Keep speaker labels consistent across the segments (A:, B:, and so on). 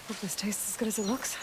A: Hope this tastes as good as it looks.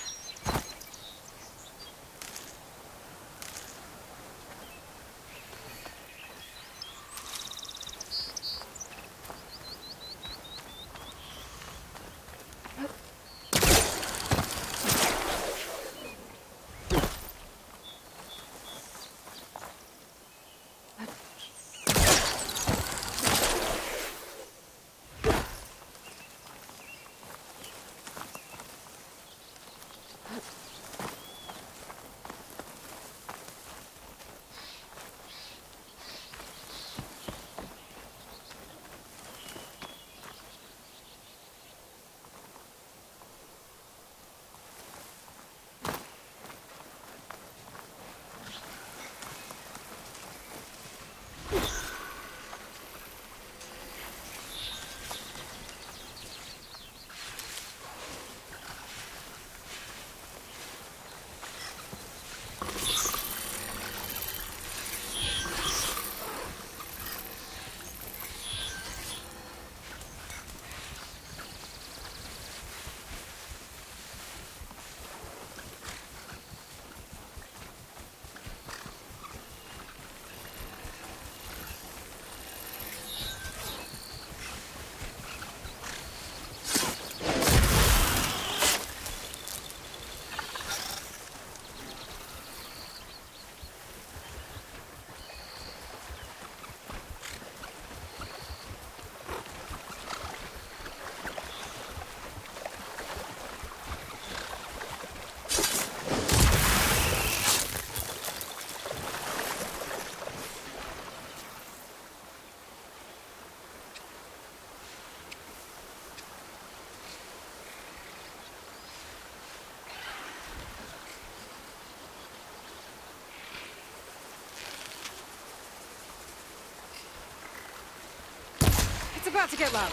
A: It's about to get loud.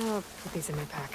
A: I'll put these in my pack.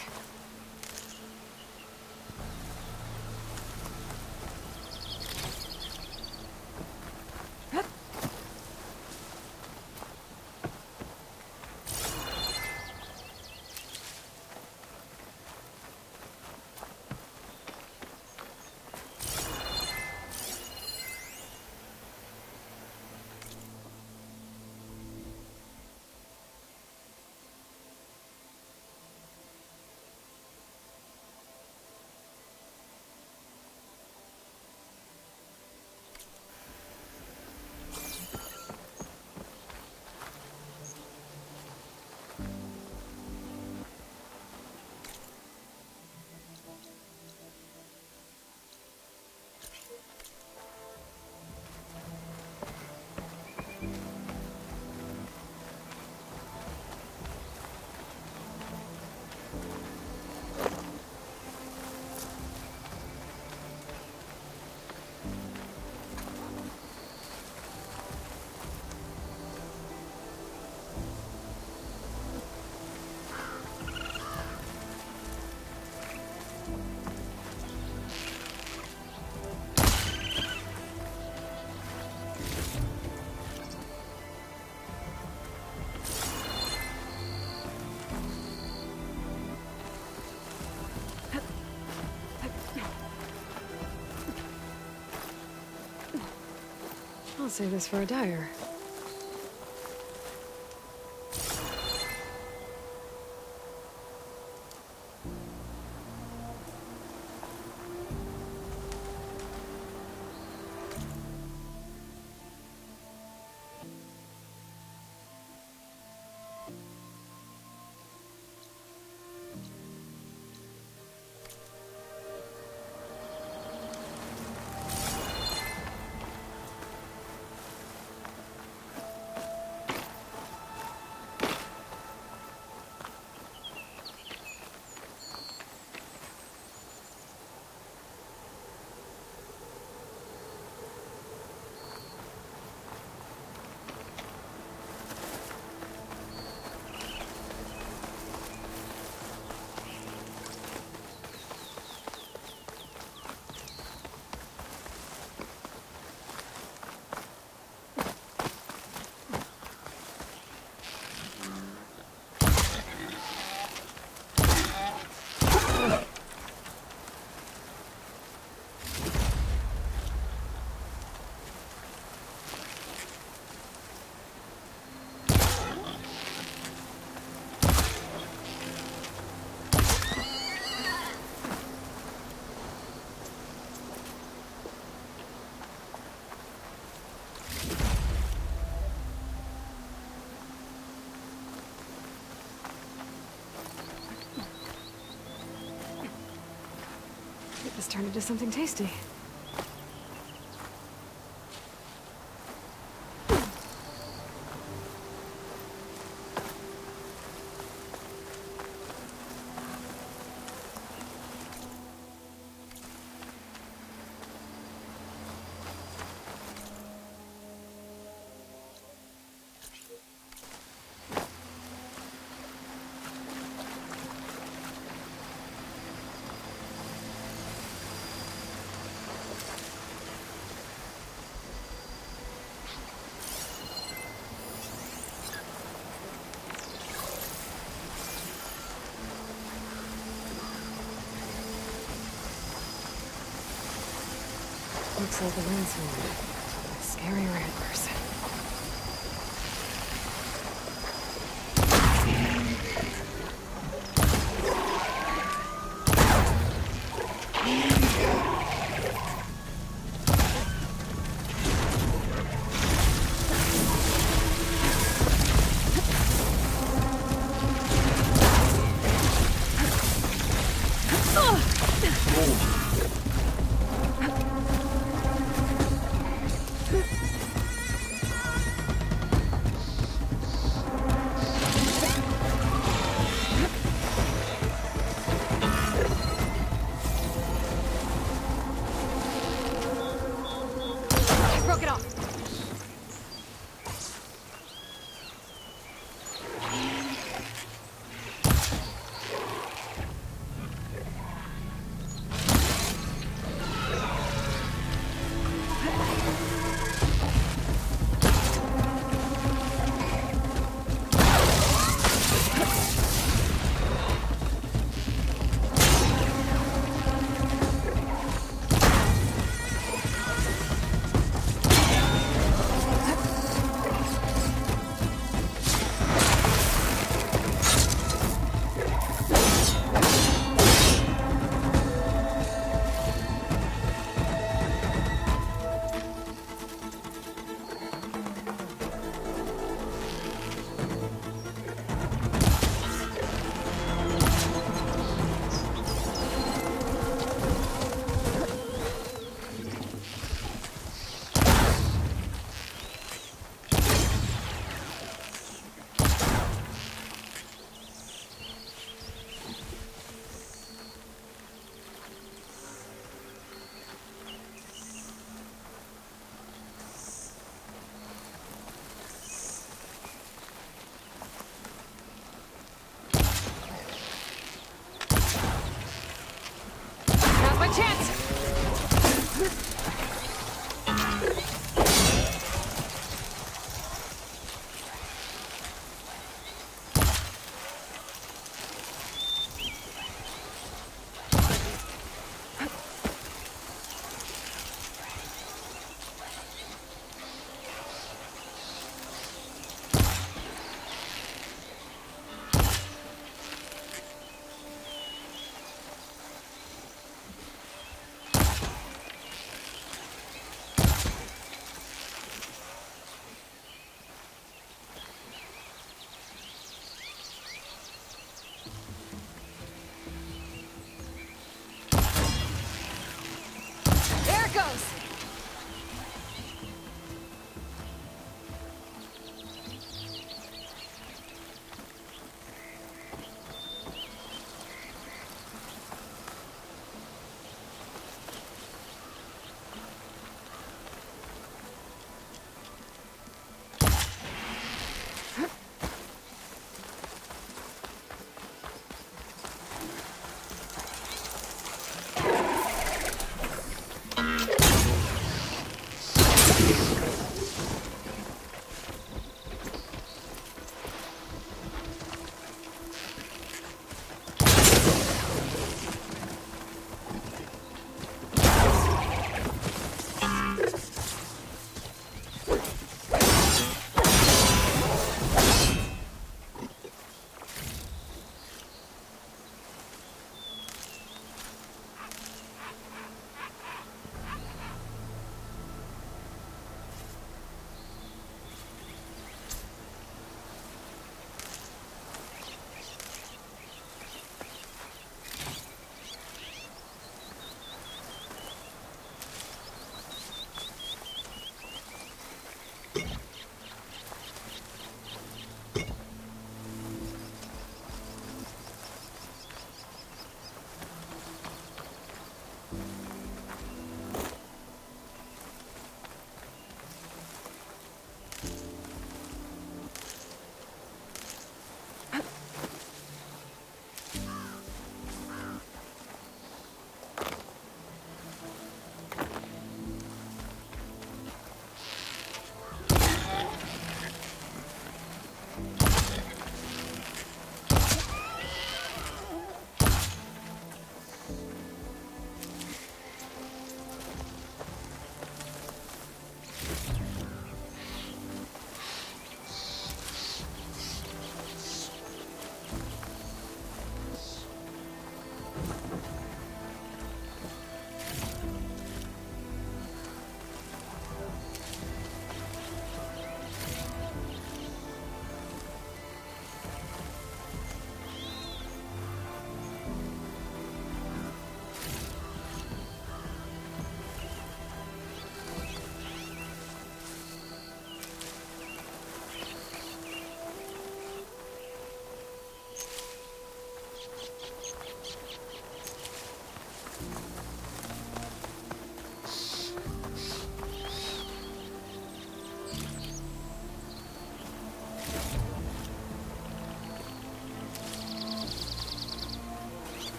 A: I'll save this for a dyer. Get this turned into something tasty. Looks like a ransomware. A scary rat person. Broke it off. Now's my chance! There it goes!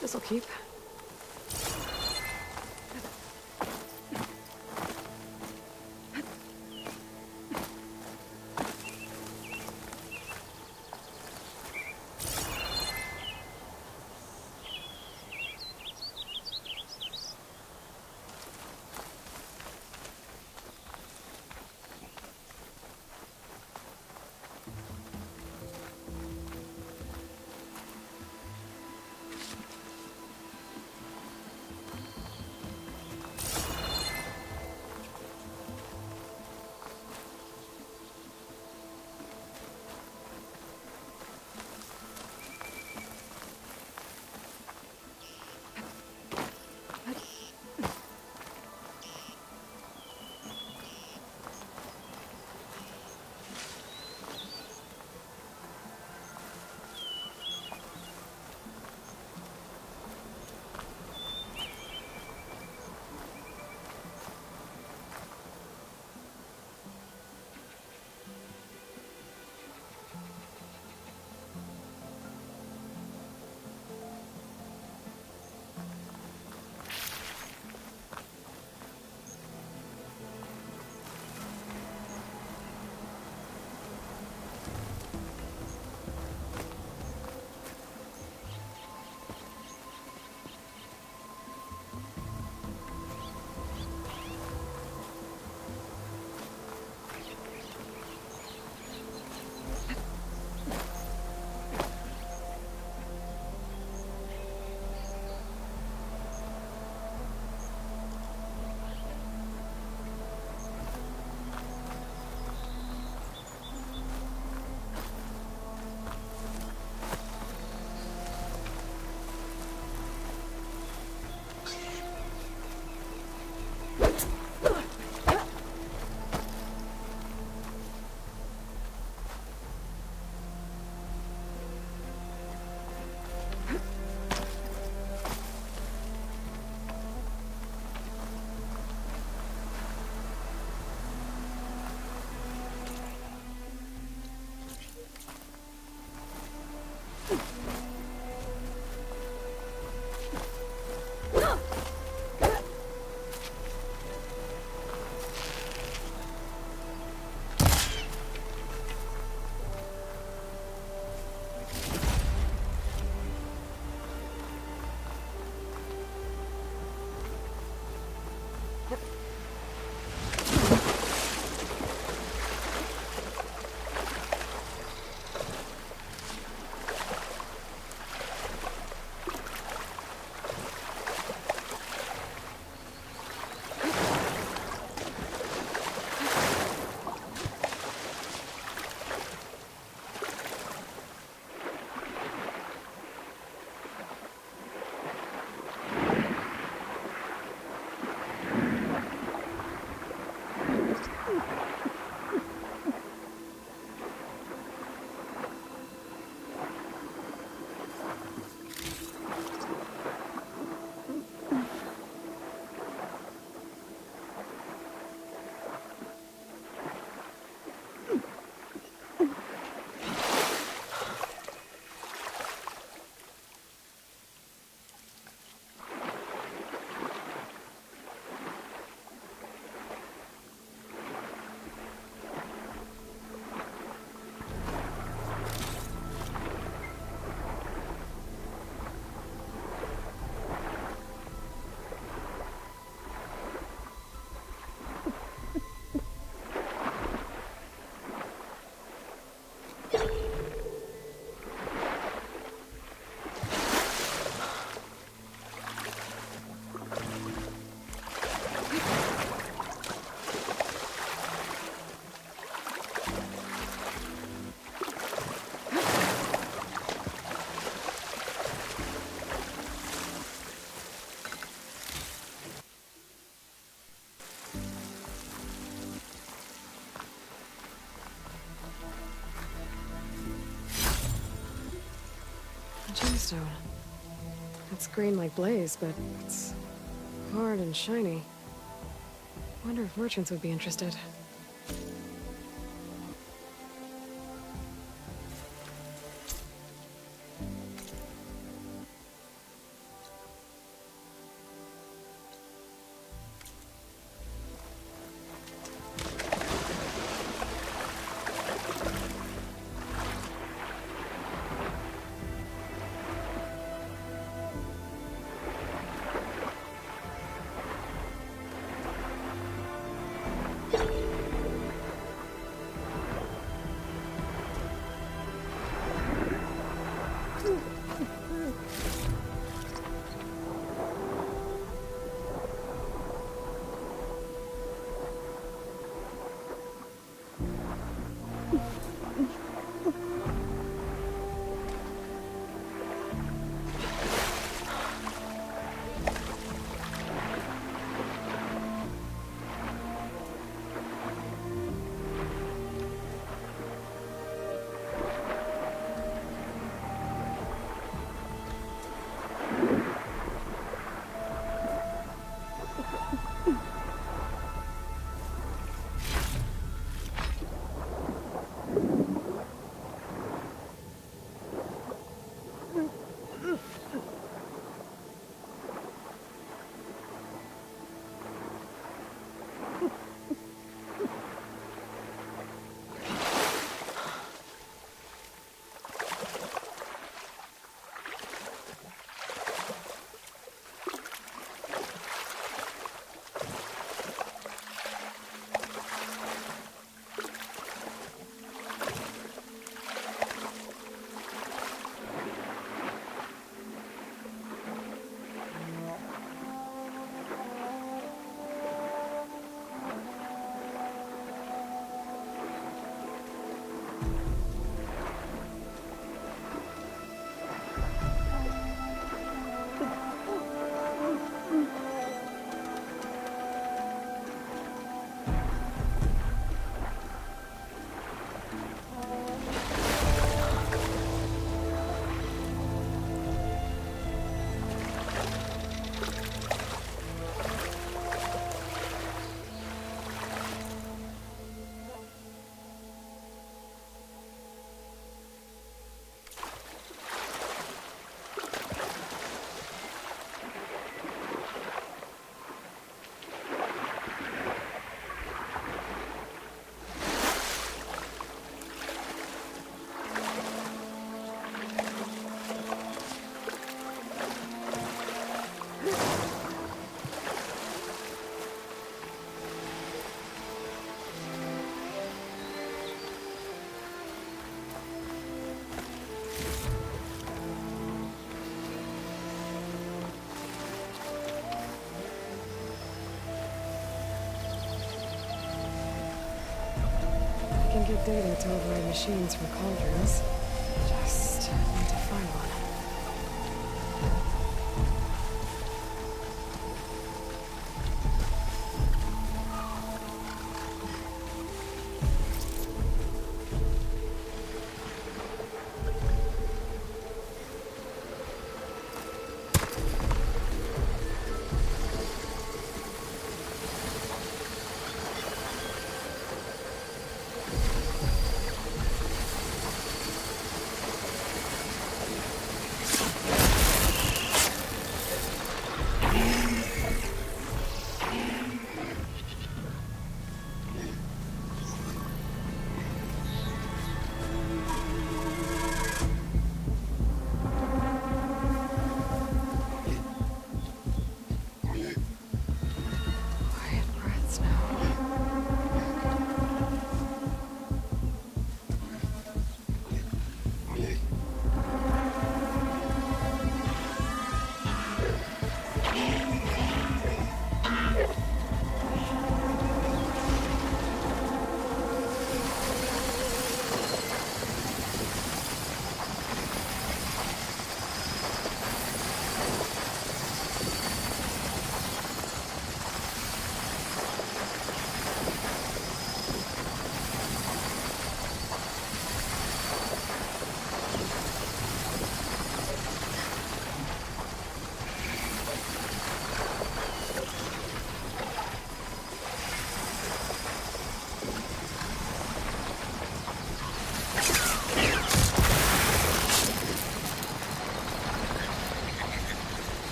A: This'll keep. Gemstone. It's green like blaze, but it's hard and shiny. Wonder if merchants would be interested. good data to override machines from cauldrons. Just need to find one.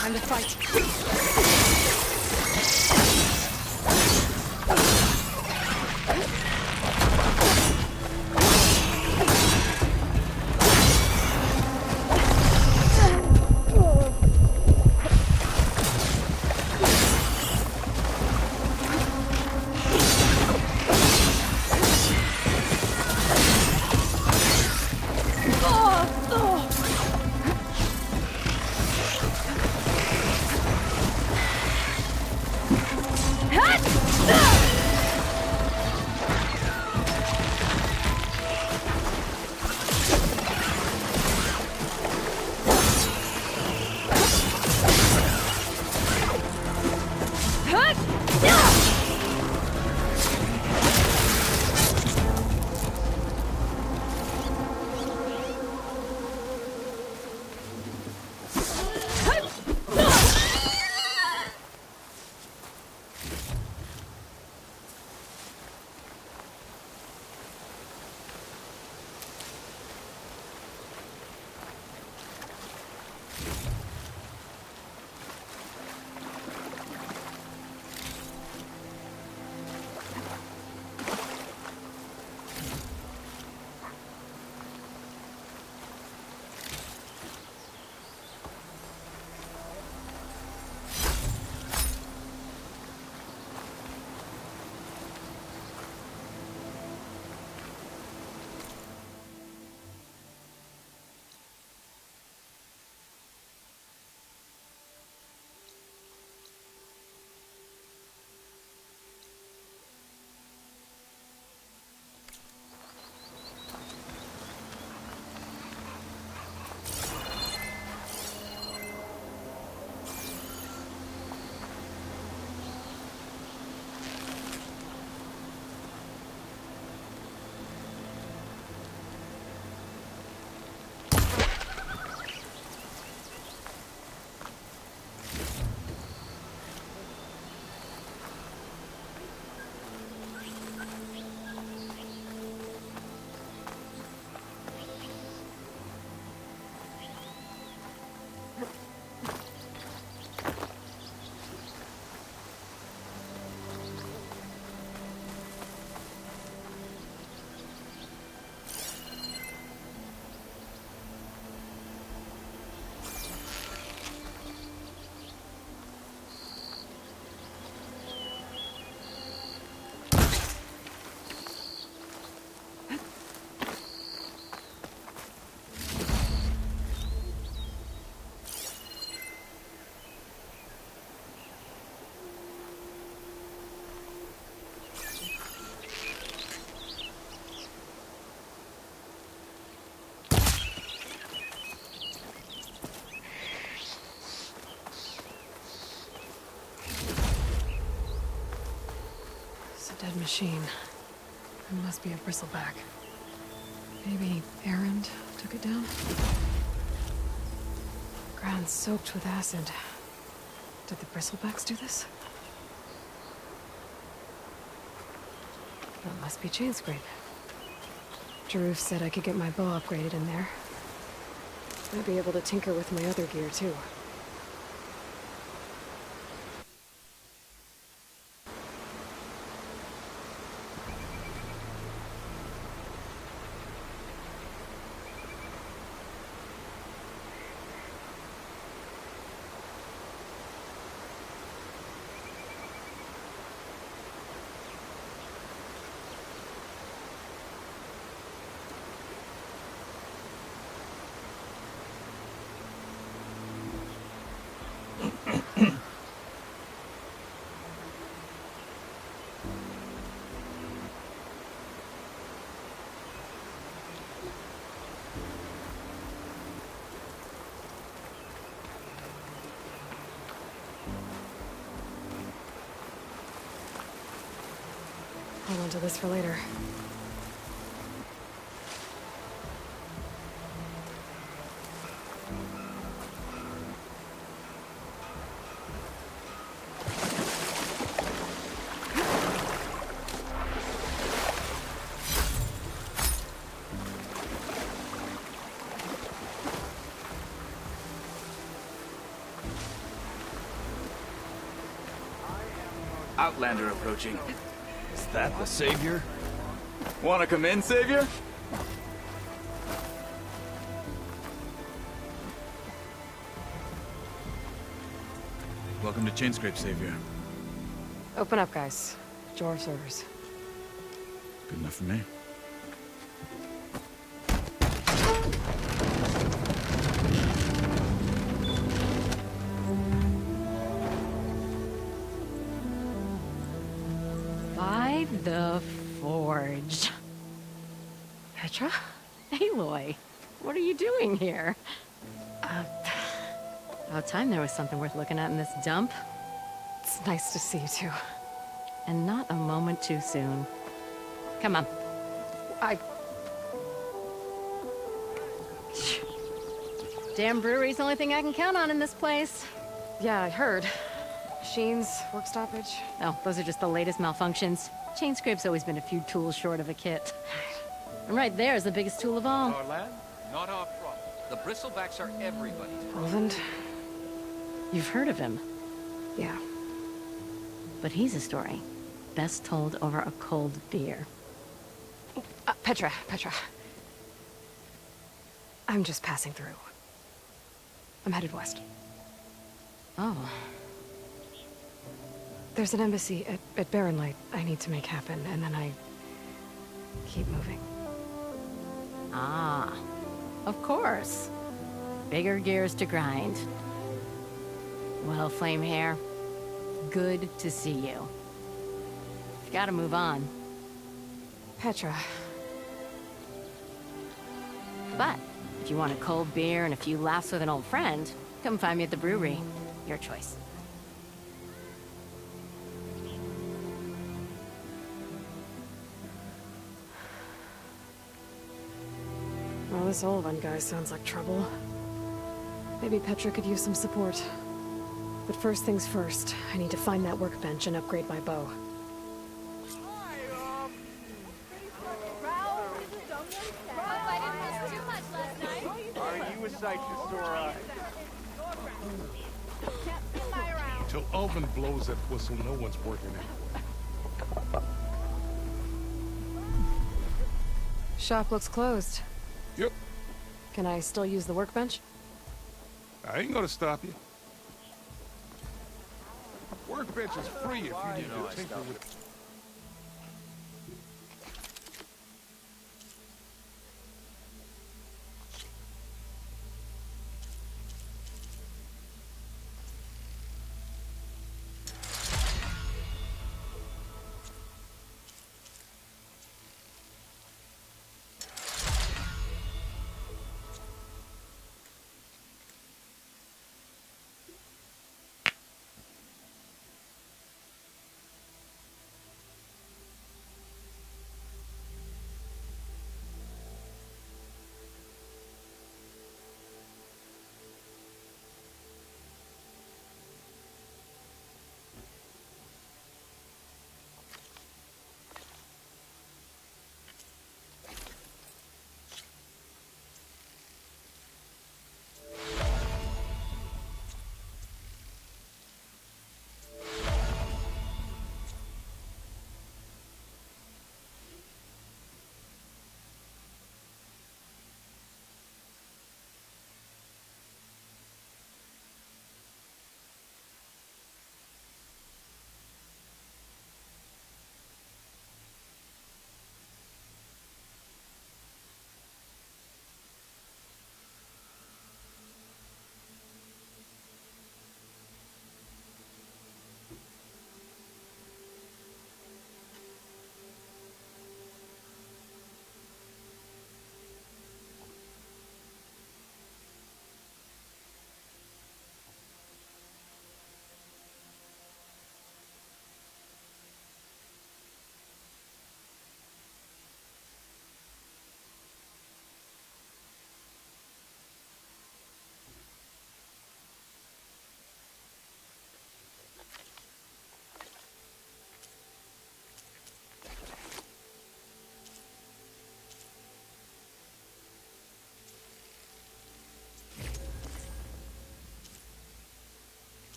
A: Time to fight. Dead machine. It must be a bristleback. Maybe Erend took it down? Ground soaked with acid. Did the bristlebacks do this? That must be chain scrape. Jaruf said I could get my bow upgraded in there. I'd be able to tinker with my other gear too. Hold on to this for later.
B: Outlander approaching.
C: Is that the Savior?
B: Wanna come in, Savior?
C: Welcome to Chainscrape, Savior.
A: Open up, guys. Dwarf servers.
C: Good enough for me.
D: By the Forge.
A: Petra?
D: Aloy, what are you doing here? About time there was something worth looking at in this dump.
A: It's nice to see you too.
D: And not a moment too soon. Come on. Damn brewery's the only thing I can count on in this place.
A: Yeah, I heard. Machines, work stoppage.
D: Oh, those are just the latest malfunctions. Chainscrape's always been a few tools short of a kit. And right there is the biggest tool of all.
E: Our land, not our problem. The bristlebacks are everybody's problem.
A: Roland?
D: You've heard of him,
A: Yeah.
D: but he's a story best told over a cold beer.
A: Petra. I'm just passing through. I'm headed west.
D: Oh,
A: There's an embassy at Barren Light I need to make happen, and then I keep moving.
D: ah, of course. Bigger gears to grind. Well, Flamehair, good to see you. Gotta move on.
A: Petra.
D: But if you want a cold beer and a few laughs with an old friend, come find me at the brewery. Your choice.
A: Well, this Olvan guy sounds like trouble. Maybe Petra could use some support. But first things first, I need to find that workbench and upgrade my bow.
E: Are you a sight to sore eyes?
F: Till Ulvin blows that whistle, no one's working it.
A: Shop looks closed.
F: Yep,
A: Can I still use the workbench?
F: I ain't gonna stop you. Workbench is free if you need to tinker with it.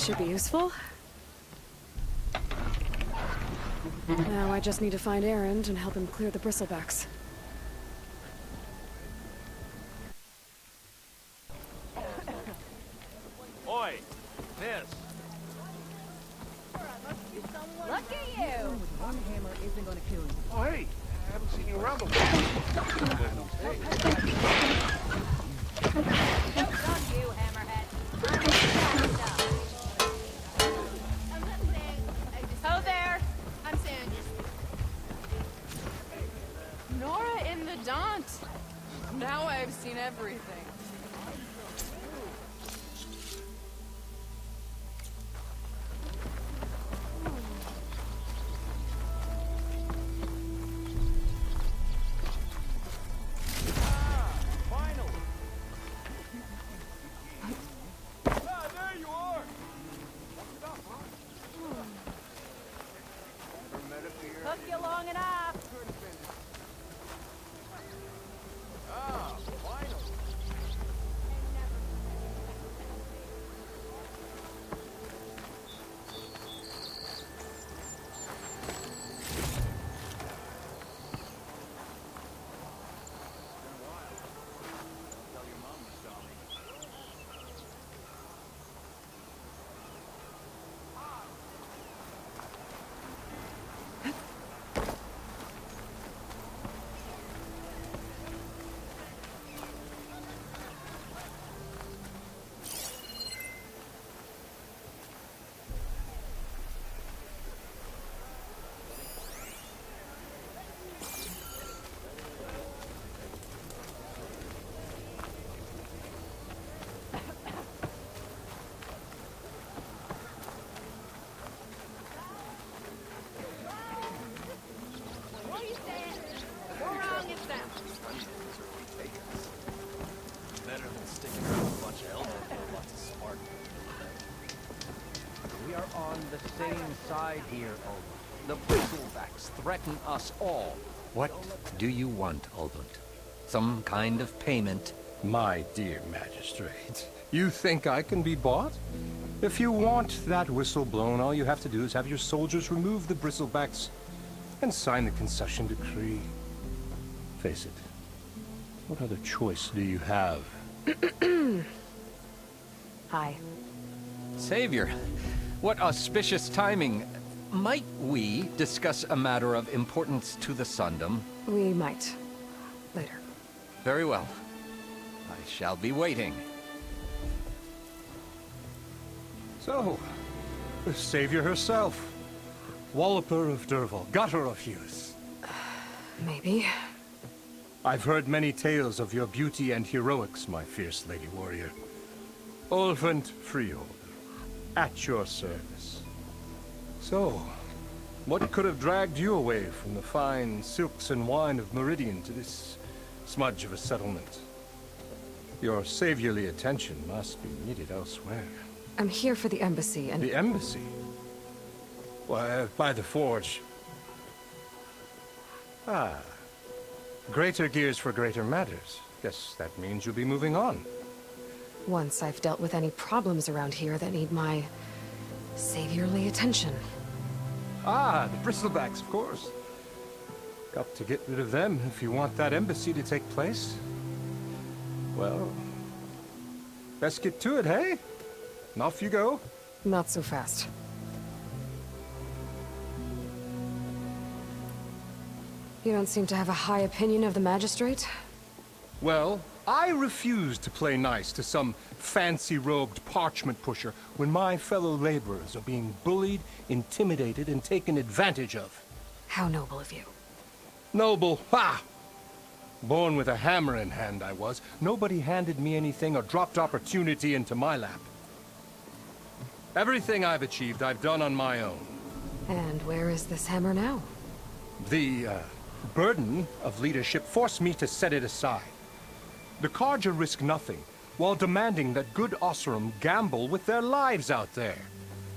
A: should be useful. Now I just need to find Erend and help him clear the bristlebacks.
E: Oi, Miss.
G: Look at you! One hammer isn't gonna kill you.
F: Oh, hey, I haven't seen you around a while.
G: Joke's on you, Hammerhead. Ho there!
H: I'm saying Nora in the Daunt. Now I've seen everything.
G: Took you long enough.
H: What are you saying? You're wrong, it's them.
C: Better than sticking around a bunch of elders with lots of spark.
E: We are on the same side here, Ulvund. The bristlebacks threaten us all.
I: What do you want, Ulvund? Some kind of payment?
J: My dear magistrate, you think I can be bought? If you want that whistle blown, all you have to do is have your soldiers remove the bristlebacks and sign the concession decree. Face it, what other choice do you have?
A: Hi.
I: Savior, what auspicious timing. Might we discuss a matter of importance to the Sundom?
A: We might. Later.
I: Very well. I shall be waiting.
J: So, the savior herself. Walloper of Derval, gutter of youth.
A: Maybe.
J: I've heard many tales of your beauty and heroics, my fierce lady warrior. Ulvund Freeholder, at your service. So, what could have dragged you away from the fine silks and wine of Meridian to this smudge of a settlement? Your saviorly attention must be needed elsewhere.
A: I'm here for the embassy and...
J: The embassy? Why, by the forge. Ah. Greater gears for greater matters. Guess that means you'll be moving on.
A: Once I've dealt with any problems around here that need my... saviorly attention.
J: Ah, the bristlebacks, of course. Got to get rid of them if you want that embassy to take place. Well, best get to it, hey? And off you go.
A: Not so fast. You don't seem to have a high opinion of the magistrate?
J: Well, I refuse to play nice to some fancy-robed parchment pusher when my fellow laborers are being bullied, intimidated, and taken advantage of.
A: How noble of you.
J: Noble, ha! Born with a hammer in hand, I was. Nobody handed me anything or dropped opportunity into my lap. Everything I've achieved, I've done on my own.
A: And where is this hammer now?
J: The, burden of leadership forced me to set it aside. The Carja risk nothing, while demanding that good Oseram gamble with their lives out there.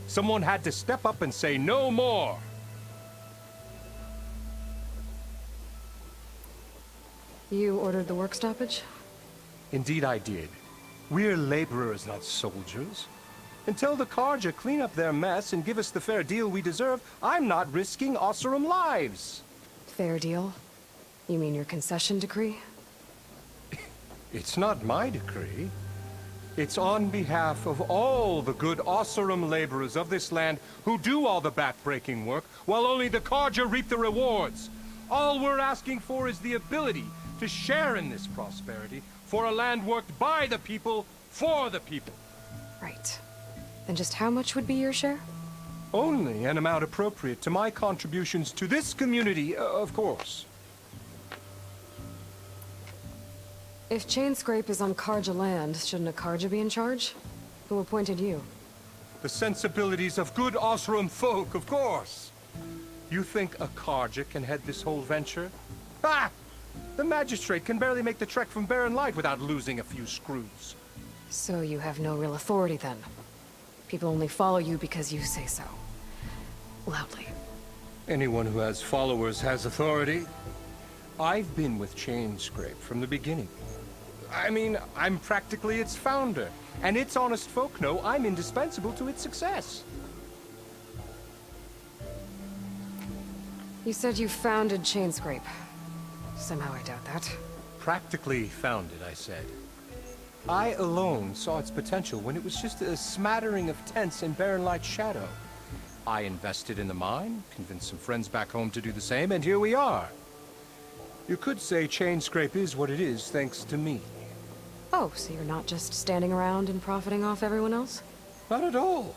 J: Someone had to step up and say no more.
A: You ordered the work stoppage?
J: Indeed I did. We're laborers, not soldiers. Until the Carja clean up their mess and give us the fair deal we deserve, I'm not risking Oseram lives.
A: Fair deal? You mean your concession decree?
J: It's not my decree. It's on behalf of all the good Oseram laborers of this land who do all the back-breaking work, while only the Carja reap the rewards. All we're asking for is the ability to share in this prosperity for a land worked by the people, for the people.
A: Right. Then just how much would be your share?
J: Only an amount appropriate to my contributions to this community, of course.
A: If Chainscrape is on Carja land, shouldn't a Carja be in charge? Who appointed you?
J: The sensibilities of good Oseram folk, of course. You think a Carja can head this whole venture? Ha! The magistrate can barely make the trek from Barren Light without losing a few screws.
A: So you have no real authority then? People only follow you because you say so. Loudly.
J: Anyone who has followers has authority. I've been with Chainscrape from the beginning. I mean, I'm practically its founder, and its honest folk know I'm indispensable to its success.
A: You said you founded Chainscrape. Somehow I doubt that.
J: Practically founded, I said. I alone saw its potential when it was just a smattering of tents in Barren Light's shadow. I invested in the mine, convinced some friends back home to do the same, and here we are. You could say Chainscrape is what it is thanks to me.
A: Oh, so you're not just standing around and profiting off everyone else?
J: Not at all.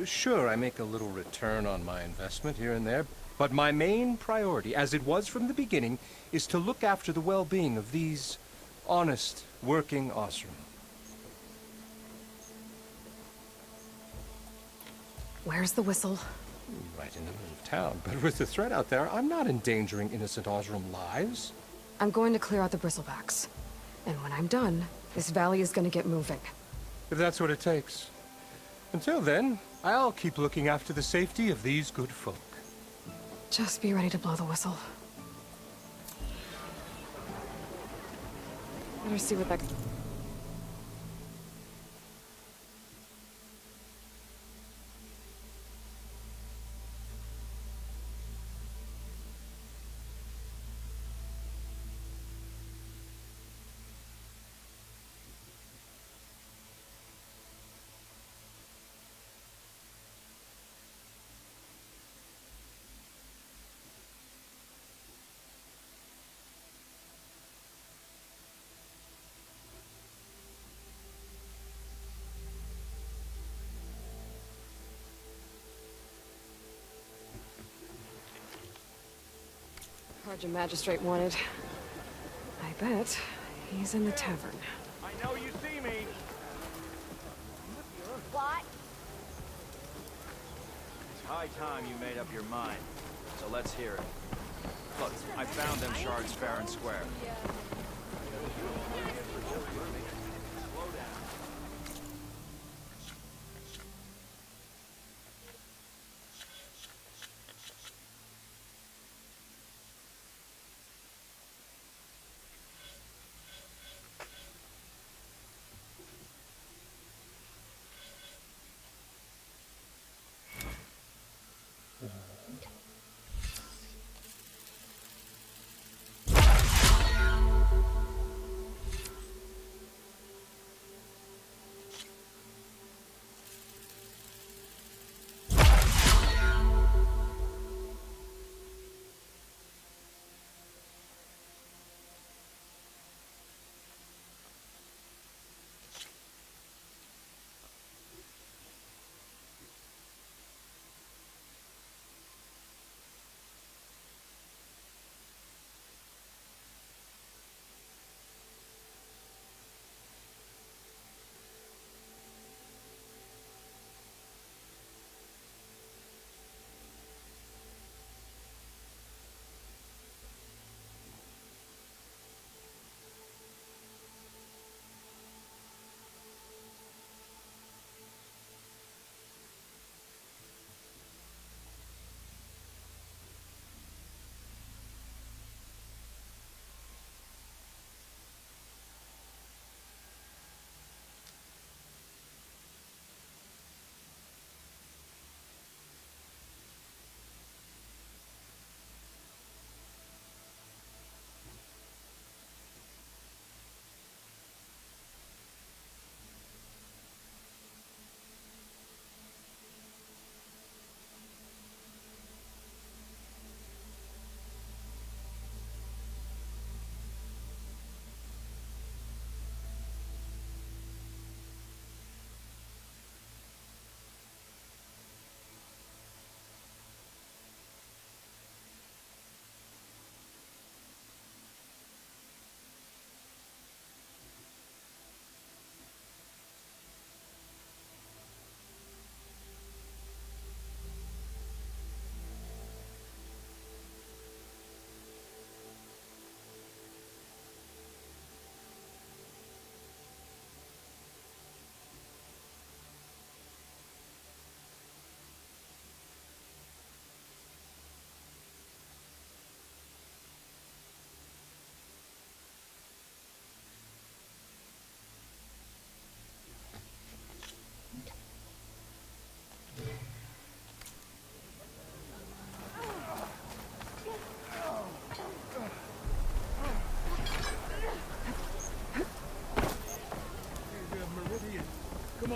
J: Sure, I make a little return on my investment here and there, but my main priority, as it was from the beginning, is to look after the well-being of these honest, working Oseram.
A: Where's the whistle?
J: Right in the middle of town, but with the threat out there, I'm not endangering innocent Oseram lives.
A: I'm going to clear out the bristlebacks. And when I'm done, this valley is going to get moving.
J: If that's what it takes. Until then, I'll keep looking after the safety of these good folk.
A: Just be ready to blow the whistle. Better see what that... Carja magistrate wanted. I bet he's in the tavern.
C: I know you see me.
G: What?
C: It's high time you made up your mind. So let's hear it. Look, I found them shards fair and square.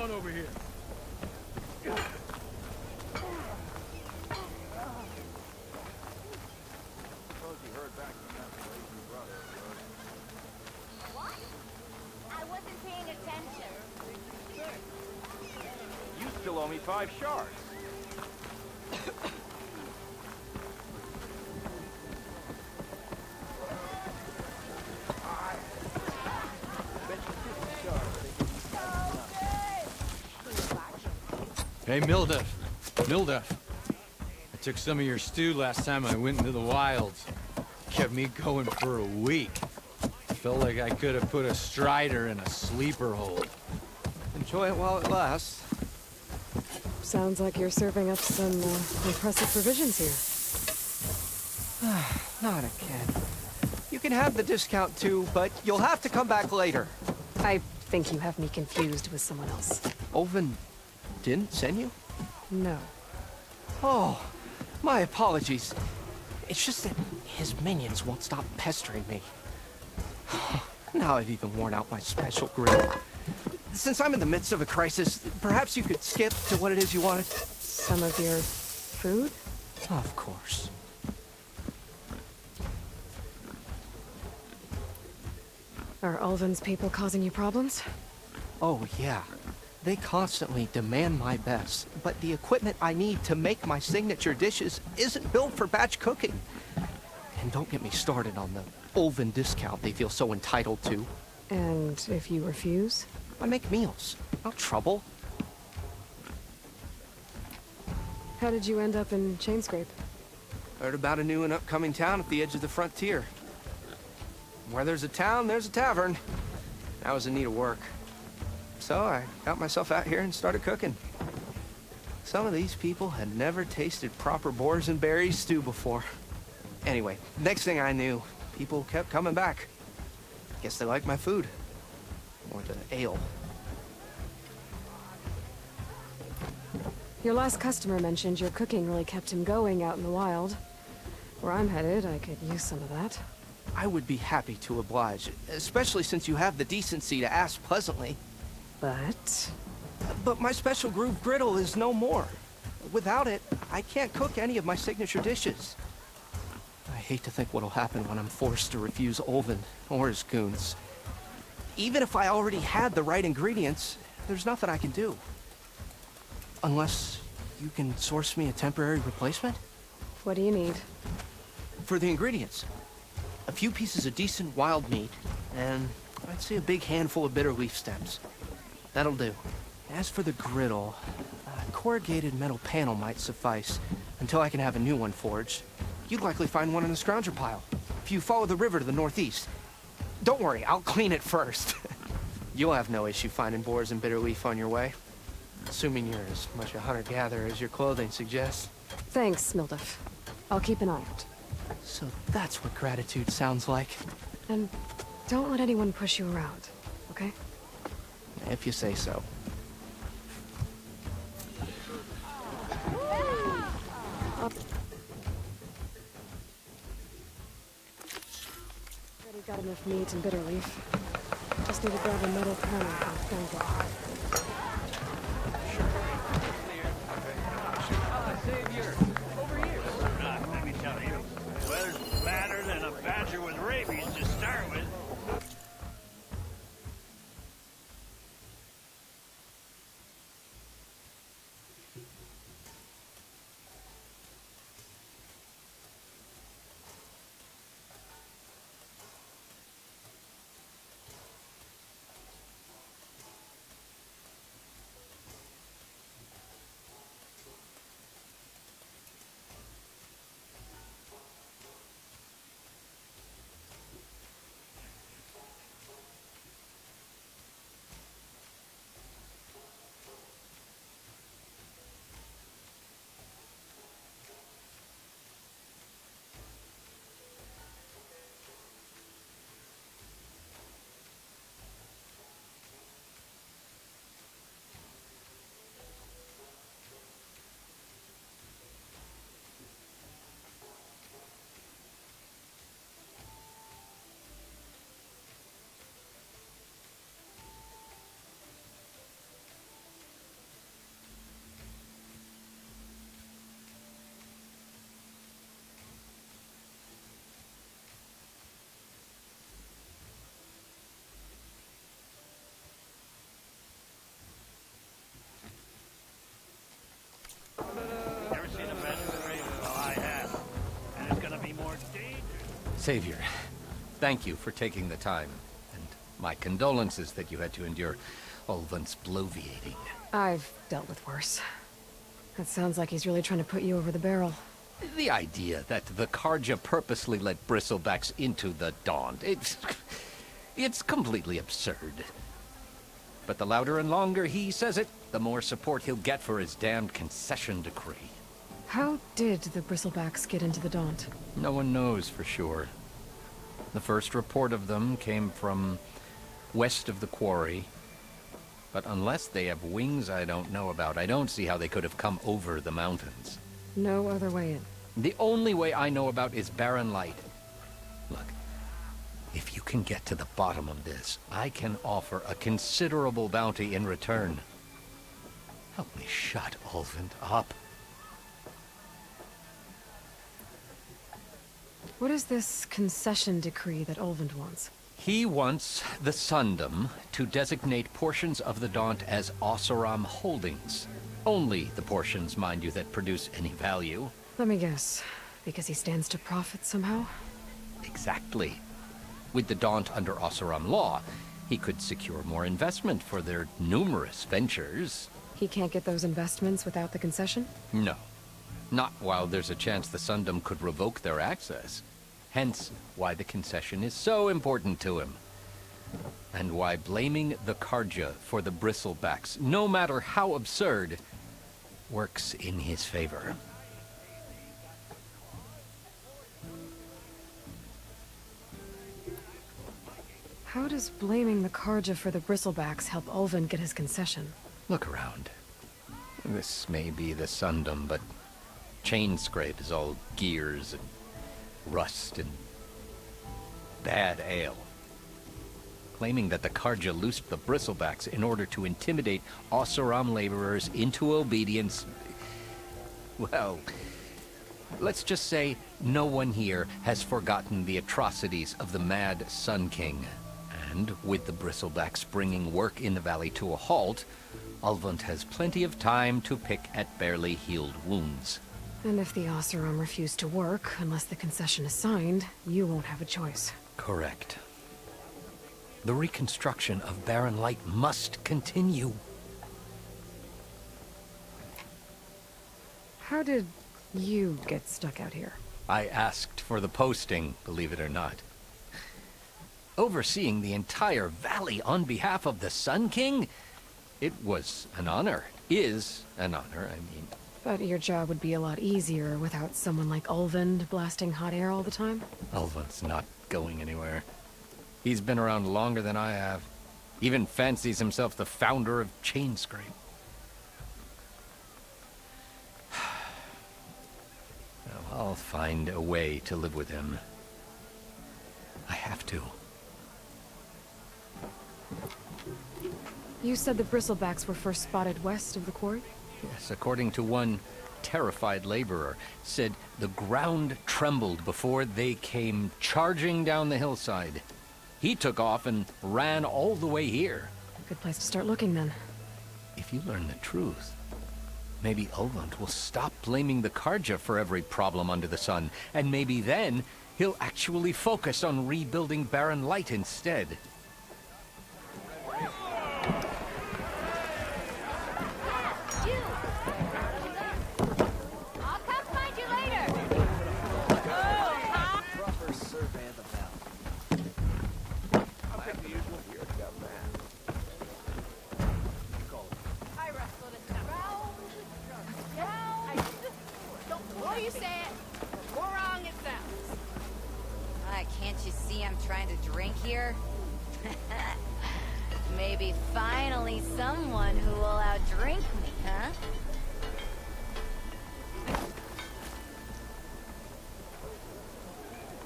F: on over here.
G: I wasn't paying attention.
C: You still owe me 5 shards.
K: Hey, Mildef. Mildef. I took some of your stew last time I went into the wilds. Kept me going for a week. Felt like I could have put a strider in a sleeper hold.
I: Enjoy it while it lasts.
A: Sounds like you're serving up some impressive provisions here.
I: Not again. You can have the discount too, but you'll have to come back later.
A: I think you have me confused with someone else.
I: Olvin didn't send you?
A: No.
I: Oh, my apologies. It's just that his minions won't stop pestering me. Now I've even worn out my special grill. Since I'm in the midst of a crisis, perhaps you could skip to what it is you wanted?
A: Some of your food?
I: Of course.
A: Are Ulvin's people causing you problems?
I: Oh, yeah. They constantly demand my best, but the equipment I need to make my signature dishes isn't built for batch cooking. And don't get me started on the Ulvin discount they feel so entitled to.
A: And if you refuse?
I: I make meals, not trouble.
A: How did you end up in Chainscrape?
I: Heard about a new and upcoming town at the edge of the frontier. Where there's a town, there's a tavern. I was in need of work. So I got myself out here and started cooking. Some of these people had never tasted proper boars and berries stew before. Anyway, next thing I knew, people kept coming back. Guess they liked my food. Or the ale.
A: Your last customer mentioned your cooking really kept him going out in the wild. Where I'm headed, I could use some of that.
I: I would be happy to oblige, especially since you have the decency to ask pleasantly. But my special groove griddle is no more. Without it, I can't cook any of my signature dishes. I hate to think what'll happen when I'm forced to refuse Olvin or his goons. Even if I already had the right ingredients, there's nothing I can do. Unless you can source me a temporary replacement?
A: What do you need?
I: For the ingredients, a few pieces of decent wild meat, and I'd say a big handful of bitter leaf stems. That'll do. As for the griddle, a corrugated metal panel might suffice until I can have a new one forged. You'd likely find one in the scrounger pile, if you follow the river to the northeast. Don't worry, I'll clean it first. You'll have no issue finding boars and bitter leaf on your way. Assuming you're as much a hunter-gatherer as your clothing suggests.
A: Thanks, Mildef. I'll keep an eye out.
I: So that's what gratitude sounds like.
A: And don't let anyone push you around, okay?
I: If you say so.
A: Already got enough meat and bitter leaf. Just need to grab a metal panel from the front.
L: Savior, over here. Let me tell you. Weather's badder than a badger with rabies to start with.
M: Savior, thank you for taking the time, and my condolences that you had to endure Ulvund's bloviating.
A: I've dealt with worse. That sounds like he's really trying to put you over the barrel.
M: The idea that the Carja purposely let Bristlebacks into the Daunt, it's completely absurd. But the louder and longer he says it, the more support he'll get for his damned concession decree.
A: How did the Bristlebacks get into the Daunt?
M: No one knows for sure. The first report of them came from west of the quarry. But unless they have wings I don't know about, I don't see how they could have come over the mountains.
A: No other way in.
M: The only way I know about is Barren Light. Look, if you can get to the bottom of this, I can offer a considerable bounty in return. Help me shut Ulvund up.
A: What is this concession decree that Ulvund wants?
M: He wants the Sundom to designate portions of the Daunt as Oseram holdings. Only the portions, mind you, that produce any value.
A: Let me guess. Because he stands to profit somehow?
M: Exactly. With the Daunt under Oseram law, he could secure more investment for their numerous ventures.
A: He can't get those investments without the concession?
M: No. Not while there's a chance the Sundom could revoke their access. Hence, why the concession is so important to him. And why blaming the Carja for the Bristlebacks, no matter how absurd, works in his favor.
A: How does blaming the Carja for the Bristlebacks help Ulvund get his concession?
M: Look around. This may be the Sundom, but Chainscrape is all gears and rust and bad ale. Claiming that the Carja loosed the Bristlebacks in order to intimidate Oseram laborers into obedience. Well, let's just say no one here has forgotten the atrocities of the Mad Sun King. And with the Bristlebacks bringing work in the valley to a halt, Ulvund has plenty of time to pick at barely healed wounds.
A: And if the Oseram refuse to work, unless the concession is signed, you won't have a choice.
M: Correct. The reconstruction of Barren Light must continue.
A: How did you get stuck out here?
M: I asked for the posting, believe it or not. Overseeing the entire valley on behalf of the Sun King? It was an honor. Is an honor, I mean.
A: But your job would be a lot easier without someone like Ulvund blasting hot air all the time?
M: Ulvund's not going anywhere. He's been around longer than I have. Even fancies himself the founder of Chainscrape. Well, I'll find a way to live with him. I have to.
A: You said the Bristlebacks were first spotted west of the quarry?
M: Yes, according to one terrified laborer, said the ground trembled before they came charging down the hillside. He took off and ran all the way here.
A: Good place to start looking, then.
M: If you learn the truth, maybe Ulvund will stop blaming the Carja for every problem under the sun, and maybe then he'll actually focus on rebuilding Barren Light instead.
G: I'll come find you later.
C: Proper survey of the valley.
G: I wrestled it down.
H: The more you say it, the more wrong it sounds.
N: Can't you see I'm trying to drink here? Maybe finally someone who will outdrink me, huh?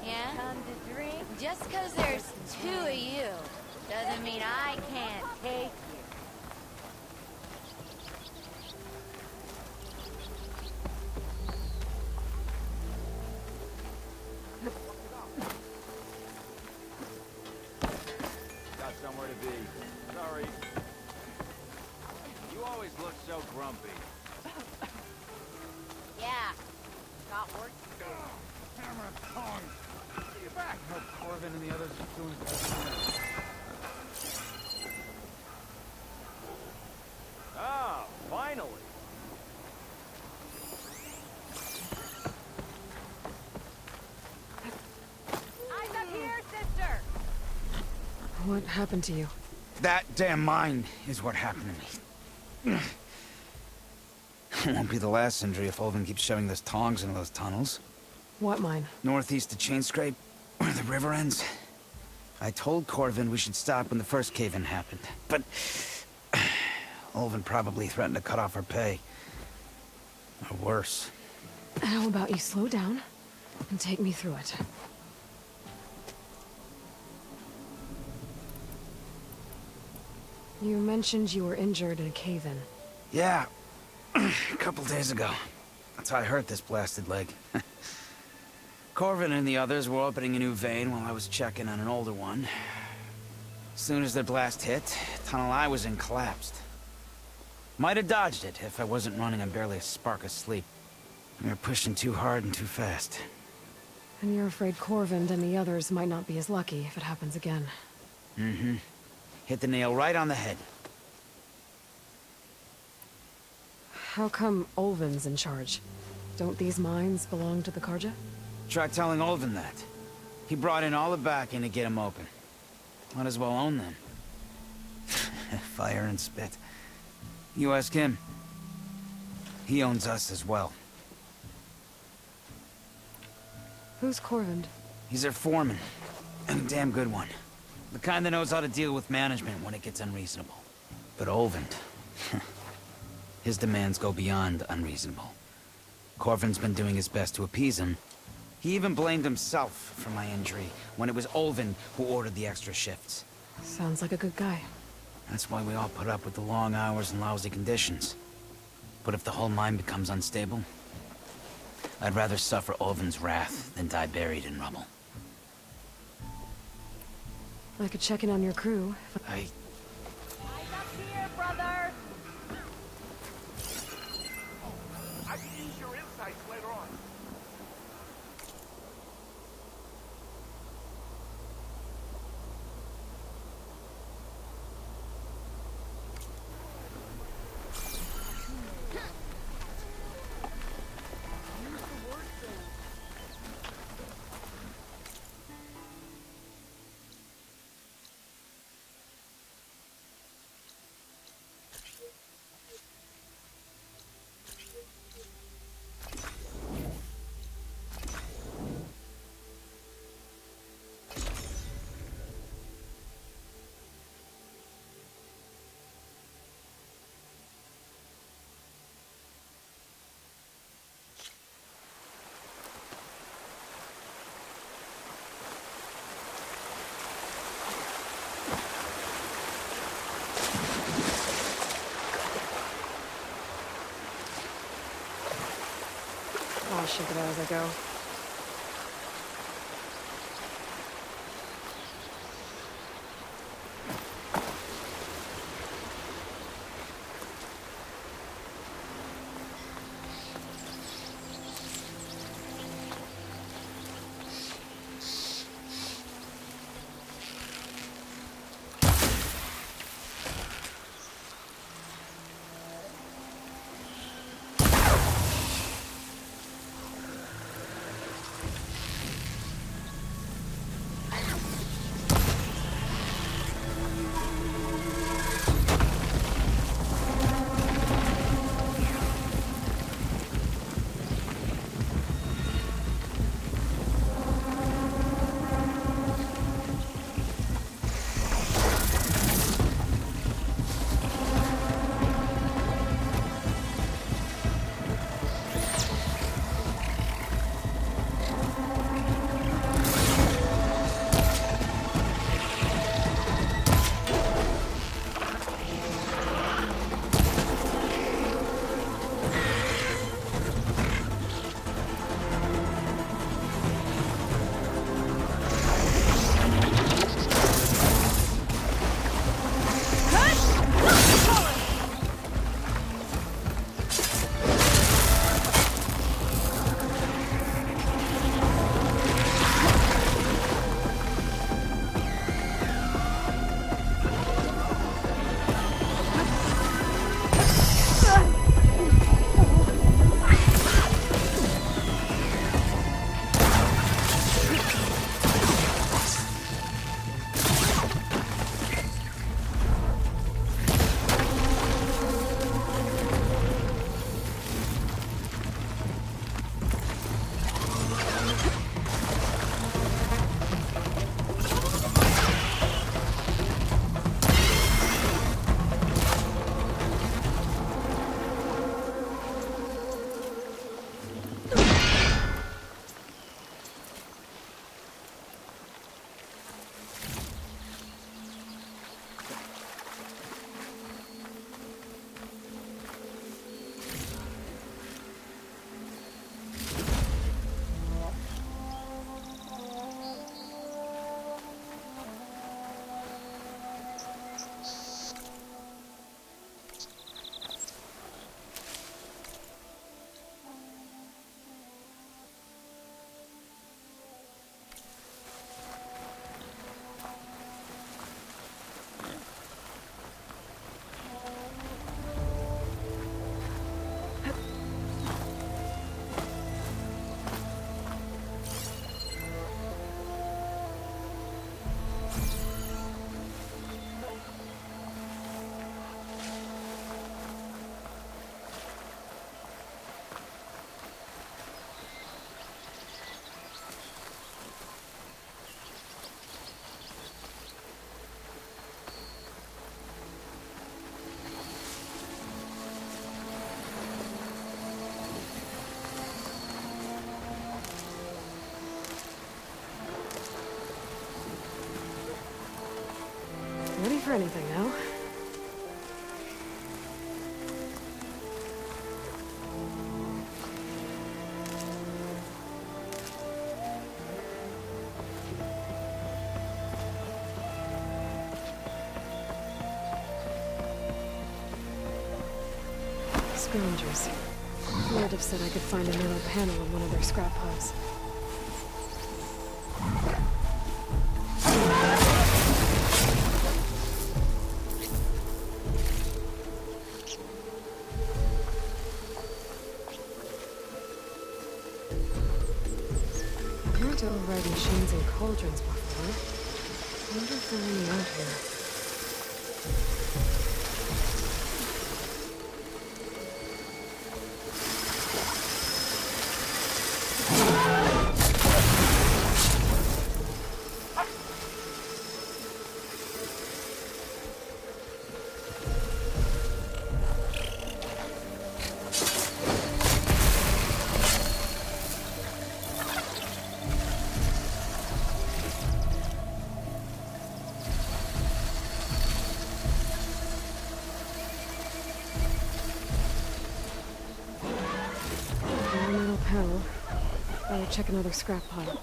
N: Yeah? Come to drink? Just 'cause there's two of you doesn't mean I can't take you.
C: Got somewhere to be. Sorry. You always look so grumpy.
N: Yeah. Got work.
F: Hammer tongue. Get back.
A: What happened to you?
O: That damn mine is what happened to me. It won't be the last injury if Ulvin keeps shoving those tongs into those tunnels.
A: What mine?
O: Northeast of Chainscrape, where the river ends. I told Corvin we should stop when the first cave-in happened, but... Ulvin probably threatened to cut off our pay. Or worse.
A: How about you slow down and take me through it? You mentioned you were injured in a cave-in.
O: Yeah, a couple days ago. That's how I hurt this blasted leg. Corvin and the others were opening a new vein while I was checking on an older one. As soon as their blast hit, the tunnel I was in collapsed. Might have dodged it if I wasn't running on barely a spark of sleep. We were pushing too hard and too fast.
A: And you're afraid Corvin and the others might not be as lucky if it happens again.
O: Mm-hmm. Hit the nail right on the head.
A: How come Ulvin's in charge? Don't these mines belong to the Carja?
O: Try telling Ulvin that. He brought in all the backing to get them open. Might as well own them. Fire and spit. You ask him. He owns us as well.
A: Who's Corvin?
O: He's their foreman. And a damn good one. The kind that knows how to deal with management when it gets unreasonable. But Ulvin... his demands go beyond unreasonable. Corvin's been doing his best to appease him. He even blamed himself for my injury, when it was Ulvin who ordered the extra shifts.
A: Sounds like a good guy.
O: That's why we all put up with the long hours and lousy conditions. But if the whole mine becomes unstable, I'd rather suffer Ulvin's wrath than die buried in rubble.
A: I could check in on your crew.
G: Eyes up here, brother!
F: I can use your insights later on.
A: I'll shake it out as I go. Ready for anything now? Scavengers. Lord have said I could find a metal panel in one of their scrap piles. I've learned to override machines and cauldrons before. I wonder if there are any out here. Hell, better check another scrap pile.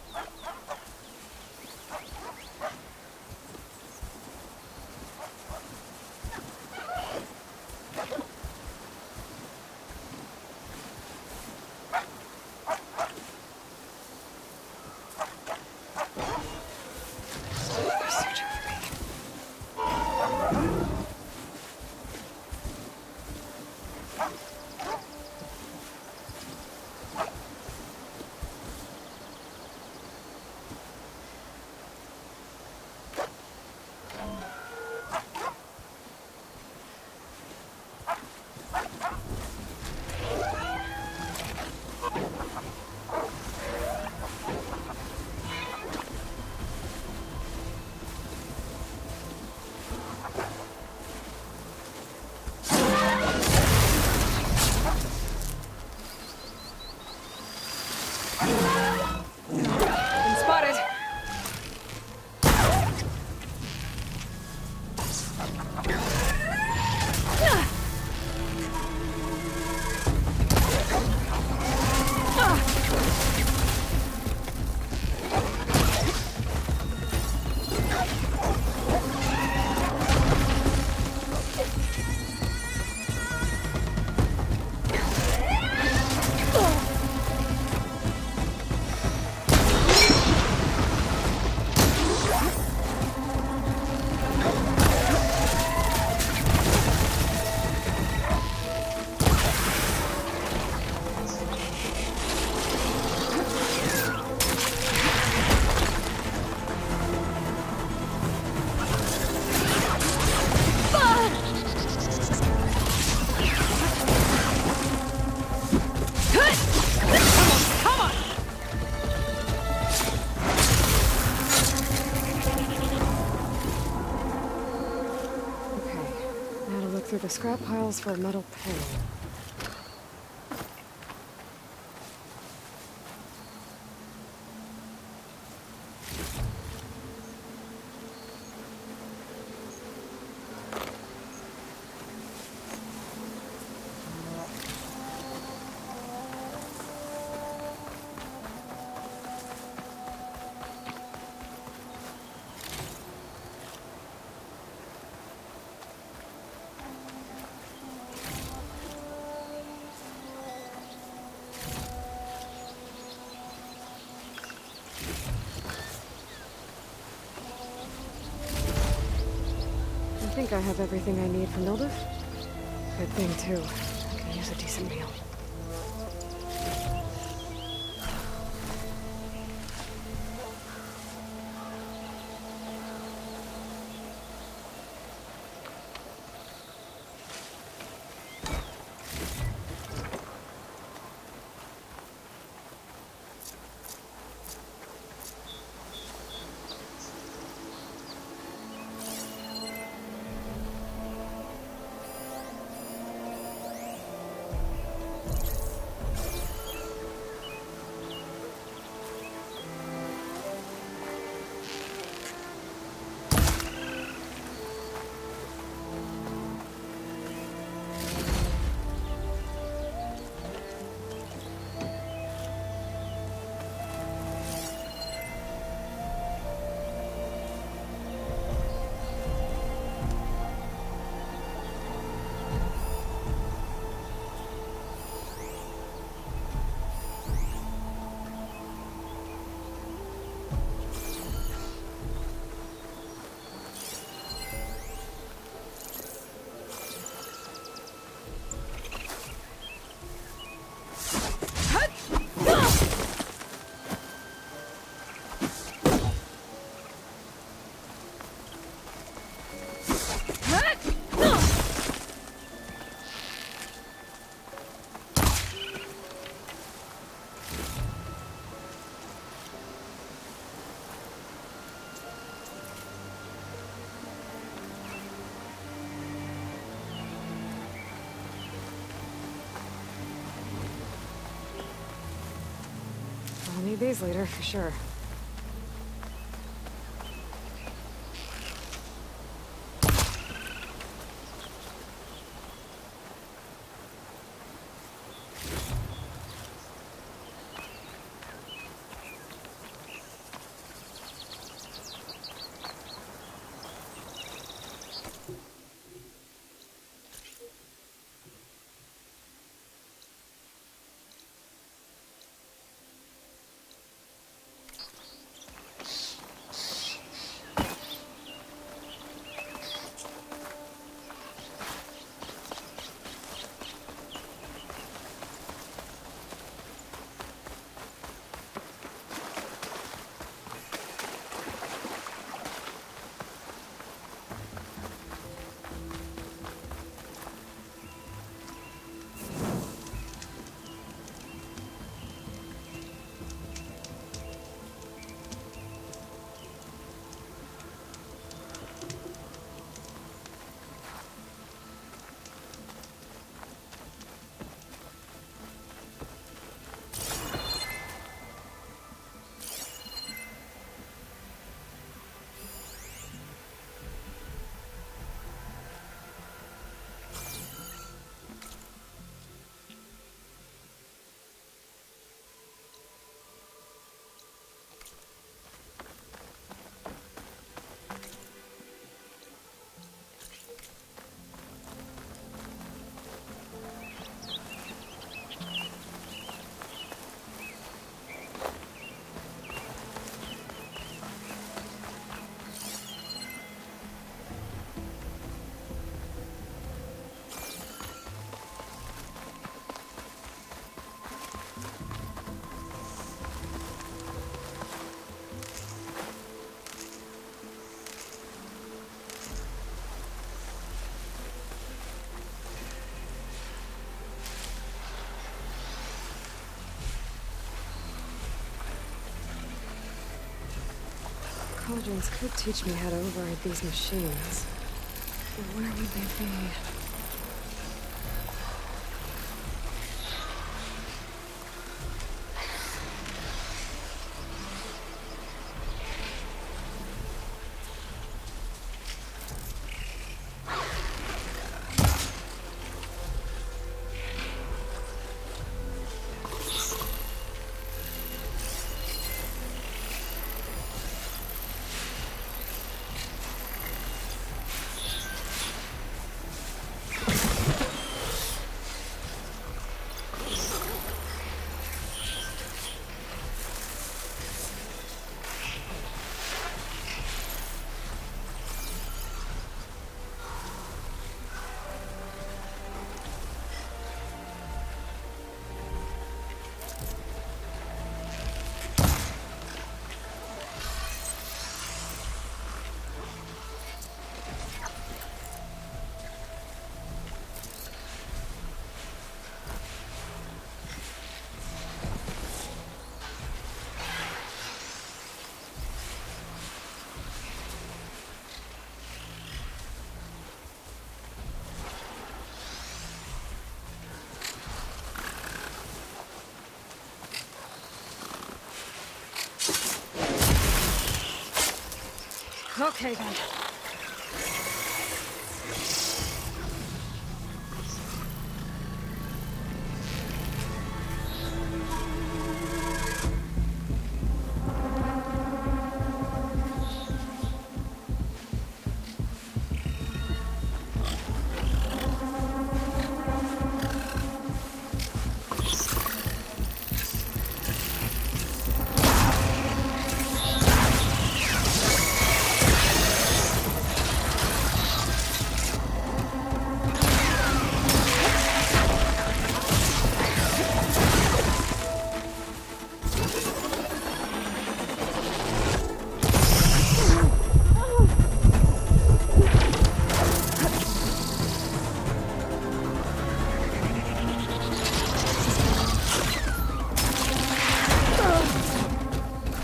A: Through the scrap piles for a metal panel. I think I have everything I need for Nilda. Good thing, too. I can use a decent meal. Need these later, for sure. Cauldrons could teach me how to override these machines. But where would they be? Okay, then.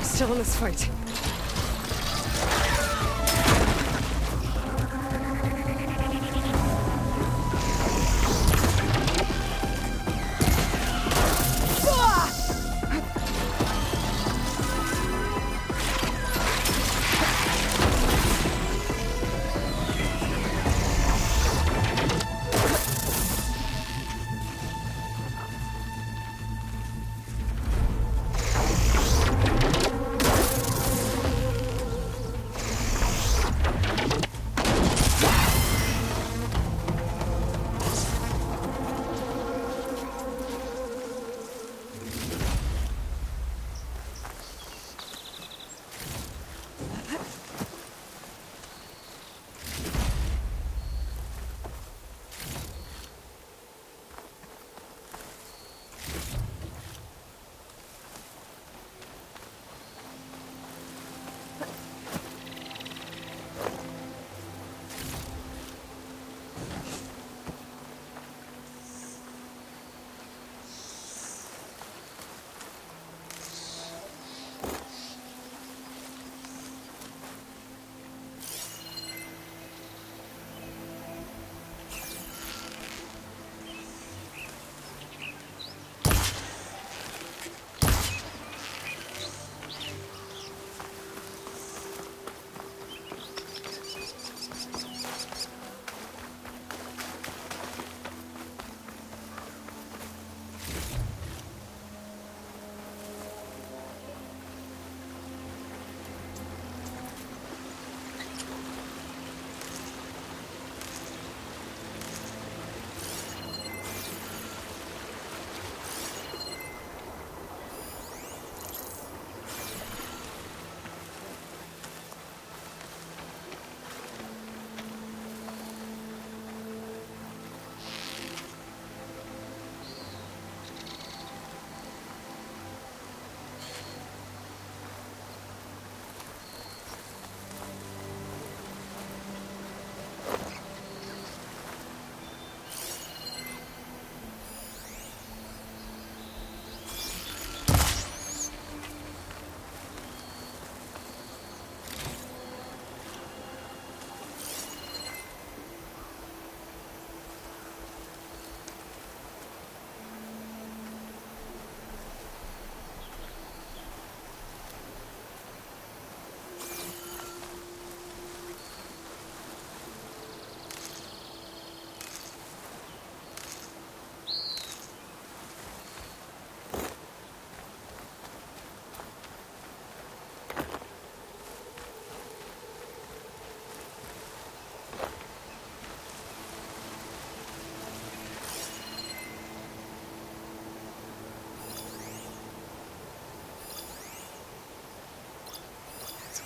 A: Still in this fight.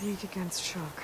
A: Weak against shock.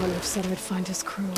A: Olive said I'd find his crew.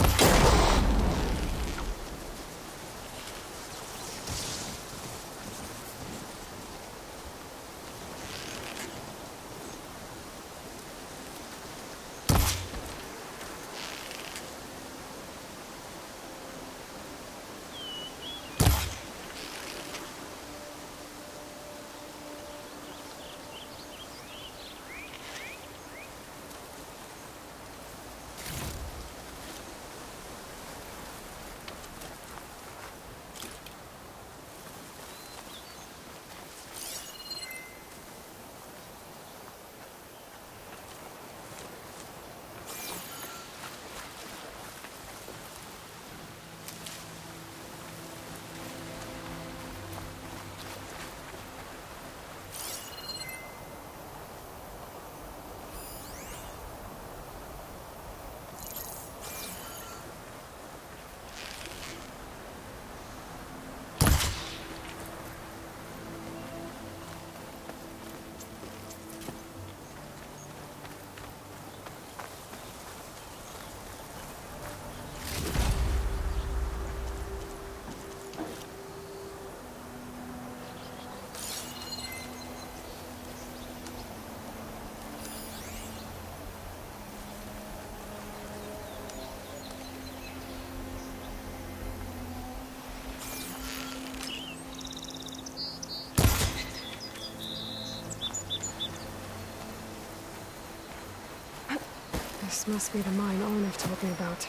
A: This must be the mine Olive told me about.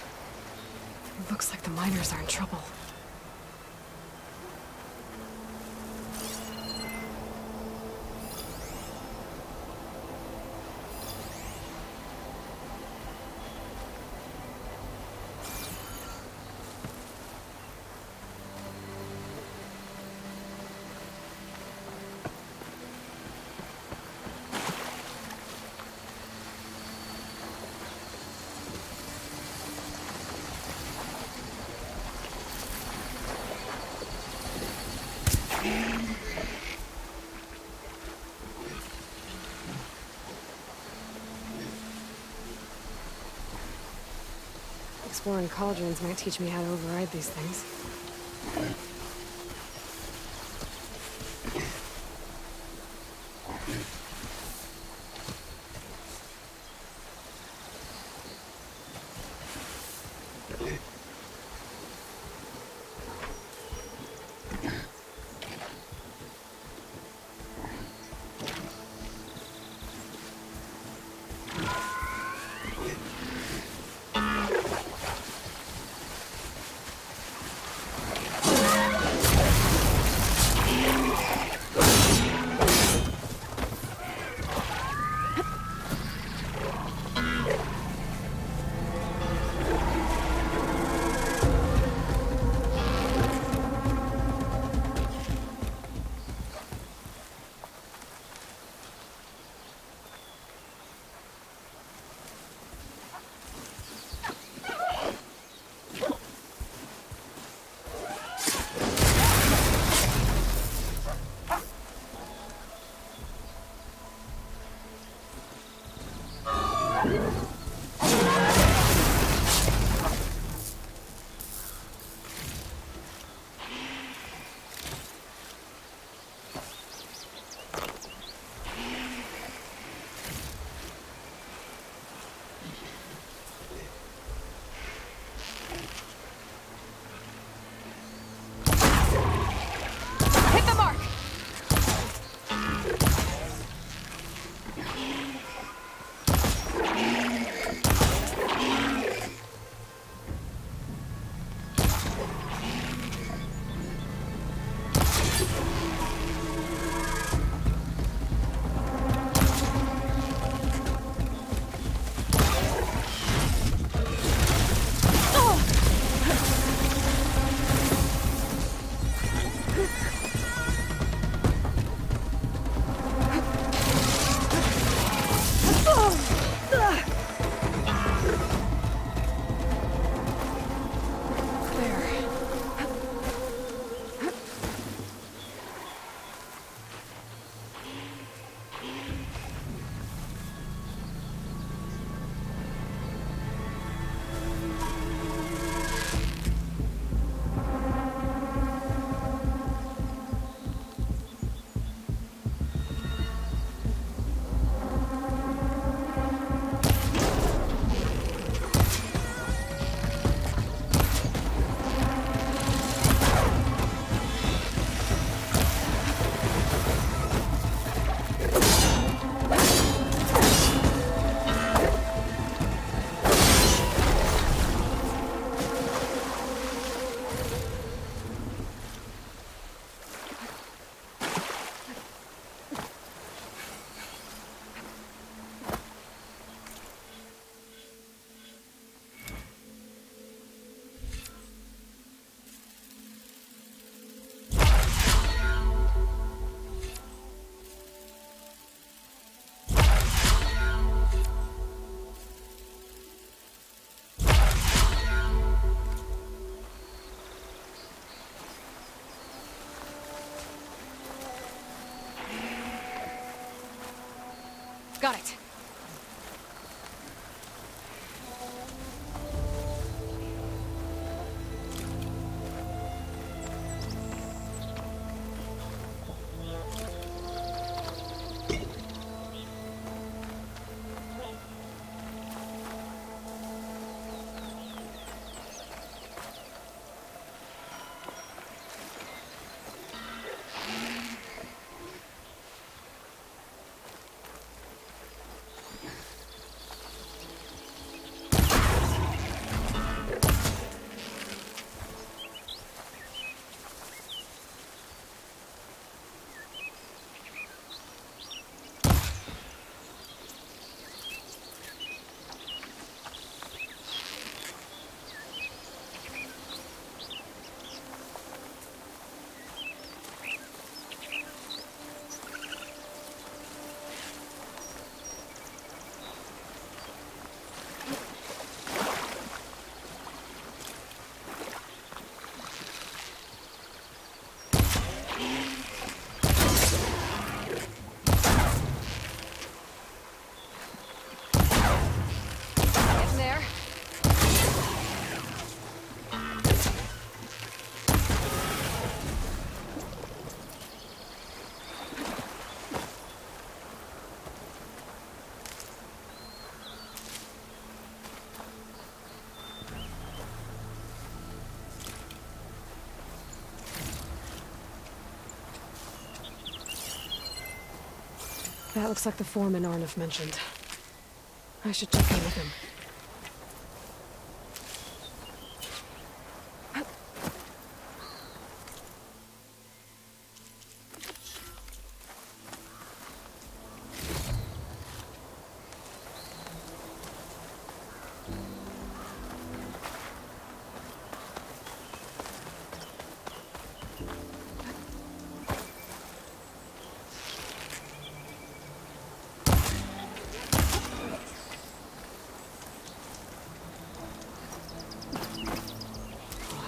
A: It looks like the miners are in trouble. Exploring cauldrons might teach me how to override these things. Got it. That looks like the foreman Arnav mentioned. I should check in with him.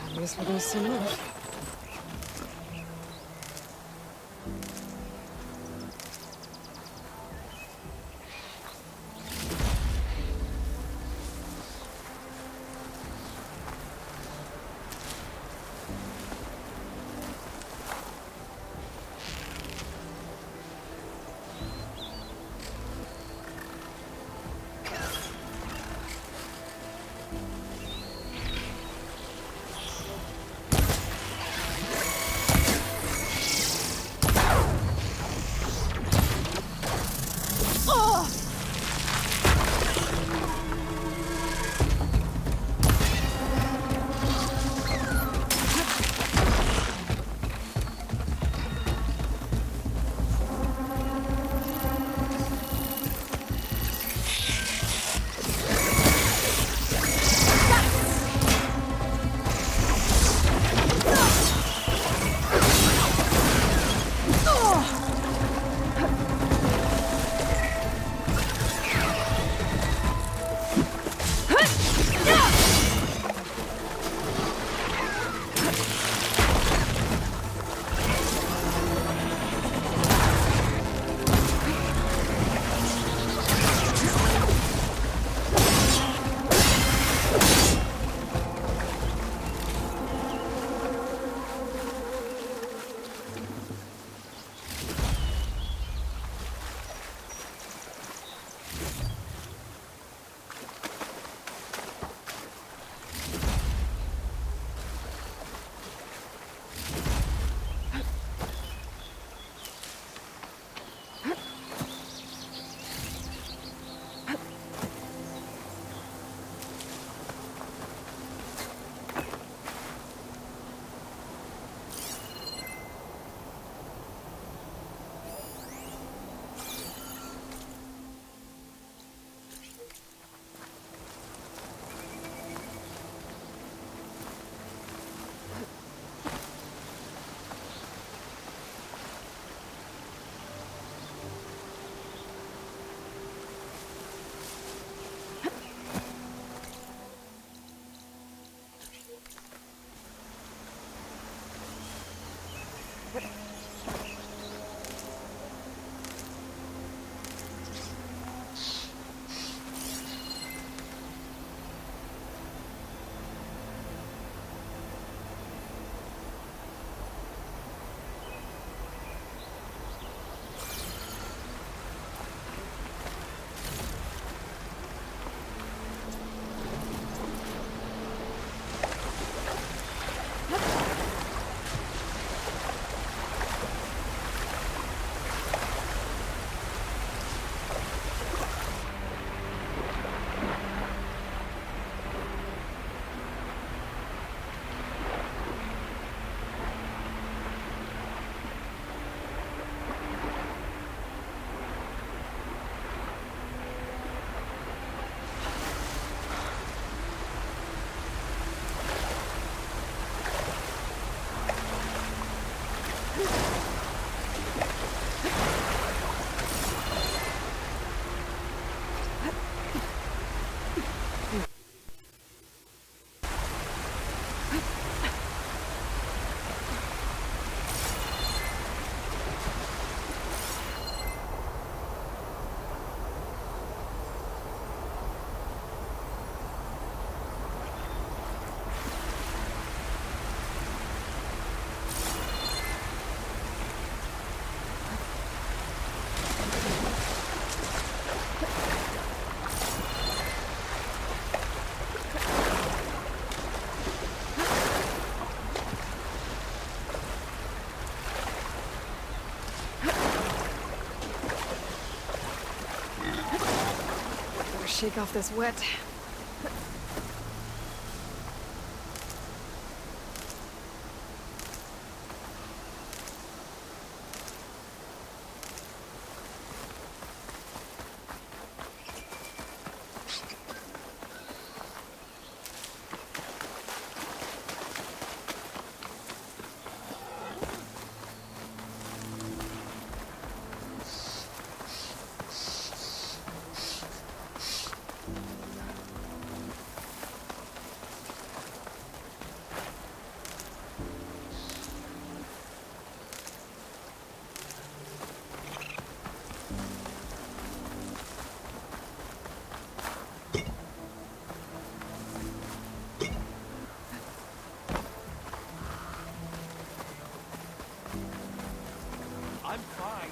A: I guess we're gonna see more. shake off this wet.
C: I'm fine.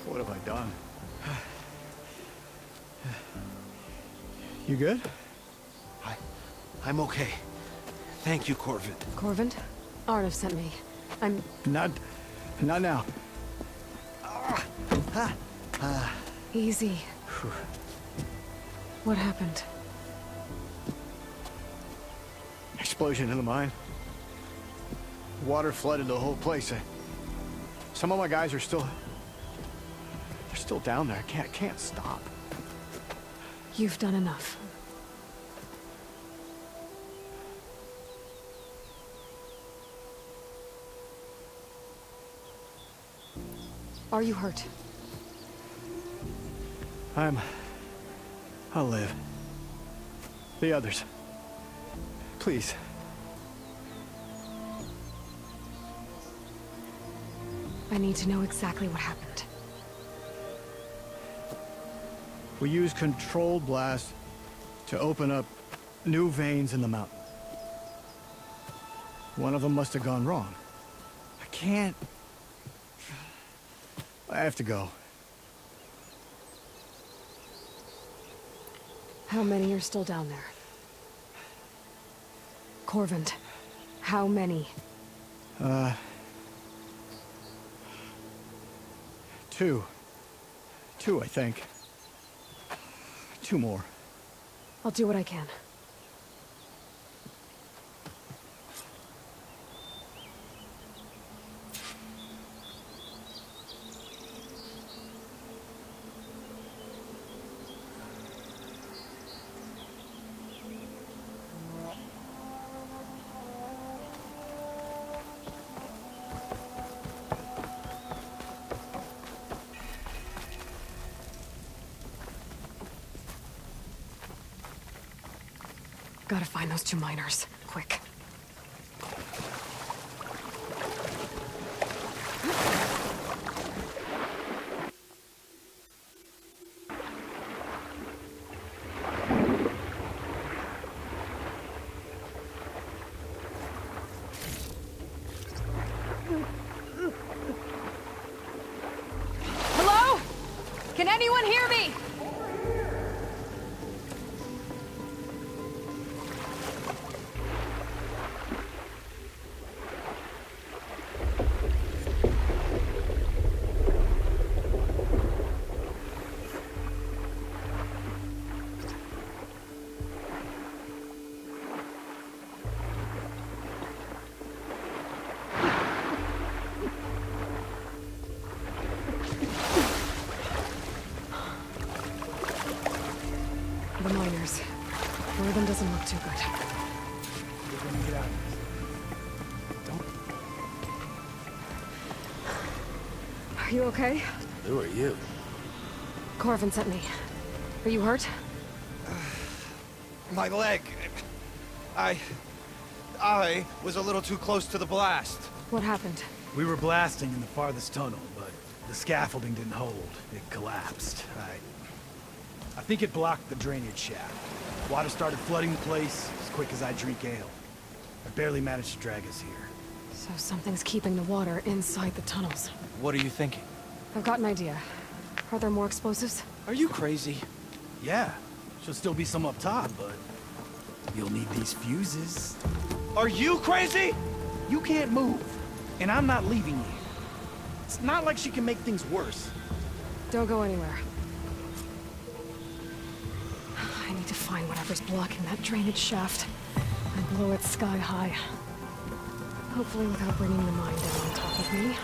P: What have I done? You good?
I: I'm okay. Thank you, Corvin.
A: Corvin? Arnav sent me. I'm...
P: Not now.
A: Easy. What happened?
P: Explosion in the mine. Water flooded the whole place. Some of my guys are still... They're still down there. I can't stop.
A: You've done enough. Are you hurt?
P: I'll live. The others. Please.
A: I need to know exactly what happened.
P: We used controlled blast to open up new veins in the mountain. One of them must have gone wrong. I can't... I have to go.
A: How many are still down there? Corvin, how many?
P: Two. Two, I think. Two more.
A: I'll do what I can. Gotta find those two miners. Quick.
G: Hello? Can anyone hear me?
A: The miners. One of them doesn't look too good.
P: We're gonna get out of
A: Are you okay?
M: Who are you?
A: Corvin sent me. Are you hurt?
Q: My leg. I was a little too close to the blast.
A: What happened?
R: We were blasting in the farthest tunnel, but the scaffolding didn't hold. It collapsed. I think it blocked the drainage shaft. Water started flooding the place as quick as I drink ale. I barely managed to drag us here.
A: So something's keeping the water inside the tunnels.
Q: What are you thinking?
A: I've got an idea. Are there more explosives?
Q: Are you crazy?
R: Yeah, should still be some up top, but you'll need these fuses.
Q: Are you crazy?
R: You can't move, and I'm not leaving you. It's not like she can make things worse.
A: Don't go anywhere. I need to find whatever's blocking that drainage shaft and blow it sky high. Hopefully without bringing the mine down on top of me.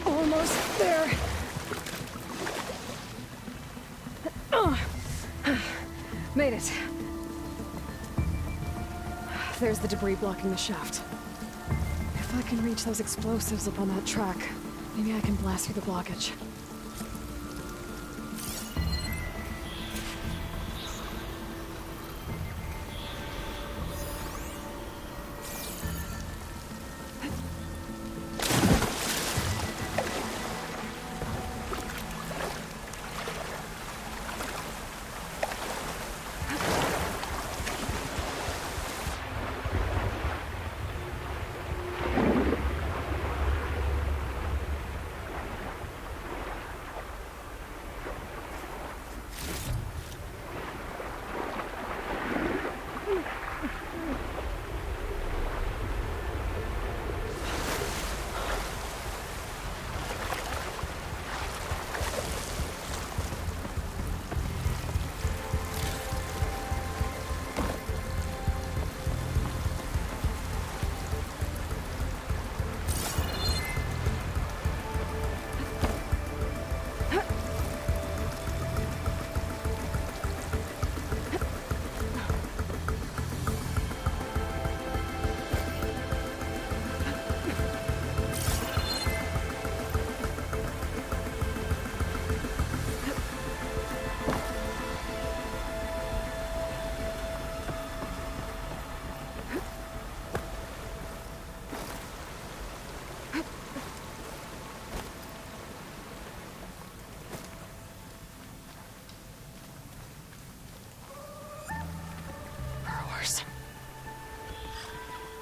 A: Almost there. Made it. There's the debris blocking the shaft. If I can reach those explosives up on that track, maybe I can blast through the blockage.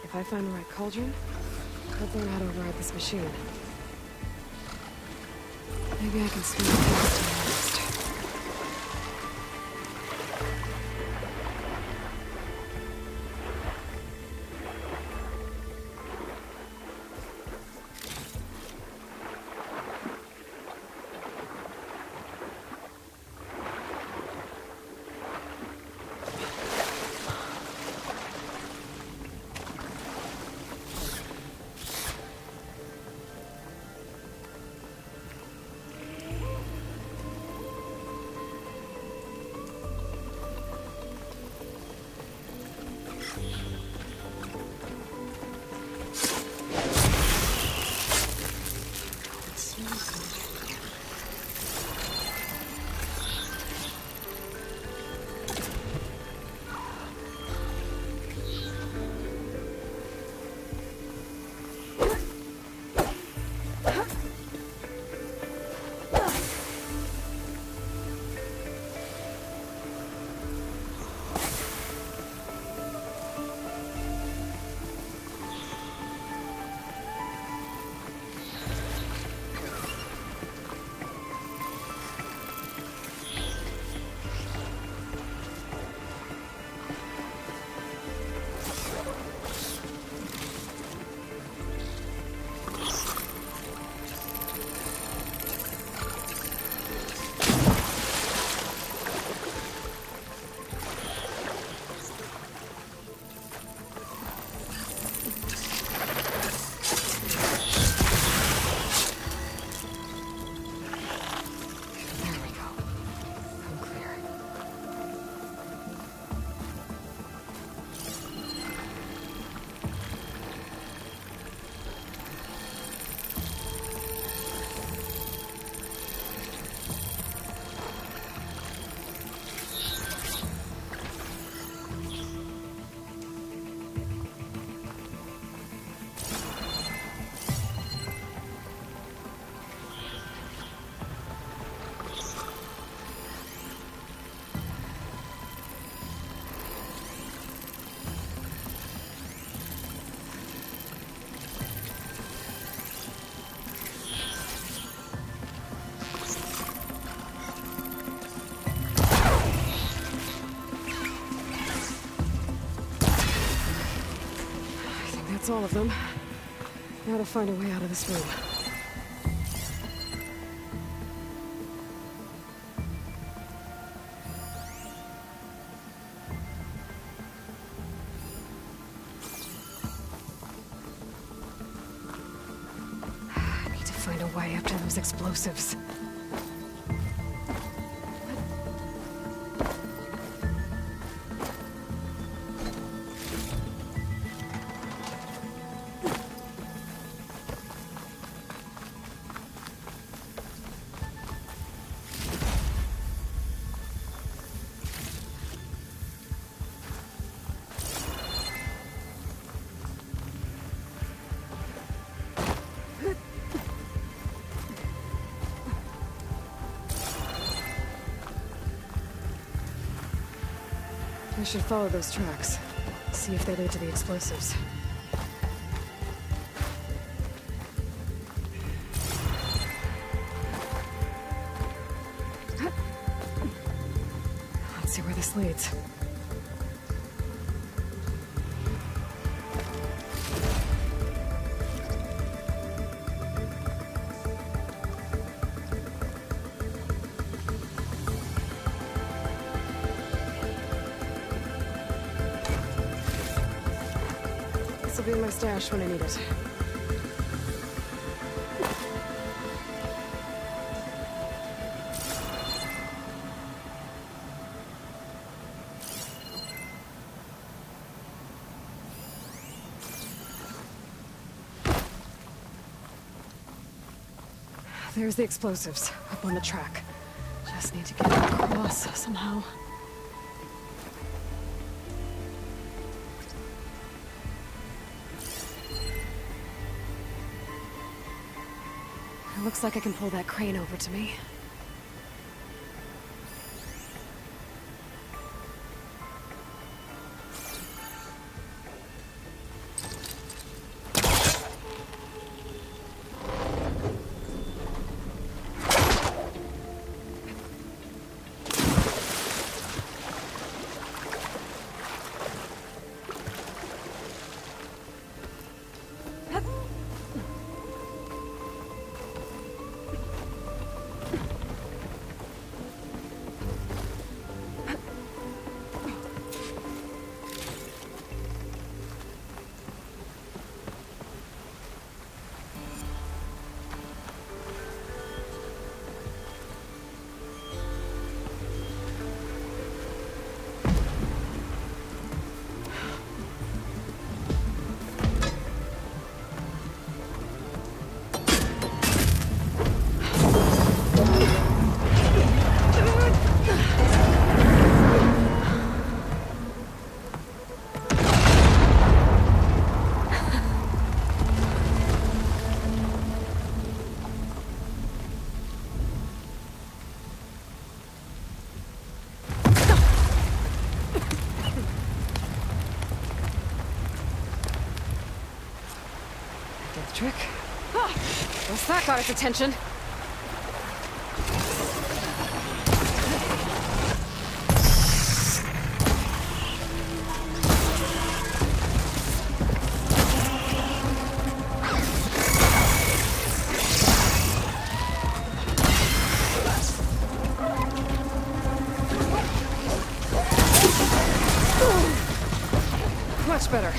A: If I find the right cauldron, I'll learn how to override this machine. Maybe I can swing past him next. That's all of them. Now to find a way out of this room. I need to find a way up to those explosives. I should follow those tracks. See if they lead to the explosives. Let's see where this leads. This will be in my stash when I need it. There's the explosives, up on the track. Just need to get across somehow. It looks like I can pull that crane over to me. Trick. Ah, guess that got its attention. Much better.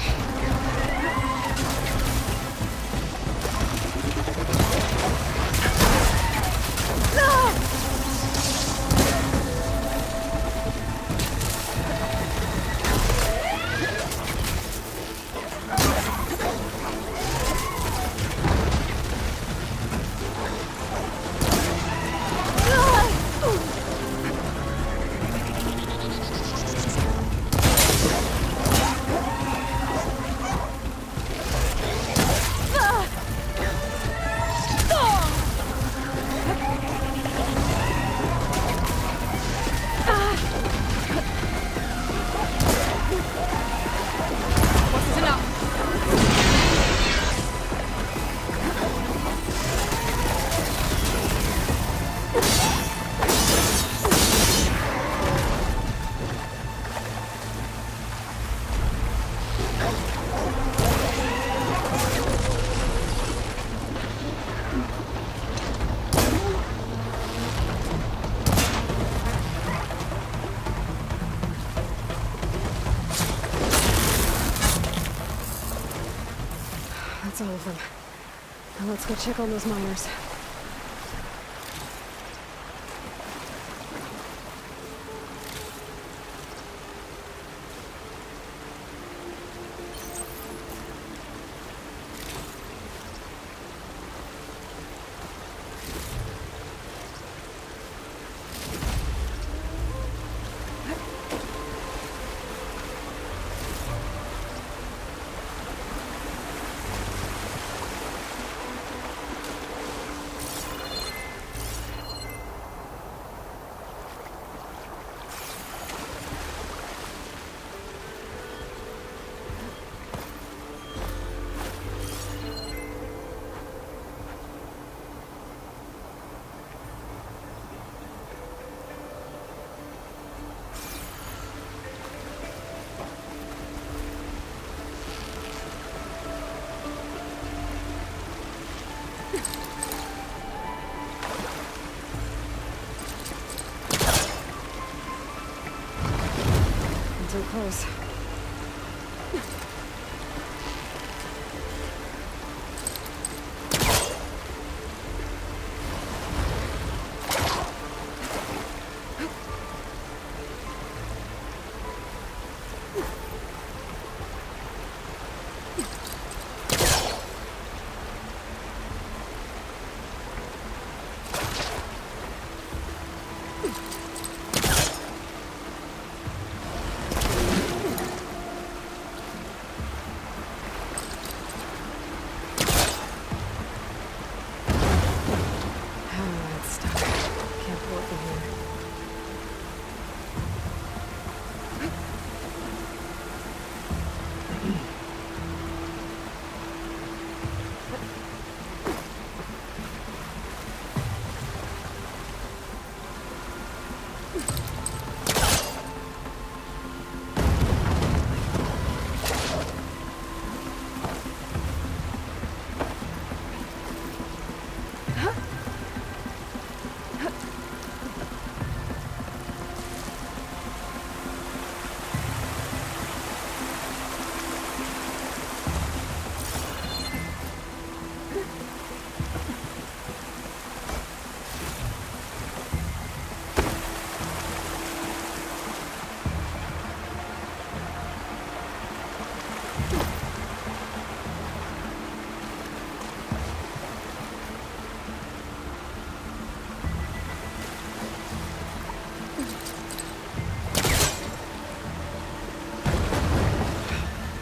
A: them. Now let's go check on those miners. So close.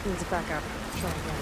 A: Needs a backup. Try again.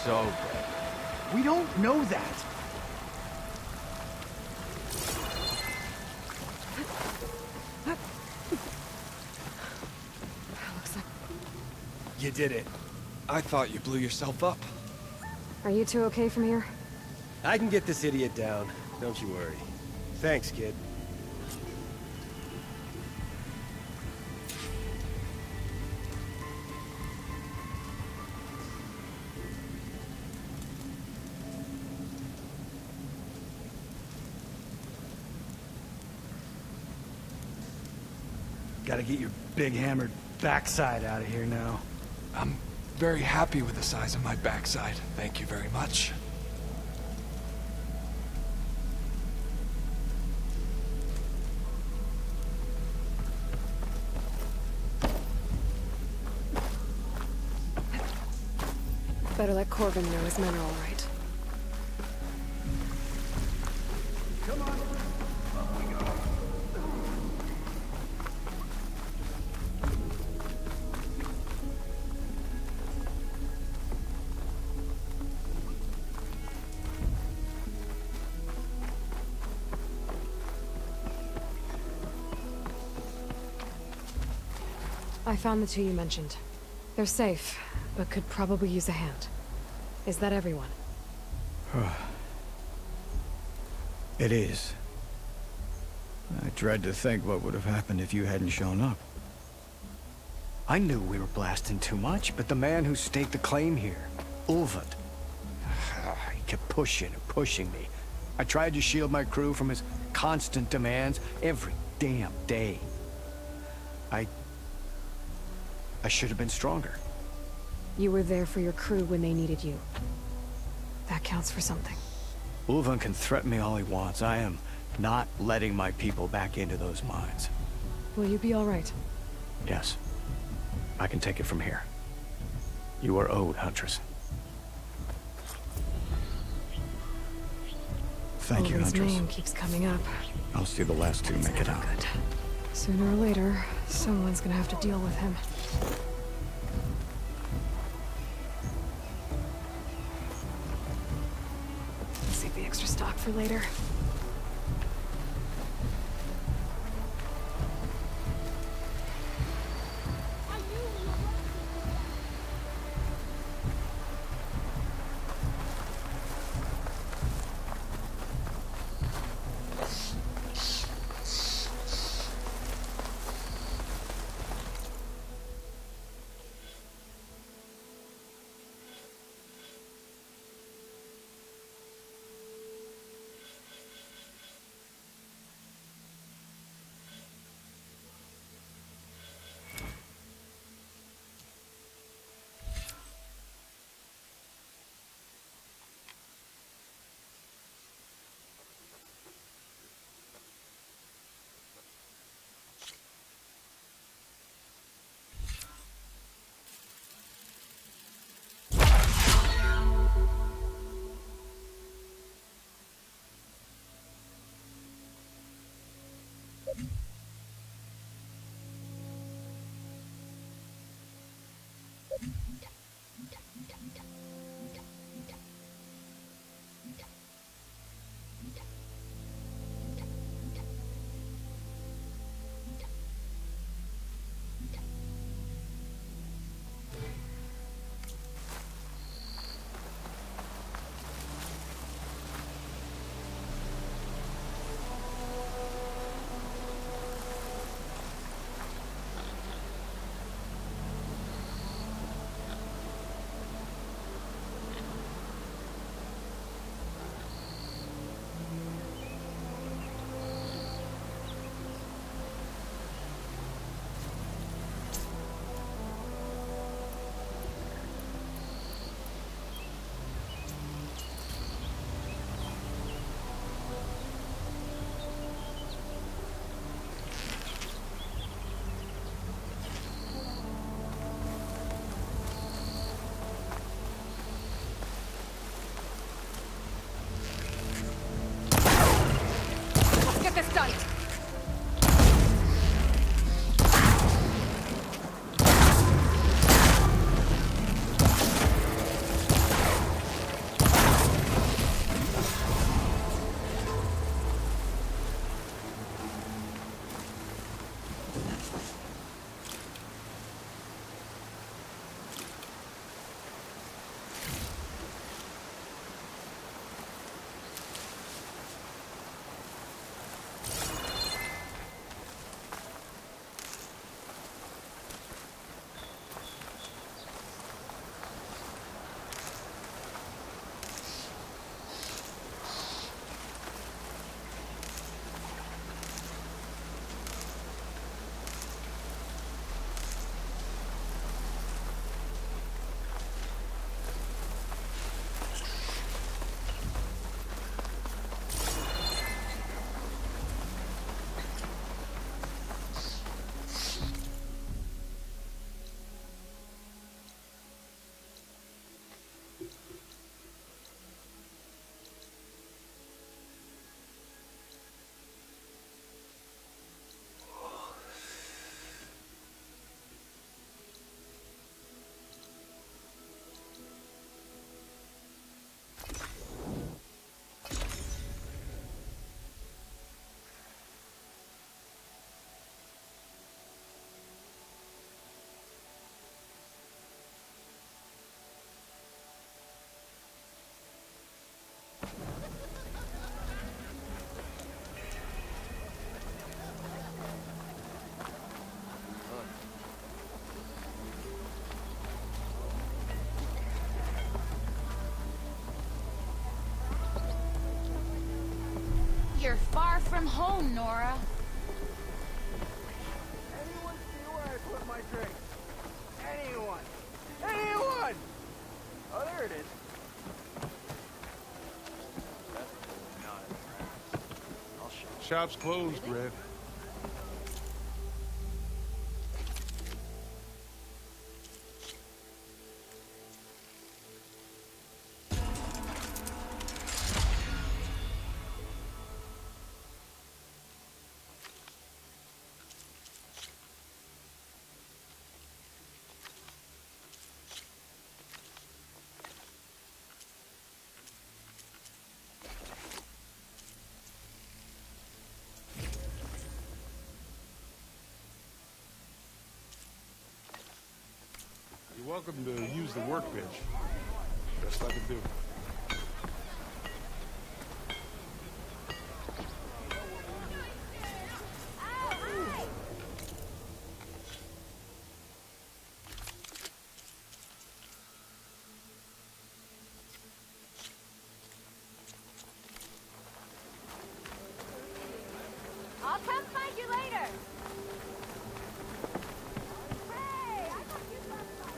Q: So good.
R: We don't know that. You did it.
Q: I thought you blew yourself up.
A: Are you two okay from here?
S: I can get this idiot down. Don't you worry. Thanks, kid.
R: Gotta get your big hammered backside out of here now.
Q: I'm very happy with the size of my backside. Thank you very much.
A: Better let Corbin know his men are all right.
R: Come on. Up we go.
A: I found the two you mentioned. They're safe, but could probably use a hand. Is that everyone?
T: It is. I dread to think what would have happened if you hadn't shown up.
P: I knew we were blasting too much, but the man who staked the claim here, Ulvund, he kept pushing and pushing me. I tried to shield my crew from his constant demands every damn day. I should have been stronger.
A: You were there for your crew when they needed you. That counts for something.
P: Ulvund can threaten me all he wants. I am not letting my people back into those mines.
A: Will you be all right?
P: Yes. I can take it from here. You are owed, Huntress. Thank you,
A: His
P: Huntress.
A: name keeps coming up.
P: I'll see the last two make it out.
A: Good. Sooner or later, someone's gonna have to deal with him. Save the extra stock for later.
N: You're far from home, Nora.
E: Anyone see where I put my drink? Anyone? Anyone? Oh, there it is.
F: Shop's closed, Red. You're welcome to use the workbench. Best I can do.
G: I'll come find you later. Hey, I thought you left by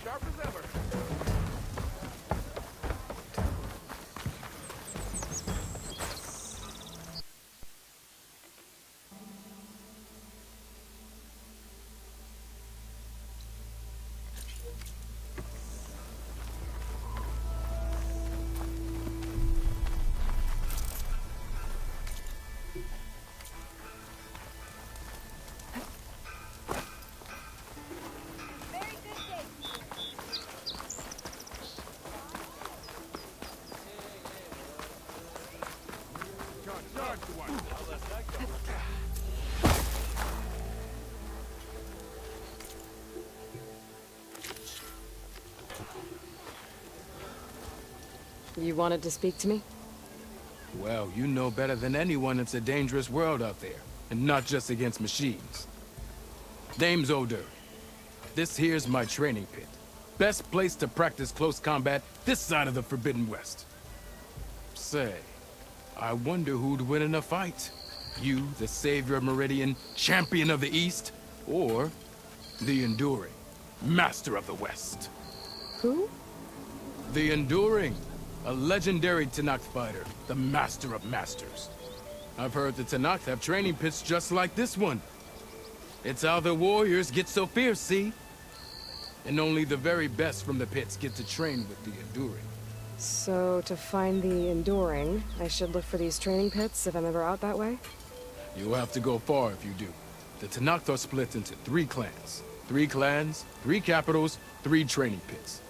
E: Sharp as ever.
A: You wanted to speak to me?
K: Well, you know better than anyone it's a dangerous world out there, and not just against machines. Name's O'Dur. This here's my training pit. Best place to practice close combat this side of the Forbidden West. Say, I wonder who'd win in a fight. You, the savior of Meridian, champion of the East, or the Enduring, master of the West.
A: Who?
K: The Enduring, a legendary Tenakth fighter, the master of masters. I've heard the Tenakth have training pits just like this one. It's how the warriors get so fierce, see? And only the very best from the pits get to train with the Enduring.
A: So, to find the Enduring, I should look for these training pits if I'm ever out that way?
K: You'll have to go far if you do. The Tenakth are split into 3 clans. 3 clans, 3 capitals, 3 training pits.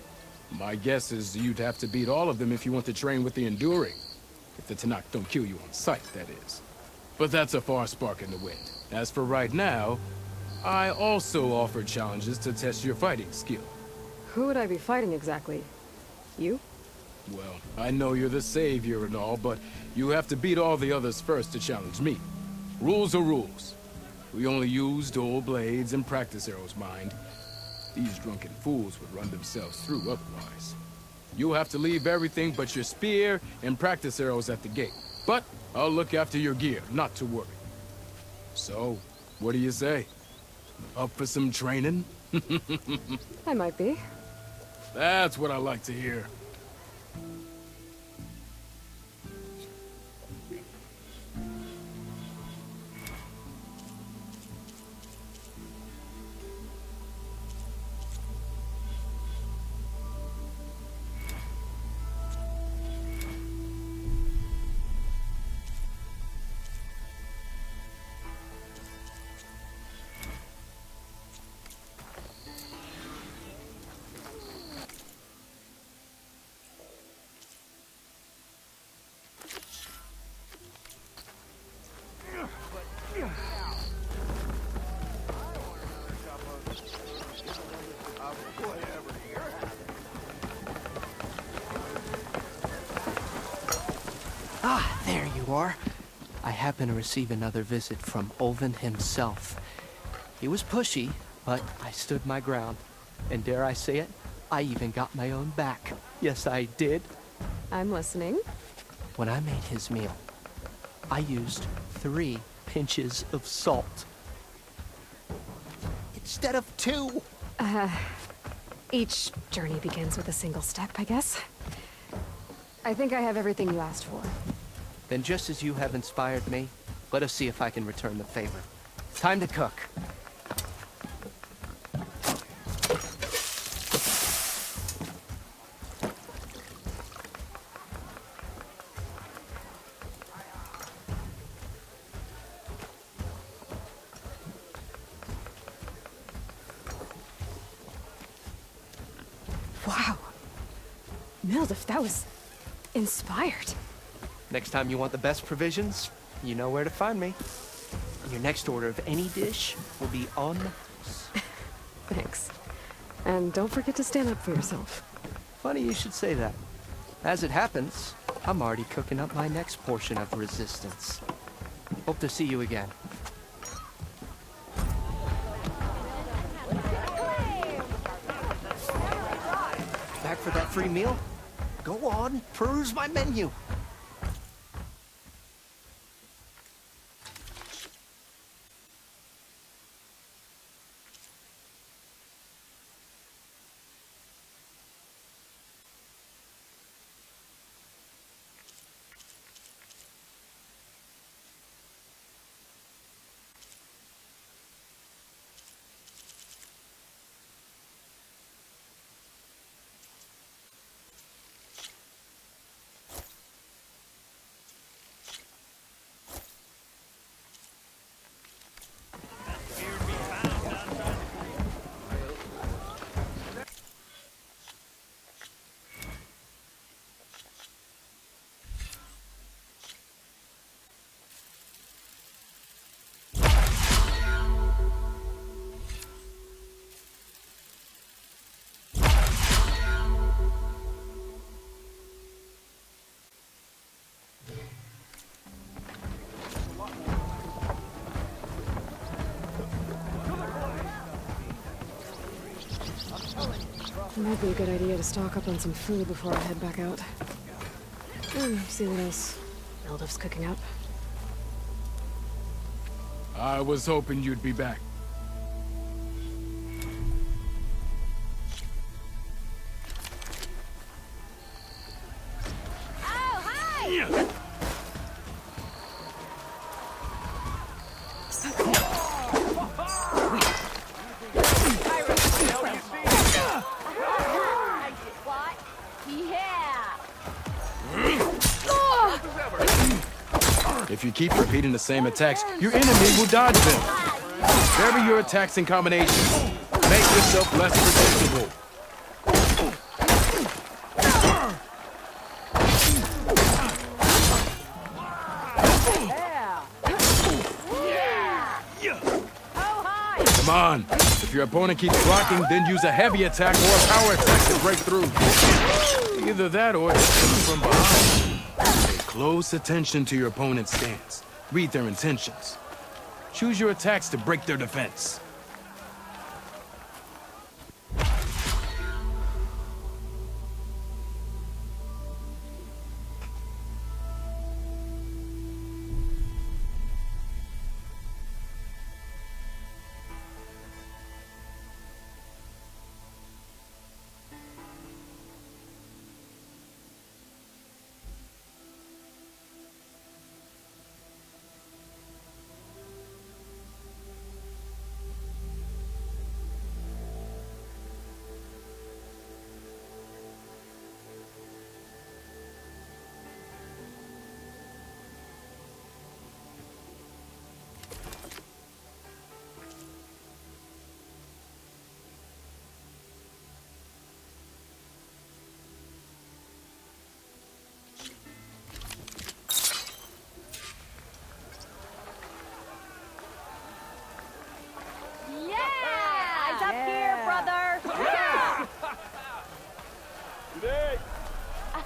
K: My guess is you'd have to beat all of them if you want to train with the Enduring. If the Tenakth don't kill you on sight, that is. But that's a far spark in the wind. As for right now, I also offer challenges to test your fighting skill.
A: Who would I be fighting exactly? You?
K: Well, I know you're the savior and all, but you have to beat all the others first to challenge me. Rules are rules. We only use dual blades and practice arrows, mind. These drunken fools would run themselves through otherwise. You'll have to leave everything but your spear and practice arrows at the gate. But I'll look after your gear, not to worry. So, what do you say? Up for some training?
A: I might be.
K: That's what I like to hear.
I: War, I happened to receive another visit from Ulvund himself. He was pushy, but I stood my ground. And dare I say it, I even got my own back. Yes, I did.
A: I'm listening.
I: When I made his meal, I used 3 pinches of salt. Instead of 2.
A: Each journey begins with a single step, I guess. I think I have everything you asked for.
I: Then just as you have inspired me, let us see if I can return the favor. Time to cook.
A: Wow. Mildef, that was inspired.
I: Next time you want the best provisions, you know where to find me. Your next order of any dish will be on the house.
A: Thanks. And don't forget to stand up for yourself.
I: Funny you should say that. As it happens, I'm already cooking up my next portion of resistance. Hope to see you again. Back for that free meal? Go on, peruse my menu.
A: It might be a good idea to stock up on some food before I head back out. And see what else Mildef's cooking up.
F: I was hoping you'd be back.
N: Oh, hi!
B: If you keep repeating the same attacks, your enemy will dodge them. Vary your attacks and combinations. Make yourself less predictable. Come on. If your opponent keeps blocking, then use a heavy attack or a power attack to break through. Either that or hit them from behind. Pay close attention to your opponent's stance. Read their intentions. Choose your attacks to break their defense.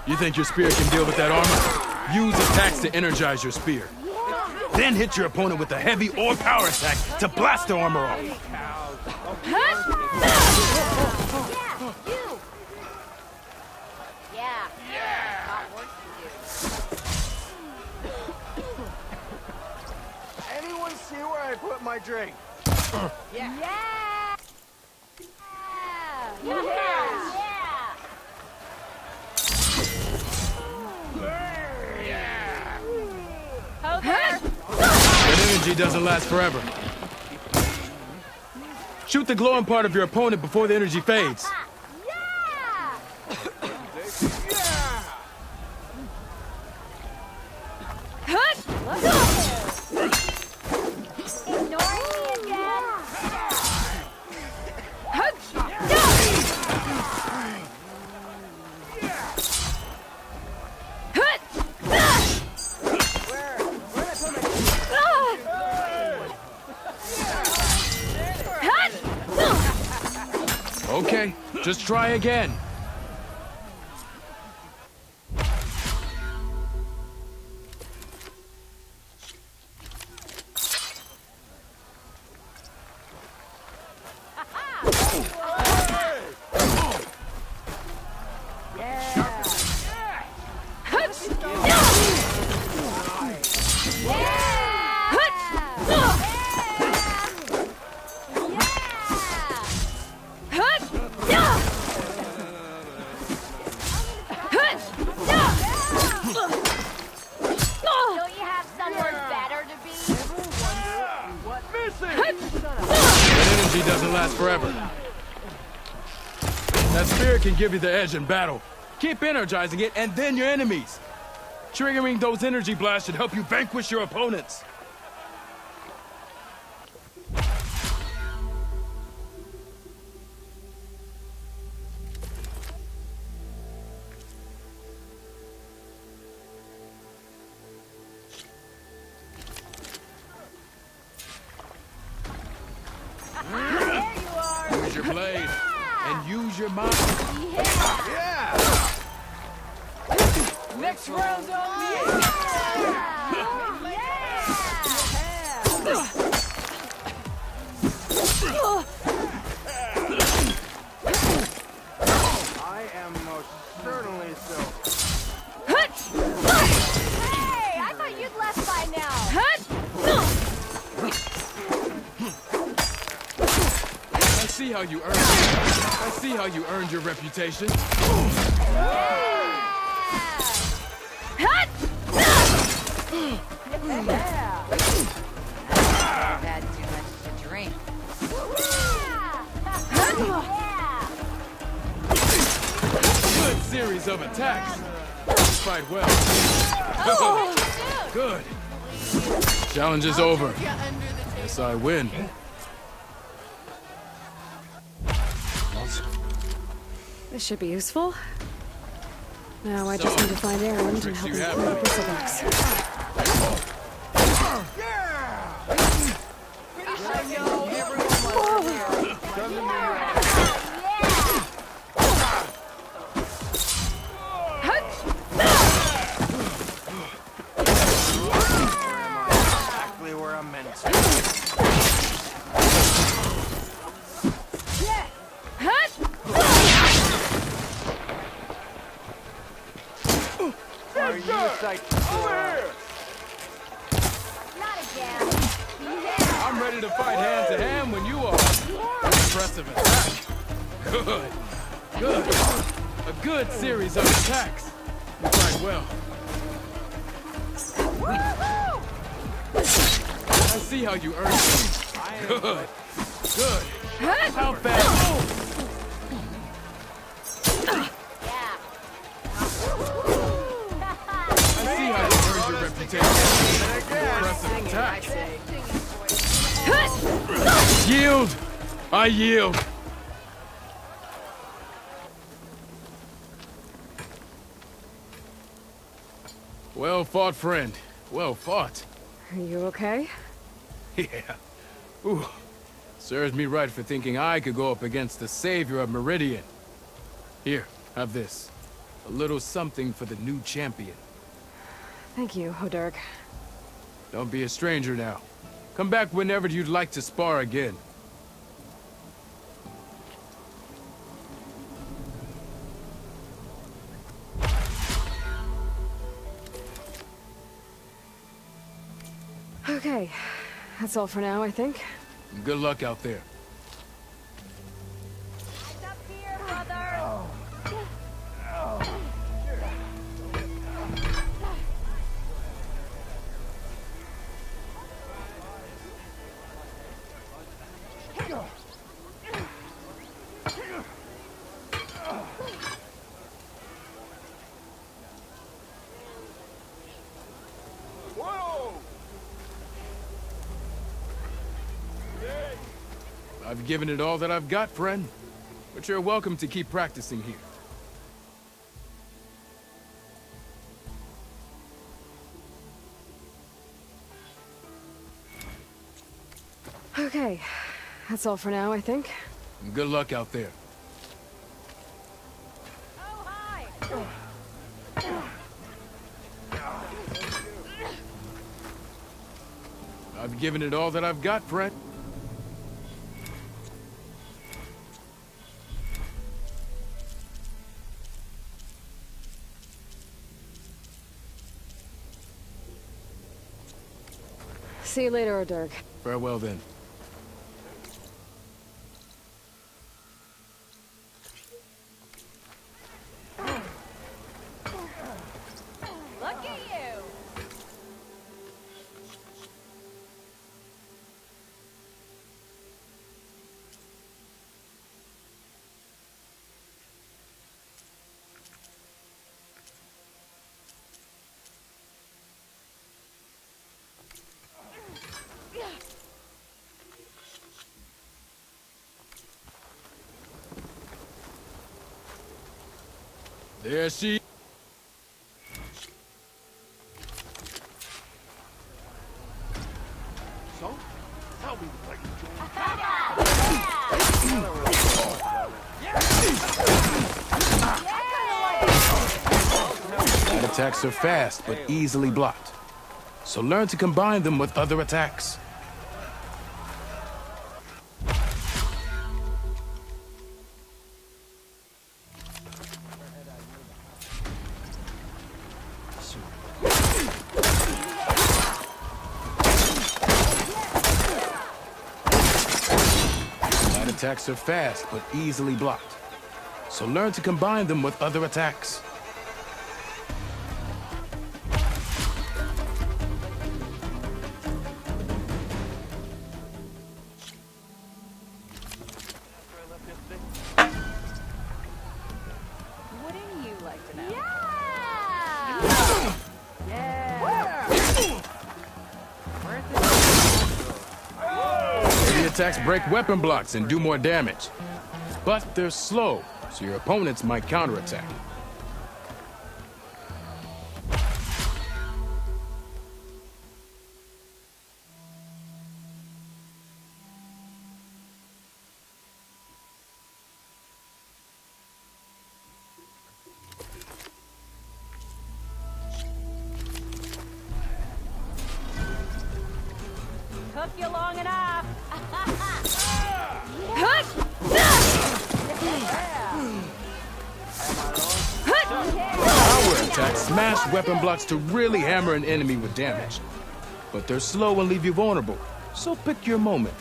B: You think your spear can deal with that armor? Use attacks to energize your spear. Then hit your opponent with a heavy or power attack to blast their armor off.
E: Anyone see where I put my drink?
B: That energy doesn't last forever. Shoot the glowing part of your opponent before the energy fades. Okay, just try again. Doesn't last forever. That spear can give you the edge in battle. Keep energizing it, and then your enemies. Triggering those energy blasts should help you vanquish your opponents. Use your blade and use your mind.
E: Next round's on me. I am most certainly so.
G: Hey, I thought you'd left by now.
B: I see how you earned it. I see how you earned your reputation.
N: I've had too much to drink.
B: Good series of attacks. Fight well. Good. Challenge is over. Guess I win.
A: This should be useful. Now I just need to find Erend and help him clean up Bristlebugs.
E: Exactly where I'm meant to. Are you psyched to
G: Not again.
B: I'm ready to fight hand to hand when you are. Impressive attack. Good. Good. A good series of attacks. You fight well. I see how you earned it. Good. Good. How fast? I see how you earned your reputation. Impressive attacks. Yield! I yield! Well fought, friend. Well fought.
A: Are you okay?
B: Yeah. Ooh. Serves me right for thinking I could go up against the savior of Meridian. Here, have this. A little something for the new champion.
A: Thank you, Oderg.
B: Don't be a stranger now. Come back whenever you'd like to spar again.
A: Okay, that's all for now, I think.
B: Good luck out there. I've given it all that I've got, friend. But you're welcome to keep practicing here.
A: Okay, that's all for now, I think.
B: Good luck out there. I've given it all that I've got, friend.
A: See you later, Oderg.
B: Farewell, then.
G: Look at you!
B: There she...
F: So? Tell me the place to
B: That attacks are fast, but easily blocked. So learn to combine them with other attacks. Attacks are fast, but easily blocked. So learn to combine them with other attacks.
G: Wouldn't you like to know?
B: Heavy attacks break weapon blocks and do more damage. But they're slow, so your opponents might counterattack.
G: Took you long enough.
B: Power attacks smash weapon blocks to really hammer an enemy with damage. But they're slow and leave you vulnerable, so pick your moment.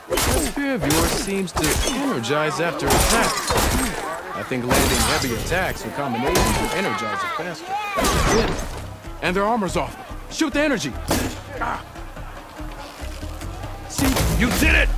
B: This fear of yours seems to energize after attacks. I think landing heavy attacks with combinations will energize it faster. Good. And their armor's off. Shoot the energy. Ah. See, you did it!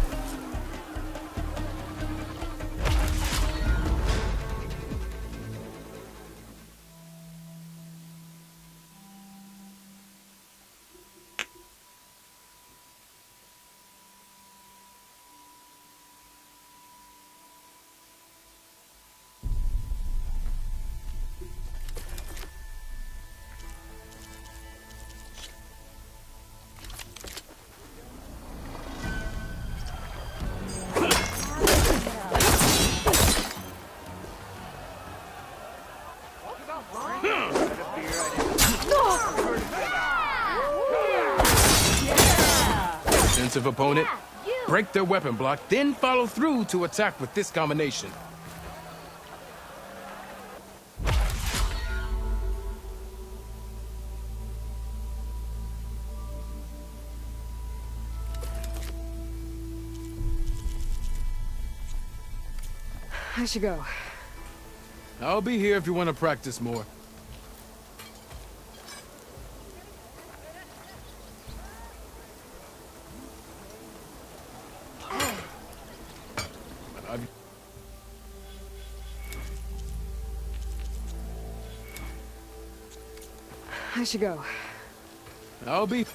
B: defensive opponent. Break their weapon block, then follow through to attack with this combination.
A: I should go.
B: I'll be here if you want to practice more.
A: I should go.
B: I'll be...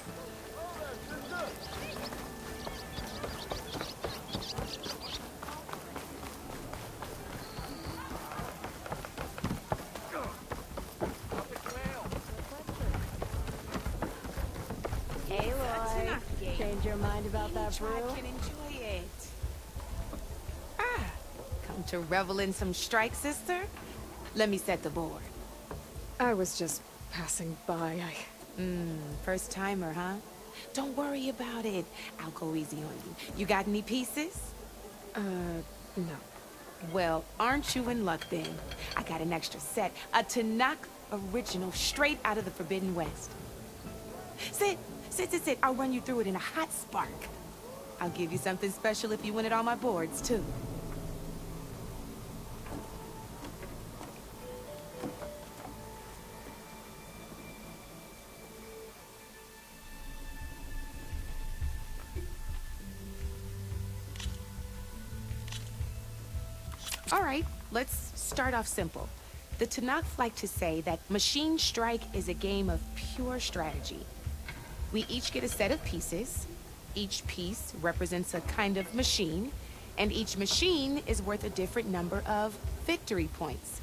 N: Hey, Lloyd.
D: Change your mind about that brew?
U: I can enjoy it. Come to revel in some strike, sister? Let me set the board.
A: I was just passing by.
U: First timer, huh? Don't worry about it. I'll go easy on you. You got any pieces?
A: No.
U: Well, aren't you in luck then? I got an extra set. A Tanakh original straight out of the Forbidden West. Sit. I'll run you through it in a hot spark. I'll give you something special if you win it on my boards, too. All right, let's start off simple. The Tanakh like to say that Machine Strike is a game of pure strategy. We each get a set of pieces. Each piece represents a kind of machine, and each machine is worth a different number of victory points.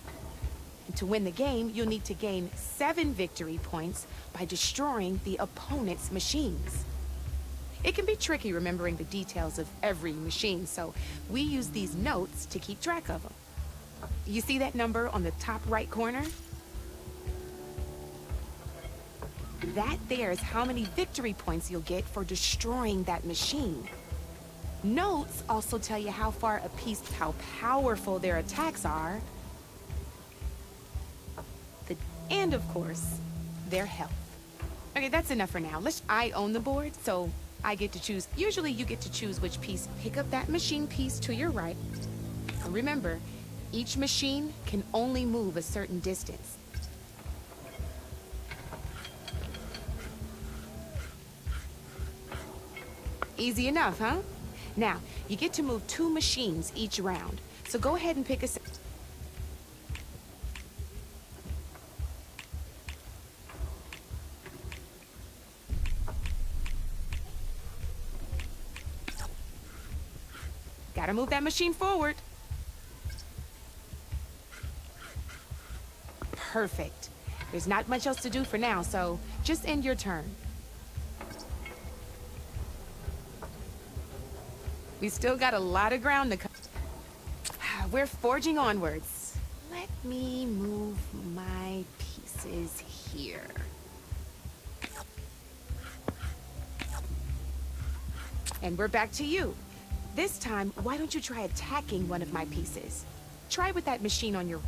U: And to win the game, you'll need to gain 7 victory points by destroying the opponent's machines. It can be tricky remembering the details of every machine, so we use these notes to keep track of them. You see that number on the top right corner? That there is how many victory points you'll get for destroying that machine. Notes also tell you how far a piece, how powerful their attacks are, and of course, their health. Okay, that's enough for now. I own the board, so I get to choose. Usually you get to choose which piece. Pick up that machine piece to your right. And remember, each machine can only move a certain distance. Easy enough, huh? Now, you get to move 2 machines each round. So go ahead and pick a... Gotta move that machine forward. Perfect. There's not much else to do for now, so just end your turn. We still got a lot of ground to cover. We're forging onwards. Let me move my pieces here. And we're back to you. This time, why don't you try attacking one of my pieces? Try with that machine on your...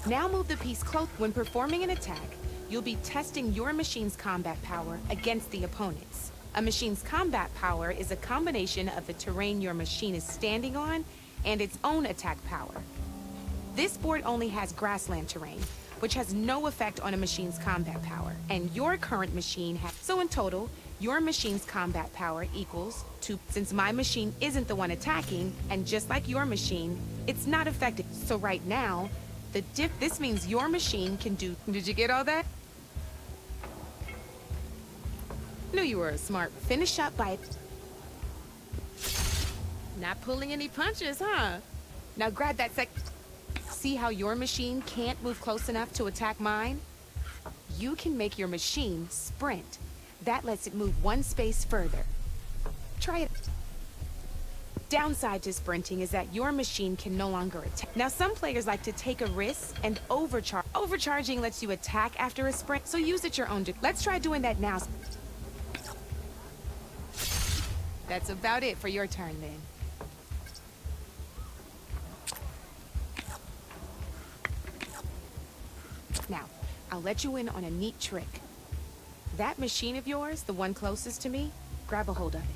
U: Now move the piece close. When performing an attack, you'll be testing your machine's combat power against the opponent's. A machine's combat power is a combination of the terrain your machine is standing on and its own attack power. This board only has grassland terrain, which has no effect on a machine's combat power, and your current machine has... So in total, your machine's combat power equals to... Since my machine isn't the one attacking, and just like your machine, it's not affected. So right now, this means your machine can do... Did you get all that? Knew you were smart. Finish up by... Not pulling any punches, huh? Now grab that sec... See how your machine can't move close enough to attack mine? You can make your machine sprint. That lets it move 1 space further. Try it. Downside to sprinting is that your machine can no longer attack. Now some players like to take a risk and overcharge. Overcharging lets you attack after a sprint, so use it your own. Let's try doing that now. That's about it for your turn, then. Now, I'll let you in on a neat trick. That machine of yours, the one closest to me, grab a hold of it.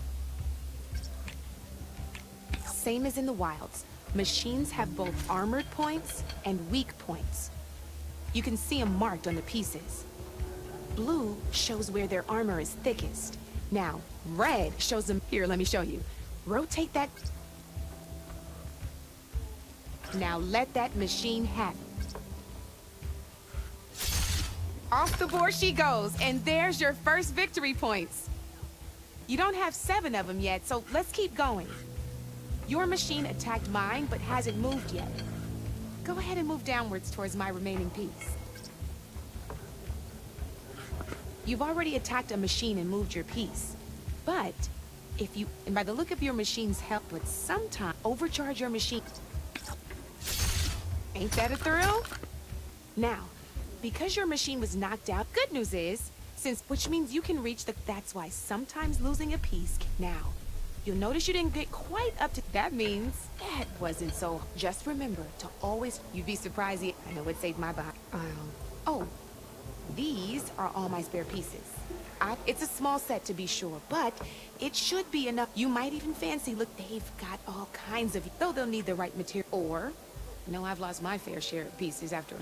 U: Same as in the wilds, machines have both armored points and weak points. You can see them marked on the pieces. Blue shows where their armor is thickest. Now, red shows them... Here, let me show you. Rotate that... Now let that machine have it. Off the board she goes, and there's your first victory points. You don't have 7 of them yet, so let's keep going. Your machine attacked mine, but hasn't moved yet. Go ahead and move downwards towards my remaining piece. You've already attacked a machine and moved your piece. But, if you... And by the look of your machine's health, but sometime overcharge your machine. Ain't that a thrill? Now, because your machine was knocked out, good news is, which means you can reach the... That's why sometimes losing a piece now. You'll notice you didn't get quite up to... That means that wasn't so... Just remember to always... You'd be surprised. I know it saved my body. Oh, these are all my spare pieces. It's a small set to be sure, but it should be enough. You might even fancy... Look, they've got all kinds of... Though they'll need the right material. Or, I've lost my fair share of pieces after...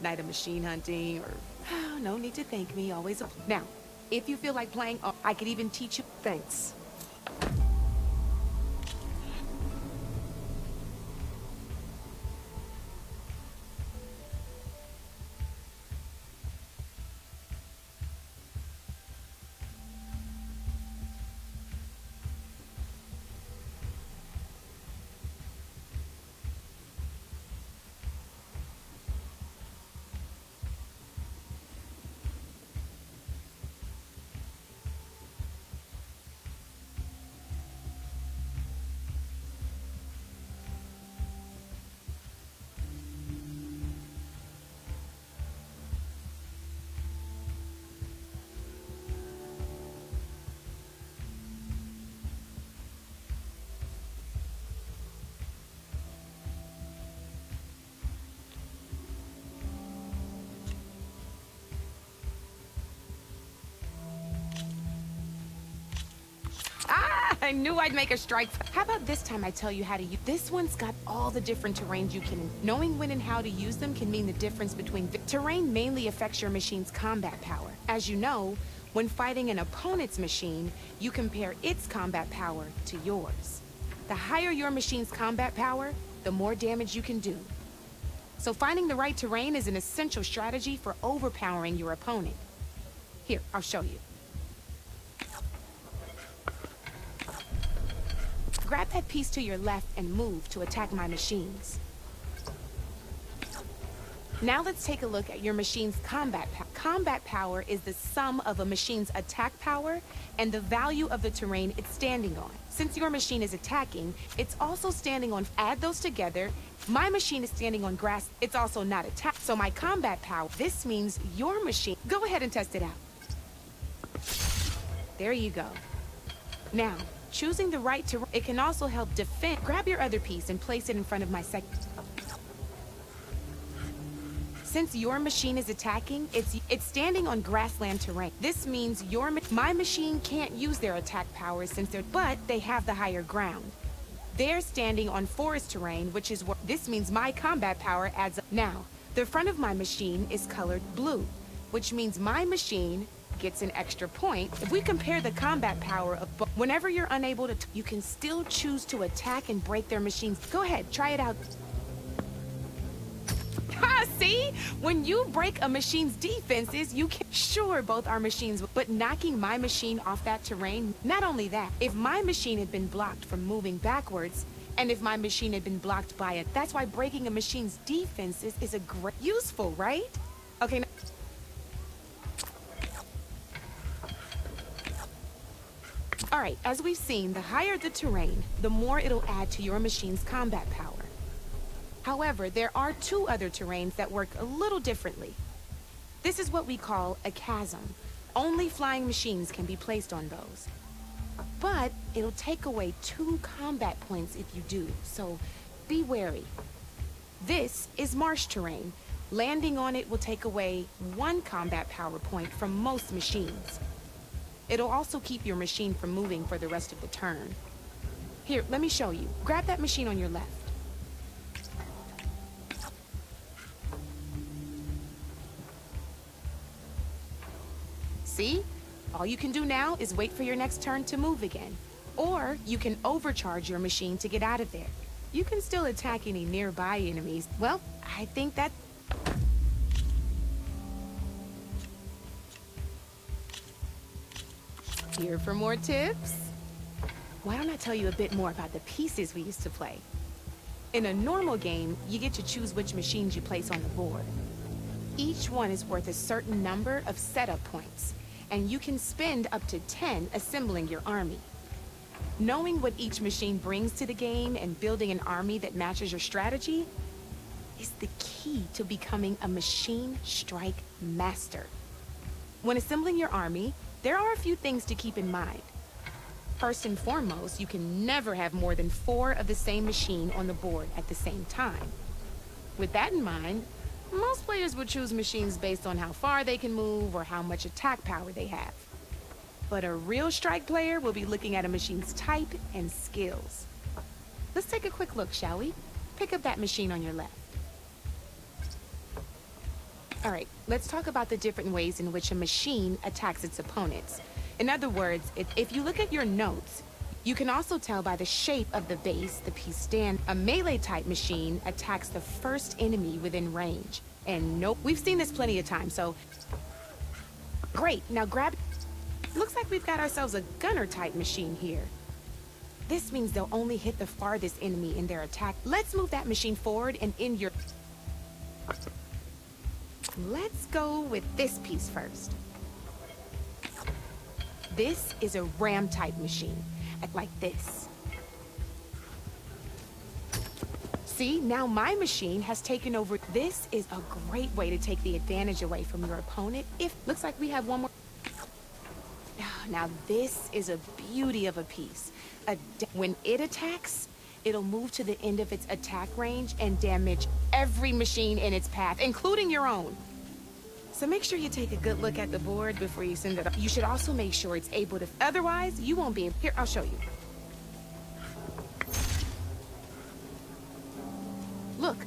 U: night of machine hunting, or... Oh, no need to thank me, always a... Now, if you feel like playing, I could even teach you... Thanks. I knew I'd make a strike. How about this time I tell you how to use... This one's got all the different terrains you can... Knowing when and how to use them can mean the difference between... Terrain mainly affects your machine's combat power. As you know, when fighting an opponent's machine, you compare its combat power to yours. The higher your machine's combat power, the more damage you can do. So finding the right terrain is an essential strategy for overpowering your opponent. Here, I'll show you. Grab that piece to your left and move to attack my machines. Now let's take a look at your machine's combat power. Combat power is the sum of a machine's attack power and the value of the terrain it's standing on. Since your machine is attacking, it's also standing on... Add those together. My machine is standing on grass. It's also not attacked. So my combat power... This means your machine... Go ahead and test it out. There you go. Now, choosing the right terrain, it can also help defend. Grab your other piece and place it in front of my second. Since your machine is attacking, it's standing on grassland terrain. This means my machine can't use their attack powers but they have the higher ground. They're standing on forest terrain, which is what this means my combat power adds up. Now, the front of my machine is colored blue, which means my machine gets an extra point. If we compare the combat power of whenever you're unable to, you can still choose to attack and break their machines. Go ahead, try it out. Ha, see? When you break a machine's defenses, you can... Sure, both our machines, but knocking my machine off that terrain, not only that, if my machine had been blocked from moving backwards, and if my machine had been blocked by it, that's why breaking a machine's defenses is a great... Useful, right? Okay, now... Alright, as we've seen, the higher the terrain, the more it'll add to your machine's combat power. However, there are two other terrains that work a little differently. This is what we call a chasm. Only flying machines can be placed on those. But it'll take away 2 combat points if you do, so be wary. This is marsh terrain. Landing on it will take away 1 combat power point from most machines. It'll also keep your machine from moving for the rest of the turn. Here, let me show you. Grab that machine on your left. See? All you can do now is wait for your next turn to move again. Or you can overcharge your machine to get out of there. You can still attack any nearby enemies. Well, I think that... Here for more tips? Why don't I tell you a bit more about the pieces we used to play? In a normal game, you get to choose which machines you place on the board. Each one is worth a certain number of setup points, and you can spend up to 10 assembling your army. Knowing what each machine brings to the game and building an army that matches your strategy is the key to becoming a machine strike master. When assembling your army, there are a few things to keep in mind. First and foremost, you can never have more than 4 of the same machine on the board at the same time. With that in mind, most players would choose machines based on how far they can move or how much attack power they have. But a real strike player will be looking at a machine's type and skills. Let's take a quick look, shall we? Pick up that machine on your left. All right, let's talk about the different ways in which a machine attacks its opponents. In other words, if you look at your notes, you can also tell by the shape of the base the piece stands. A melee-type machine attacks the first enemy within range. And nope, we've seen this plenty of times, so... Great, now grab... Looks like we've got ourselves a gunner-type machine here. This means they'll only hit the farthest enemy in their attack. Let's move that machine forward and in your... Let's go with this piece first. This is a ram-type machine, like this. See, now my machine has taken over. This is a great way to take the advantage away from your opponent. Looks like we have one more. Now this is a beauty of a piece. When it attacks, it'll move to the end of its attack range and damage every machine in its path, including your own. So make sure you take a good look at the board before you send it up. You should also make sure it's able to... Otherwise, you won't be able... Here, I'll show you. Look,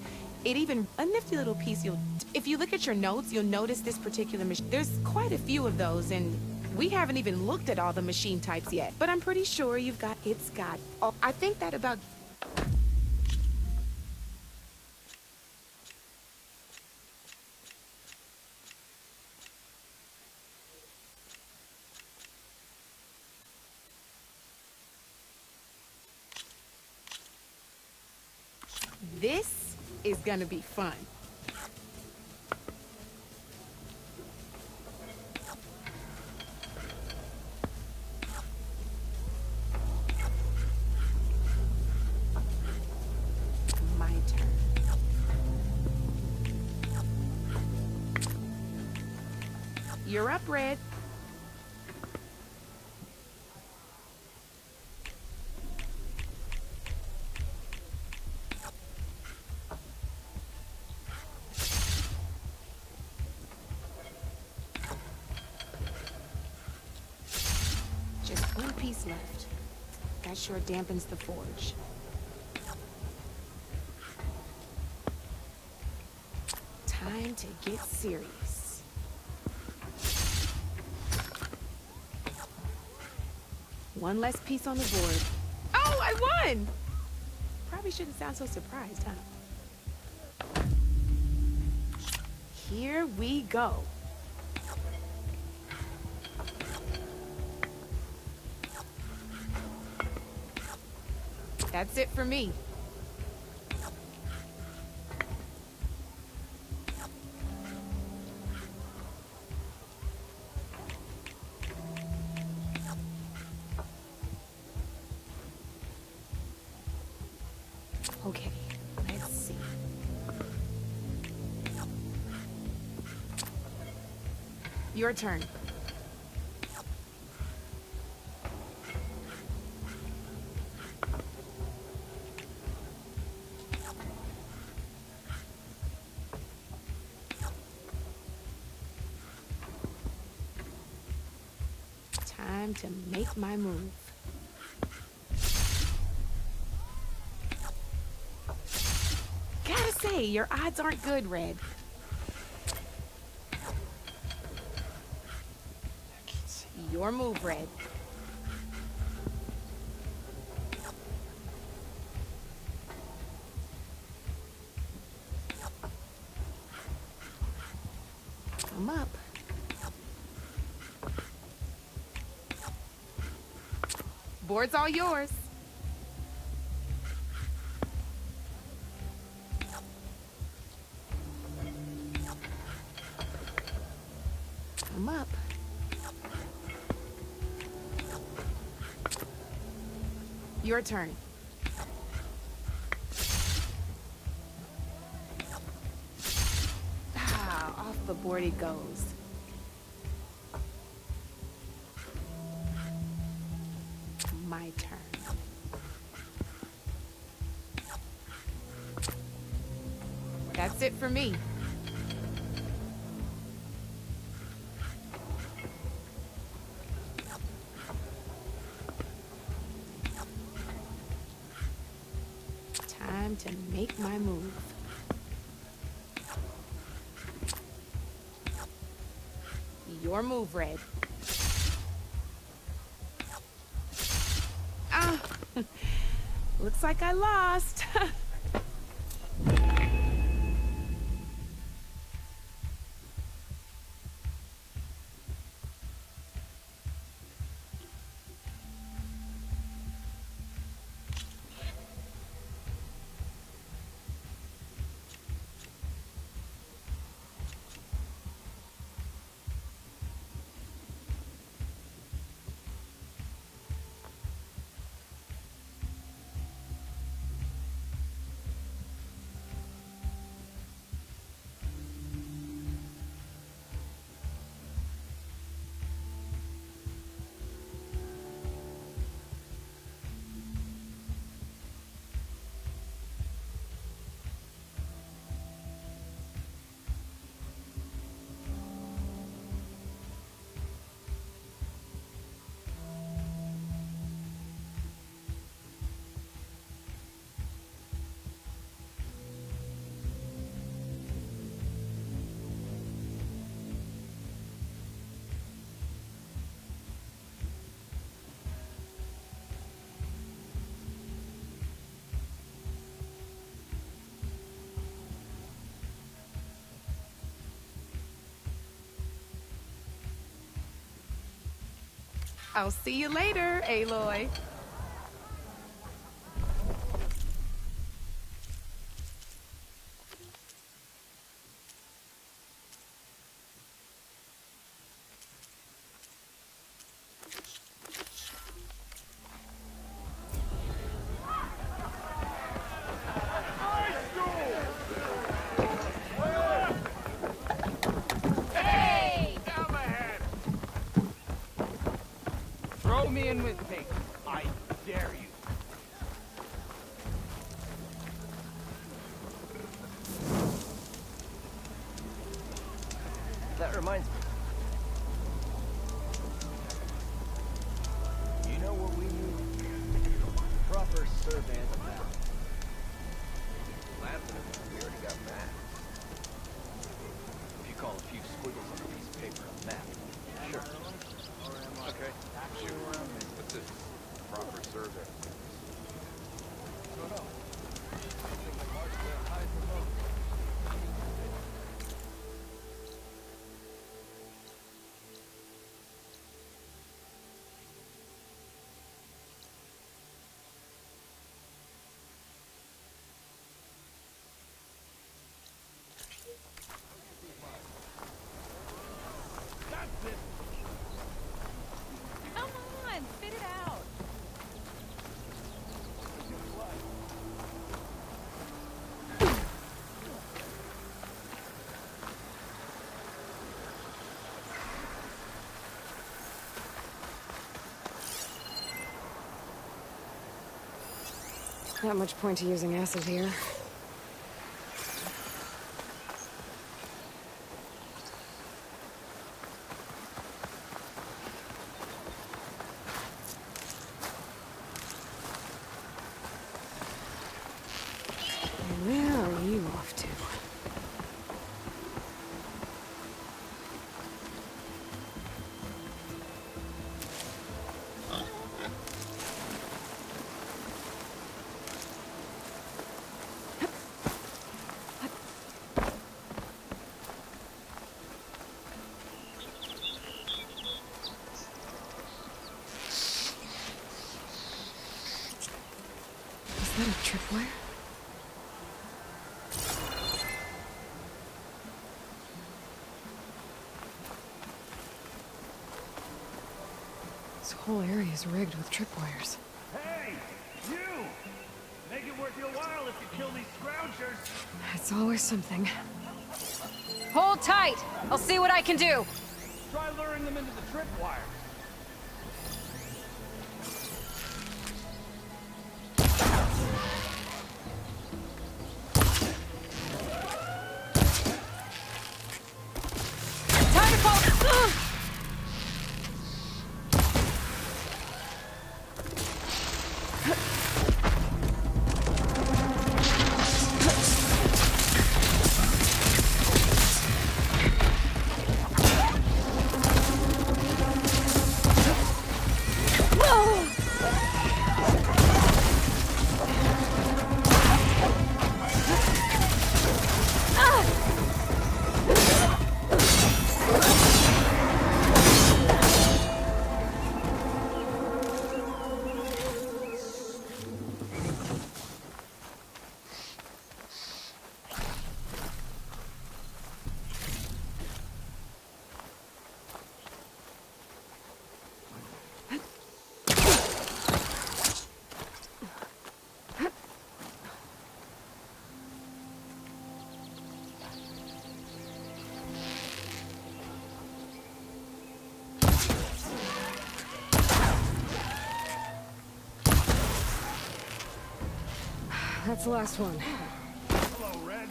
U: it even... A nifty little piece you'll... If you look at your notes, you'll notice this particular machine. There's quite a few of those, and we haven't even looked at all the machine types yet. But I'm pretty sure you've got... It's got... Oh, I think that about... This is gonna be fun. My turn. You're up, Red. Left. That sure dampens the forge. Time to get serious. One less piece on the board. Oh, I won! Probably shouldn't sound so surprised, huh? Here we go. That's it for me. Okay, let's see. Your turn. Time to make my move. Gotta say, your odds aren't good, Red. Your move, Red. Come up. Board's all yours. Come up. Your turn. Ah, off the board it goes. My turn. That's it for me. Time to make my move. Your move, Red. Ah, looks like I lost. I'll see you later, Aloy.
E: Throw me in with me. I dare you.
C: That reminds me. You know what we need? Proper survey of the map. Laughing, we already got maps. If you call a few squiggles on a piece of paper a map, sure. Okay. What's this? Proper survey. What's going on?
G: Come on, spit it out.
A: Not much point to using acid here. Is that a tripwire? This whole area is rigged with tripwires.
L: Hey, you! Make it worth your while if you kill these scroungers.
A: It's always something.
G: Hold tight! I'll see what I can do!
L: Try luring them into the tripwire.
G: Time to fall!
A: That's the last one.
L: Hello, Red.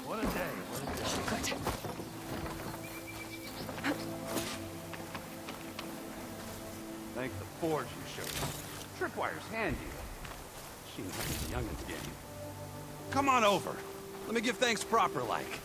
L: What a day. What a day.
A: Good.
C: Thank the forge you showed me. Tripwire's handy. She and the youngins game. Come on over. Let me give thanks proper like.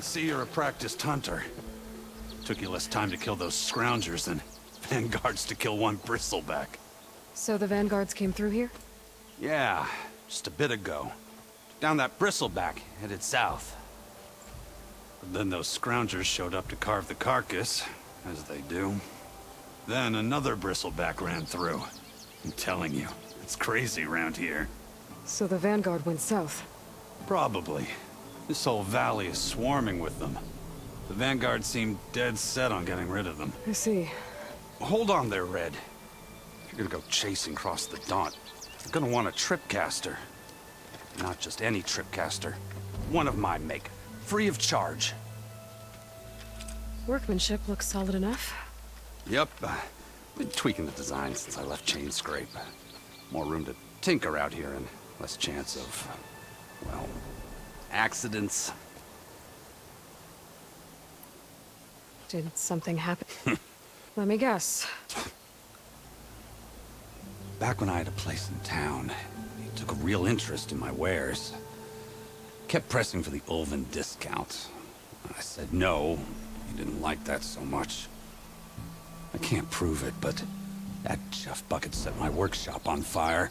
C: See, you're a practiced hunter. Took you less time to kill those scroungers than vanguards to kill one bristleback.
A: So the vanguards came through here?
C: Yeah, just a bit ago. Down that bristleback, headed south. But then those scroungers showed up to carve the carcass, as they do. Then another bristleback ran through. I'm telling you, it's crazy around here.
A: So the vanguard went south?
C: Probably. This whole valley is swarming with them. The vanguard seemed dead set on getting rid of them.
A: I see.
C: Hold on there, Red. If you're gonna go chasing across the Daunt, you're gonna want a tripcaster. Not just any tripcaster. One of my make. Free of charge.
A: Workmanship looks solid enough.
C: Yep. Been tweaking the design since I left Chainscrape. More room to tinker out here and less chance of, well, accidents.
A: Did something happen? Let me guess.
C: Back when I had a place in town, he took a real interest in my wares. Kept pressing for the Ulvund discount. I said no. He didn't like that so much. I can't prove it, but that chuff bucket set my workshop on fire.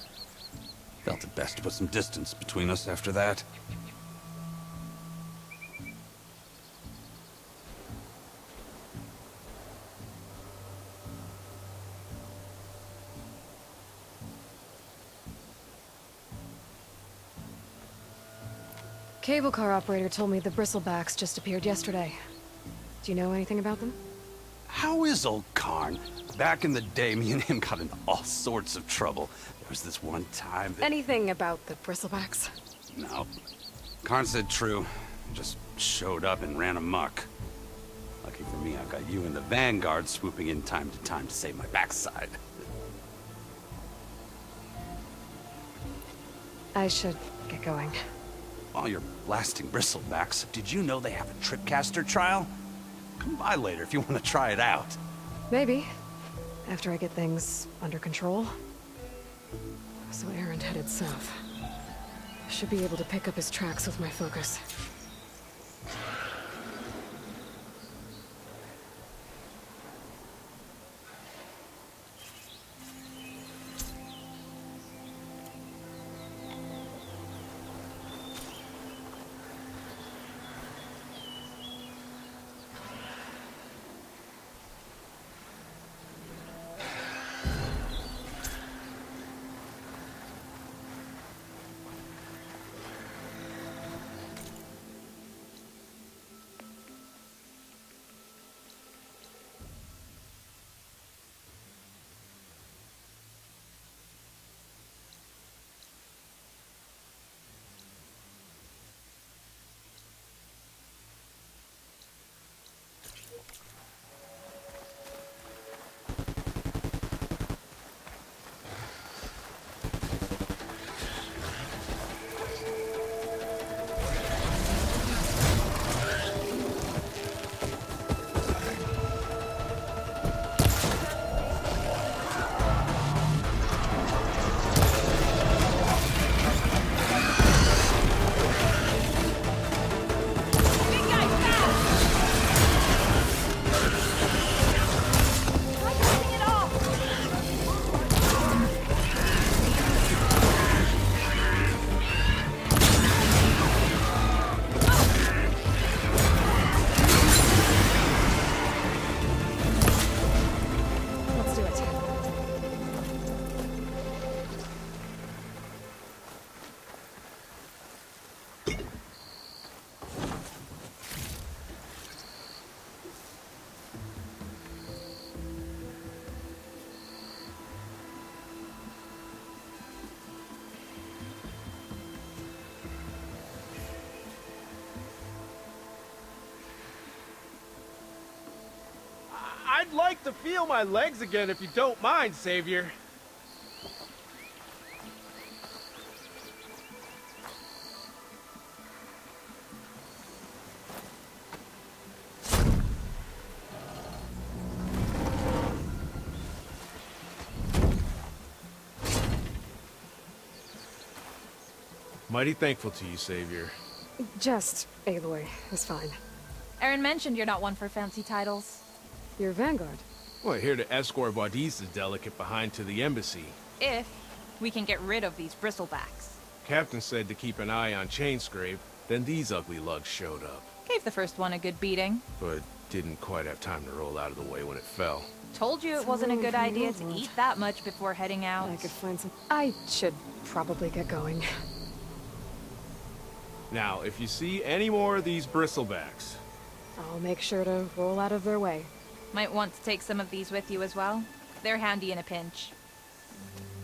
C: Felt it best to put some distance between us after that.
A: Cable car operator told me the bristlebacks just appeared yesterday. Do you know anything about them?
C: How is old Karn? Back in the day, me and him got into all sorts of trouble. There was this one time that...
A: Anything about the bristlebacks?
C: No. Karn said true. Just showed up and ran amok. Lucky for me, I've got you and the Vanguard swooping in time to save my backside.
A: I should get going.
C: While you're blasting bristlebacks, did you know they have a tripcaster trial? Come by later if you want to try it out.
A: Maybe. After I get things under control. So Erend headed south. Should be able to pick up his tracks with my focus.
S: I'd like to feel my legs again if you don't mind, Savior. Mighty thankful to you, Savior.
A: Just Aloy is fine.
G: Aaron mentioned you're not one for fancy titles.
A: You're Vanguard.
S: We're here to escort Wadis's delegate behind to the embassy.
G: If we can get rid of these bristlebacks.
S: Captain said to keep an eye on Chainscrape, then these ugly lugs showed up.
G: Gave the first one a good beating.
S: But didn't quite have time to roll out of the way when it fell.
G: Told you it wasn't a good idea to eat that much before heading out.
A: I could find some... I should probably get going.
S: Now, if you see any more of these bristlebacks...
A: I'll make sure to roll out of their way.
G: Might want to take some of these with you as well. They're handy in a pinch.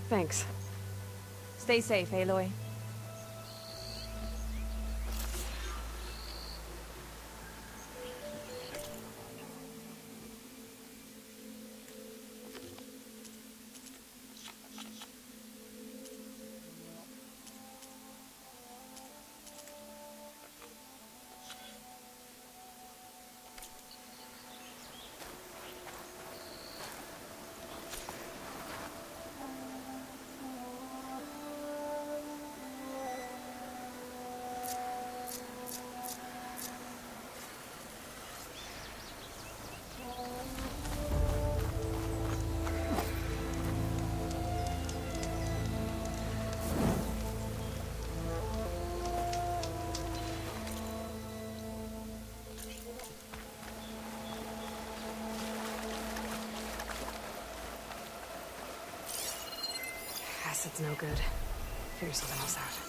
A: Thanks.
G: Stay safe, Aloy.
A: Acid's no good. Figure something else out.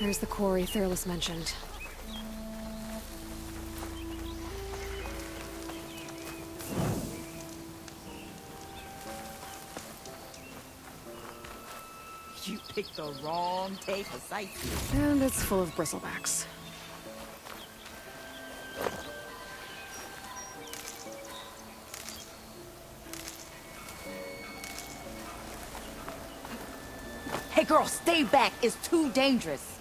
A: There's the quarry Fairless mentioned.
G: You picked the wrong day for sightseeing.
A: And it's full of bristlebacks.
G: Hey girl, stay back. It's too dangerous.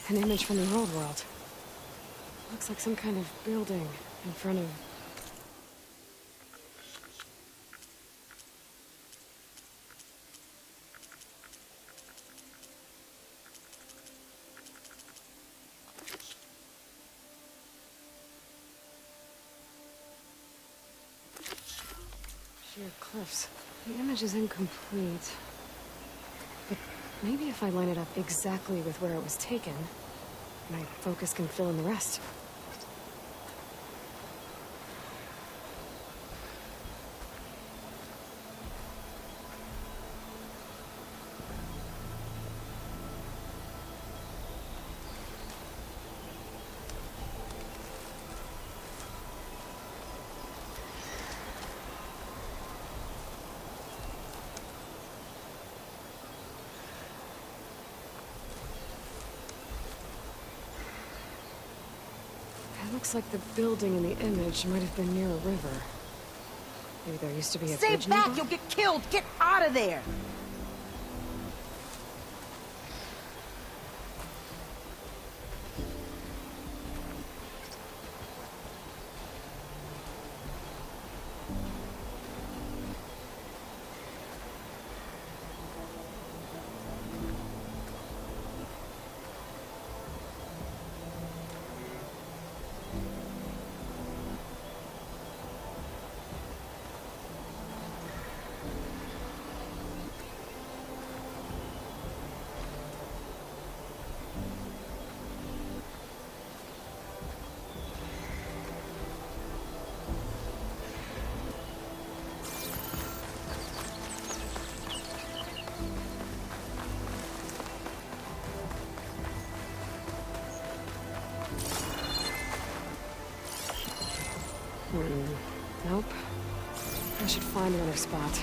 A: An image from the old world. Looks like some kind of building in front of... sheer cliffs. The image is incomplete. But maybe if I line it up exactly with where it was taken, my focus can fill in the rest. It looks like the building in the image might have been near a river. Maybe there used to be a
G: Stay
A: bridge
G: back,
A: nearby?
G: you'll get killed. Get out of there.
A: Nope. I should find another spot.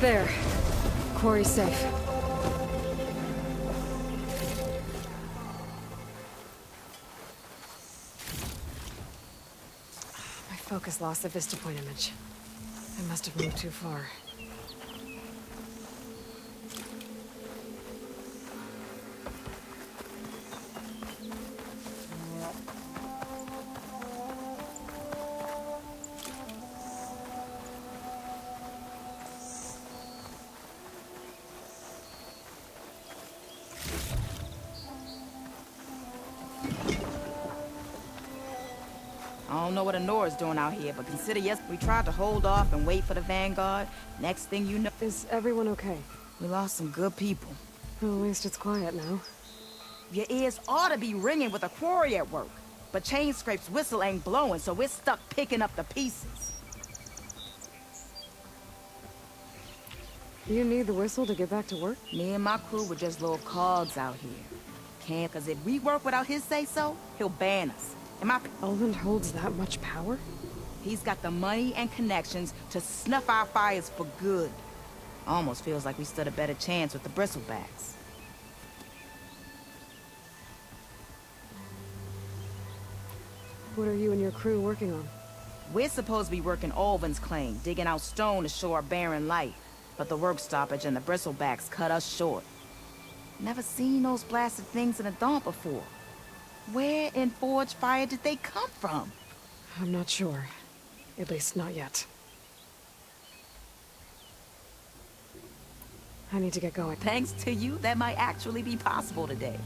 A: There. Quarry's safe. My focus lost the Vista Point image. I must have moved too far.
G: I don't know what Honora's doing out here, but consider yes, we tried to hold off and wait for the Vanguard. Next thing you know...
A: Is everyone okay?
G: We lost some good people.
A: Well, at least it's quiet now.
G: Your ears ought to be ringing with a quarry at work. But Chainscrape's whistle ain't blowing, so we're stuck picking up the pieces.
A: You need the whistle to get back to work?
G: Me and my crew were just little cogs out here. Can't, cause if we work without his say-so, he'll ban us. And my...
A: Ulvund holds that much power?
G: He's got the money and connections to snuff our fires for good. Almost feels like we stood a better chance with the bristlebacks.
A: What are you and your crew working on?
G: We're supposed to be working Ulvund's claim, digging out stone to show our barren light. But the work stoppage and the bristlebacks cut us short. Never seen those blasted things in a Daunt before. Where in Forge Fire did they come from?
A: I'm not sure. At least not yet. I need to get going.
G: Thanks to you, that might actually be possible today.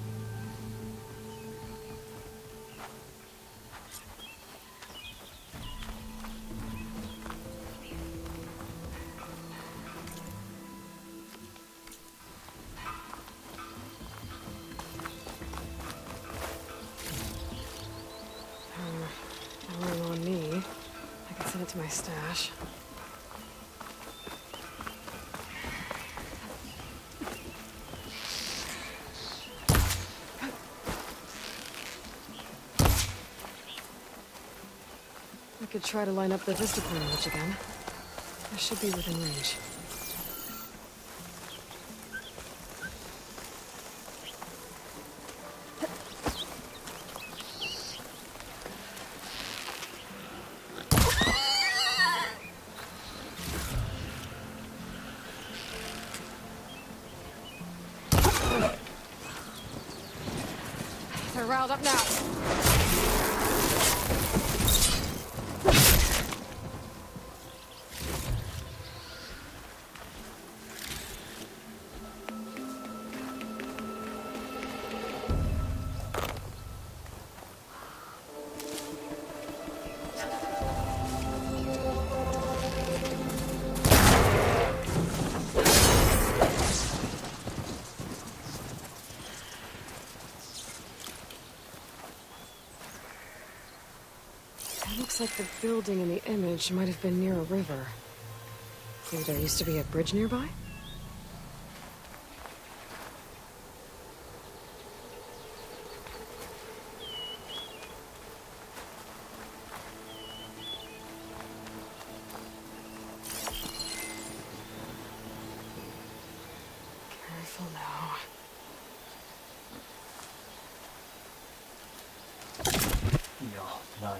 A: Rolling on me. I can send it to my stash. I could try to line up the Vista Point image again. I should be within range. They're riled up now. Looks like the building in the image might have been near a river. Maybe there used to be a bridge nearby? Careful now.
I: No.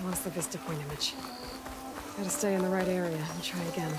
A: I lost the Vista Point image. Gotta stay in the right area and try again.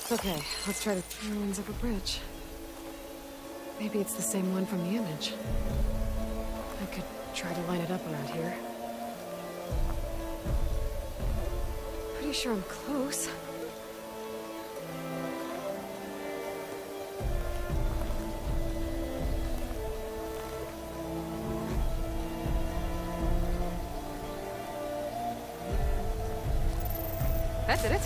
A: Okay, let's try the ruins of a bridge. Maybe it's the same one from the image. I could try to line it up around here. Pretty sure I'm close.
U: That did it.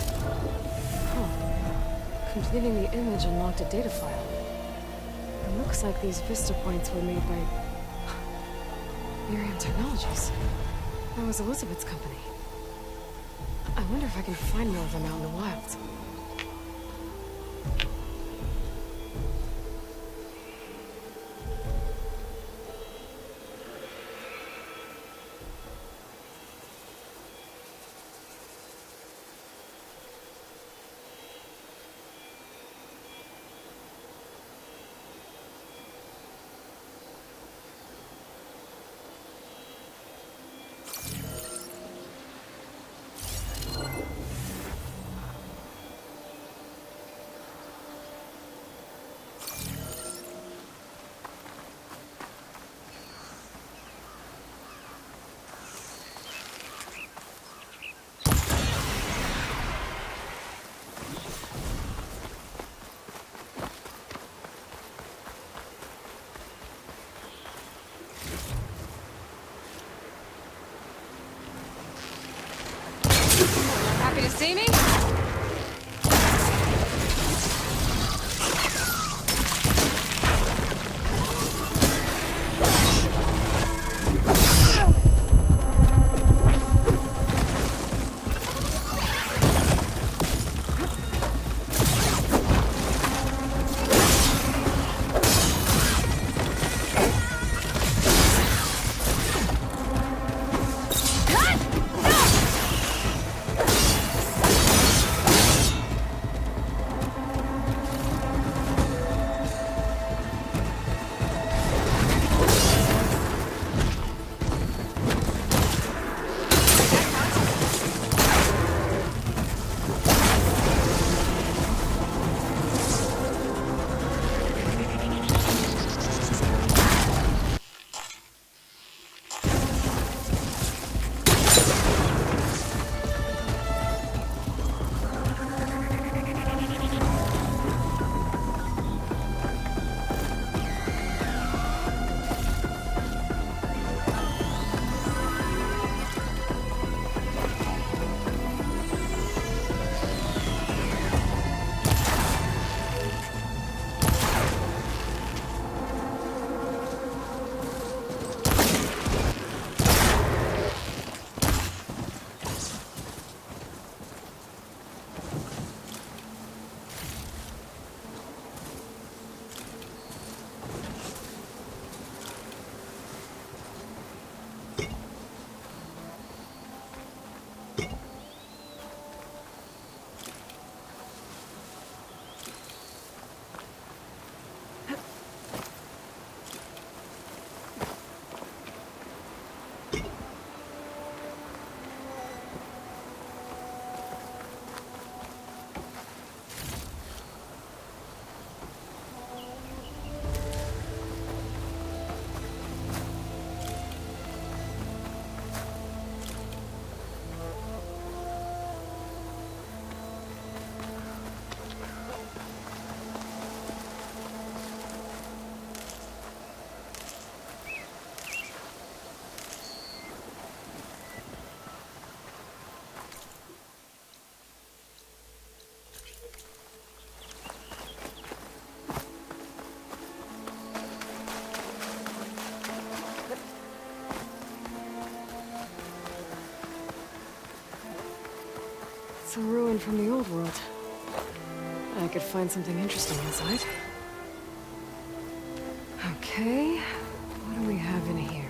A: Completing the image unlocked a data file. It looks like these Vista points were made by Miriam Technologies. That was Elizabeth's company. I wonder if I can find more of them out in the wilds.
U: Happy to see me?
A: It's a ruin from the old world. I could find something interesting inside. Okay, what do we have in here?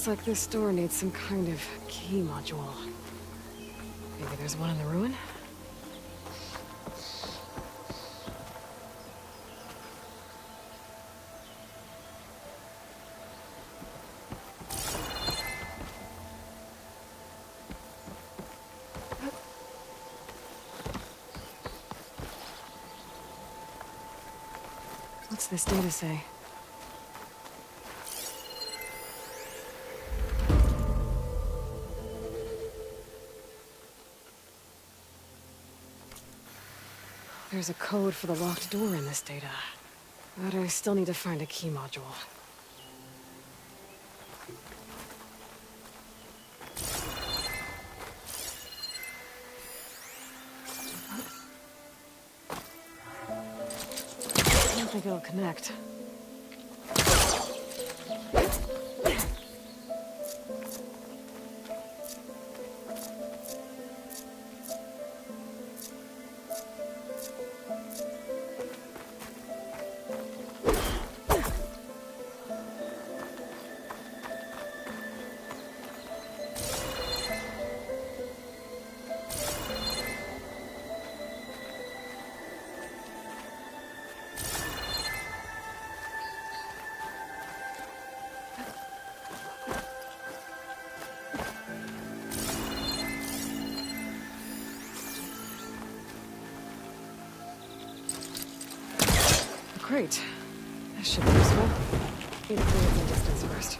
A: Looks like this door needs some kind of key module. Maybe there's one in the ruin? What's this data say? There's a code for the locked door in this data. But I still need to find a key module. I don't think it'll connect. Great. This should be useful. Need to clear some distance first.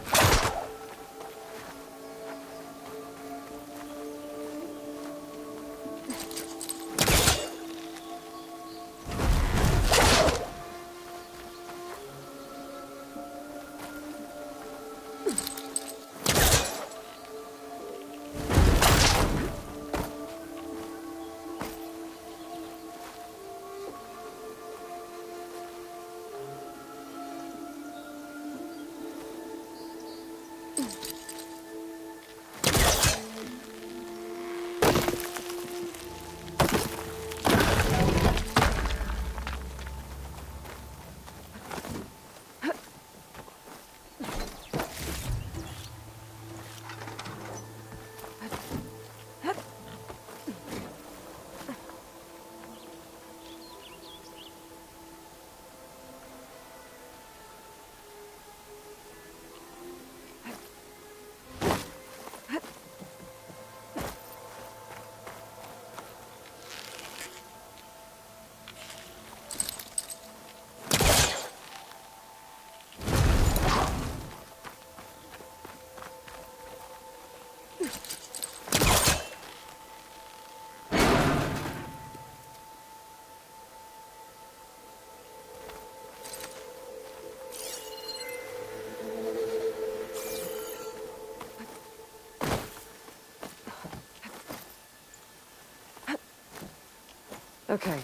A: Okay,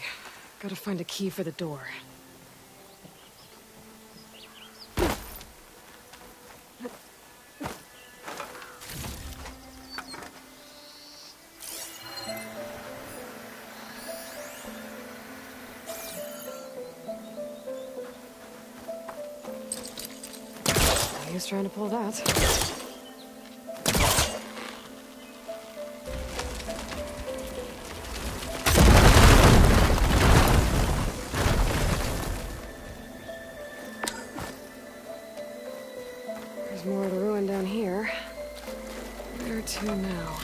A: gotta find a key for the door. He was trying to pull that. There's more of the ruin down here. Where to now?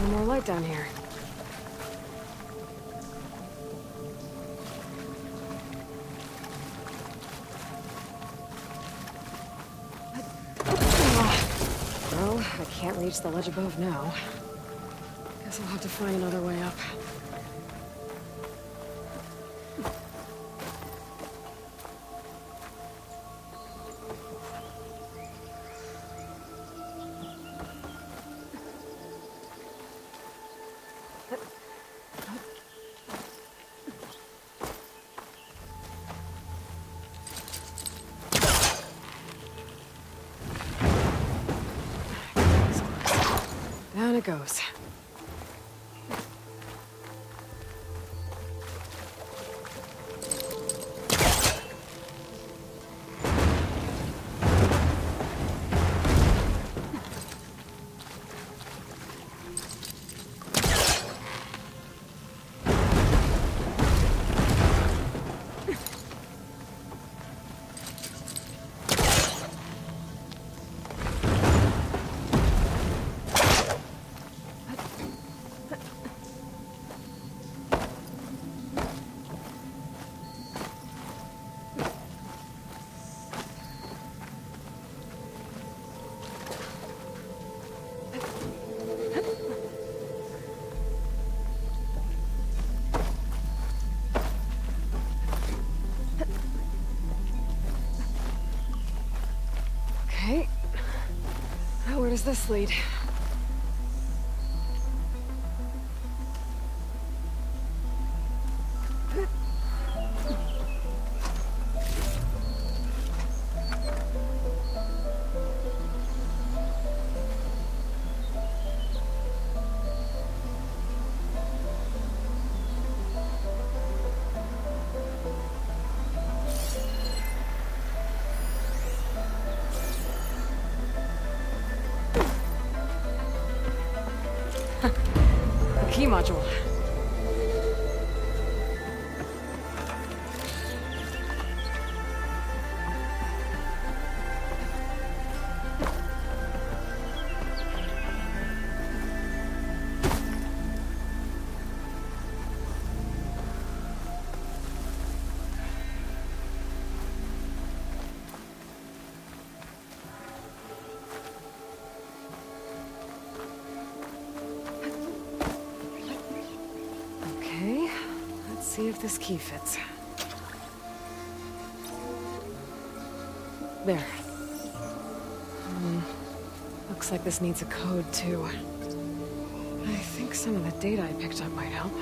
A: One more light down here. Well, I can't reach the ledge above now. Guess I'll have to find another way up. Down it goes. Okay. Now where does this lead? Key module. See if this key fits. There. Looks like this needs a code, too. I think some of the data I picked up might help.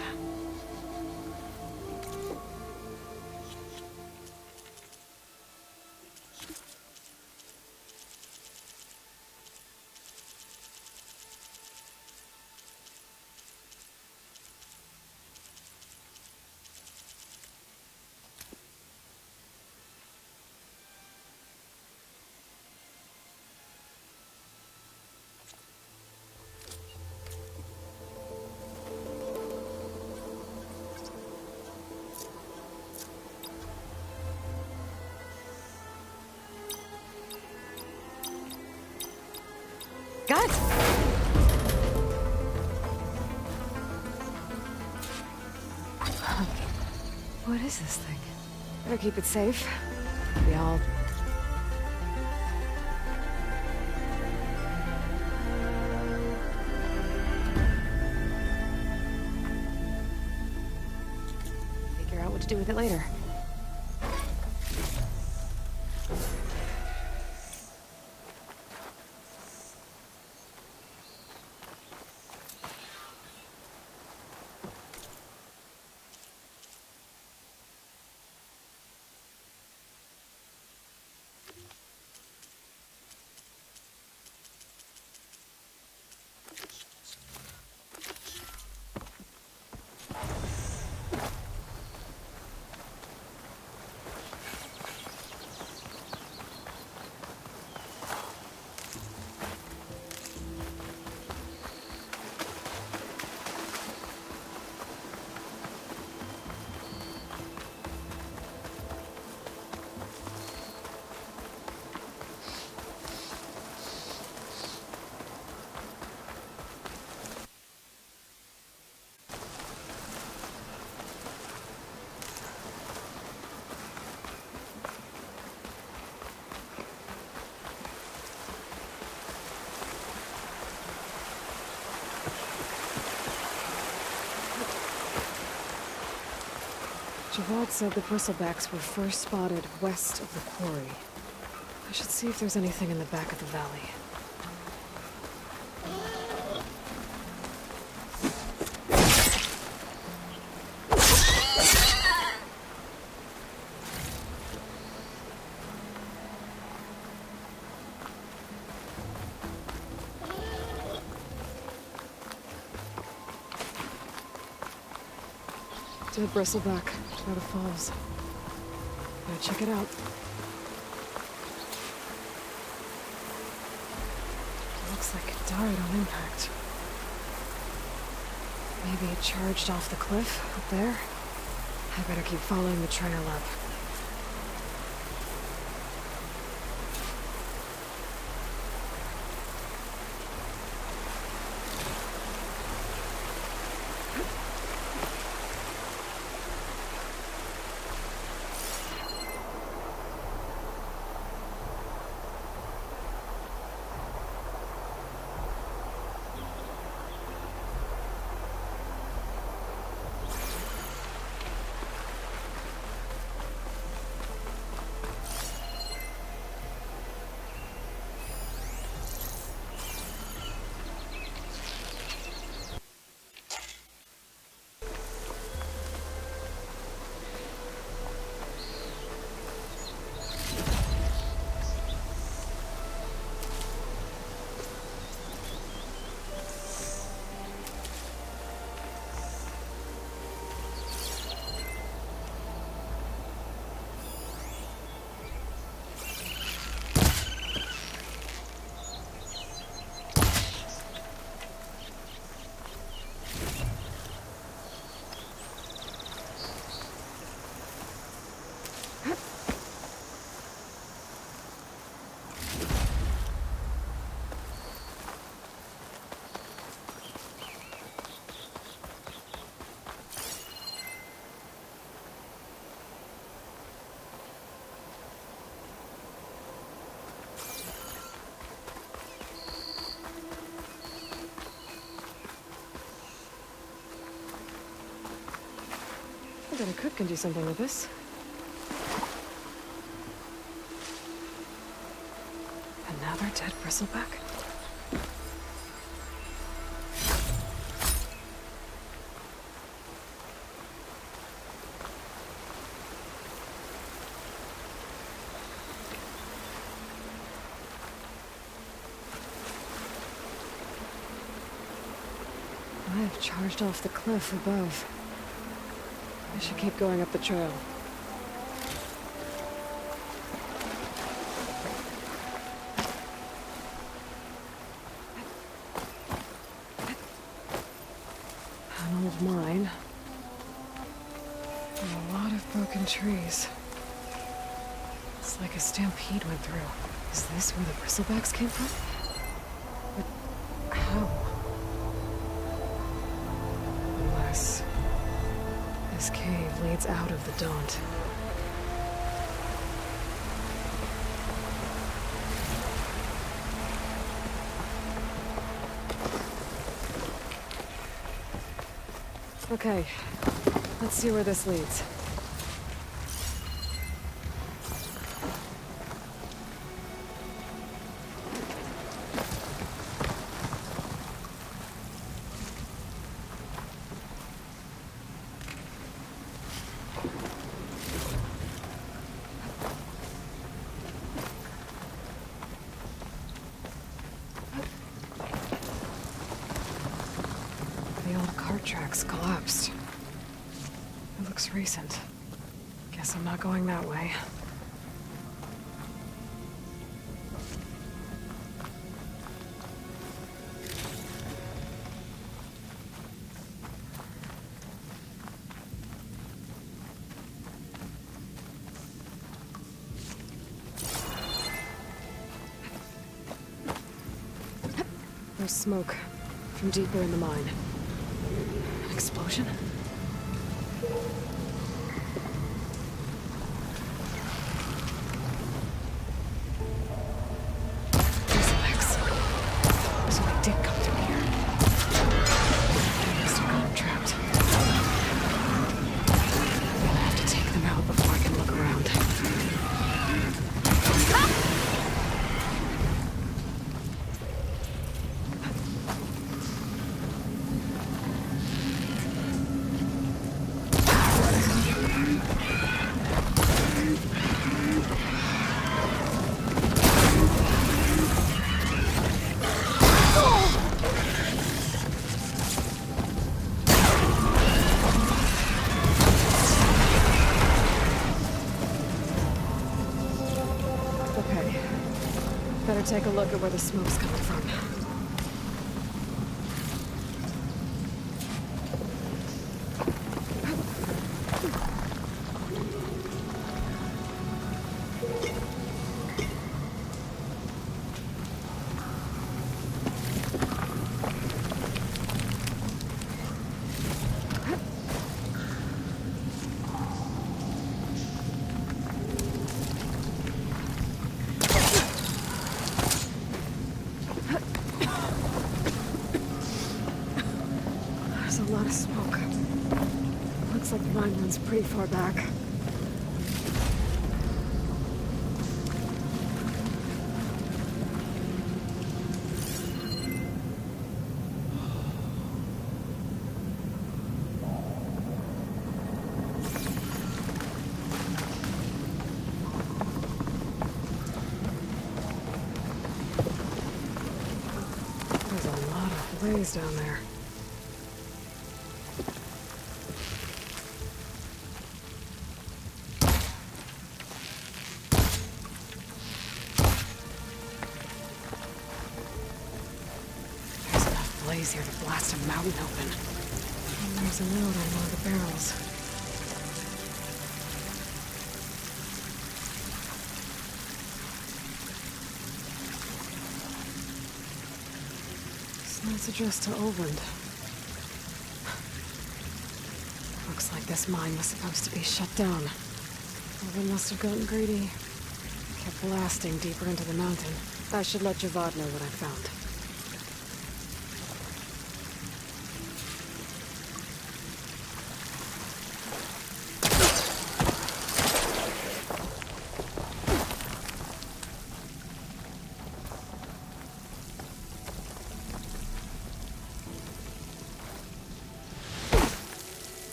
A: Got it! What is this thing? Better keep it safe. We all... figure out what to do with it later. Javad said the bristlebacks were first spotted west of the quarry. I should see if there's anything in the back of the valley. Dead bristleback by the falls. Gotta check it out. Looks like it died on impact. Maybe it charged off the cliff up there. I better keep following the trail up. I bet a cook can do something with this. Another dead bristleback? I have charged off the cliff above. I should keep going up the trail. An old mine. And a lot of broken trees. It's like a stampede went through. Is this where the bristlebacks came from? But how? Unless this cave leads out of the Daunt. Okay, let's see where this leads. The old cart tracks collapsed. It looks recent. Guess I'm not going that way. There's smoke from deeper in the mine. An explosion? Bristleback. So they did come through here. They must have got trapped. I'm gonna have to take them out before I can look around. Better take a look at where the smoke's coming from. There's a lot of smoke. Looks like the mine runs pretty far back. There's a lot of blaze down there. There's enough blaze here to blast a mountain open. And there's a note on one of the barrels. This note's addressed to Olvend. Looks like this mine was supposed to be shut down. Olvend must have gotten greedy. Kept blasting deeper into the mountain. I should let Javad know what I found.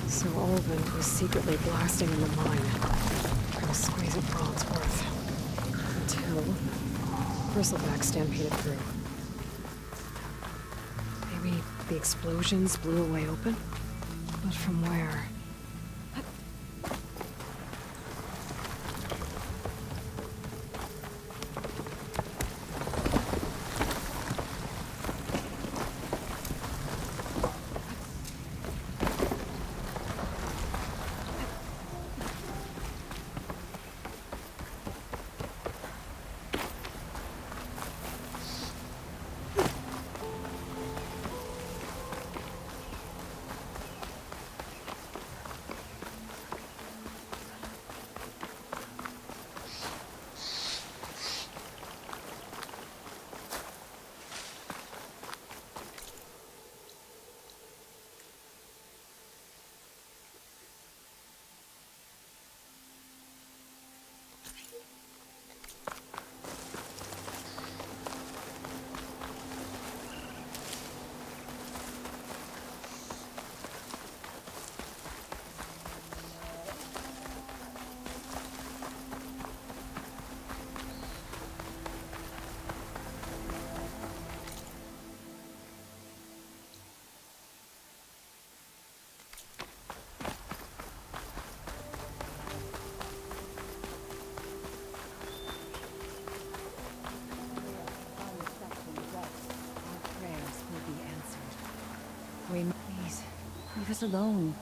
A: So Olvend was secretly blasting in the mine, trying to squeeze it for all it's worth. Until Bristleback stampeded through. Maybe the explosions blew a way open? But from where?
J: Please, leave us alone.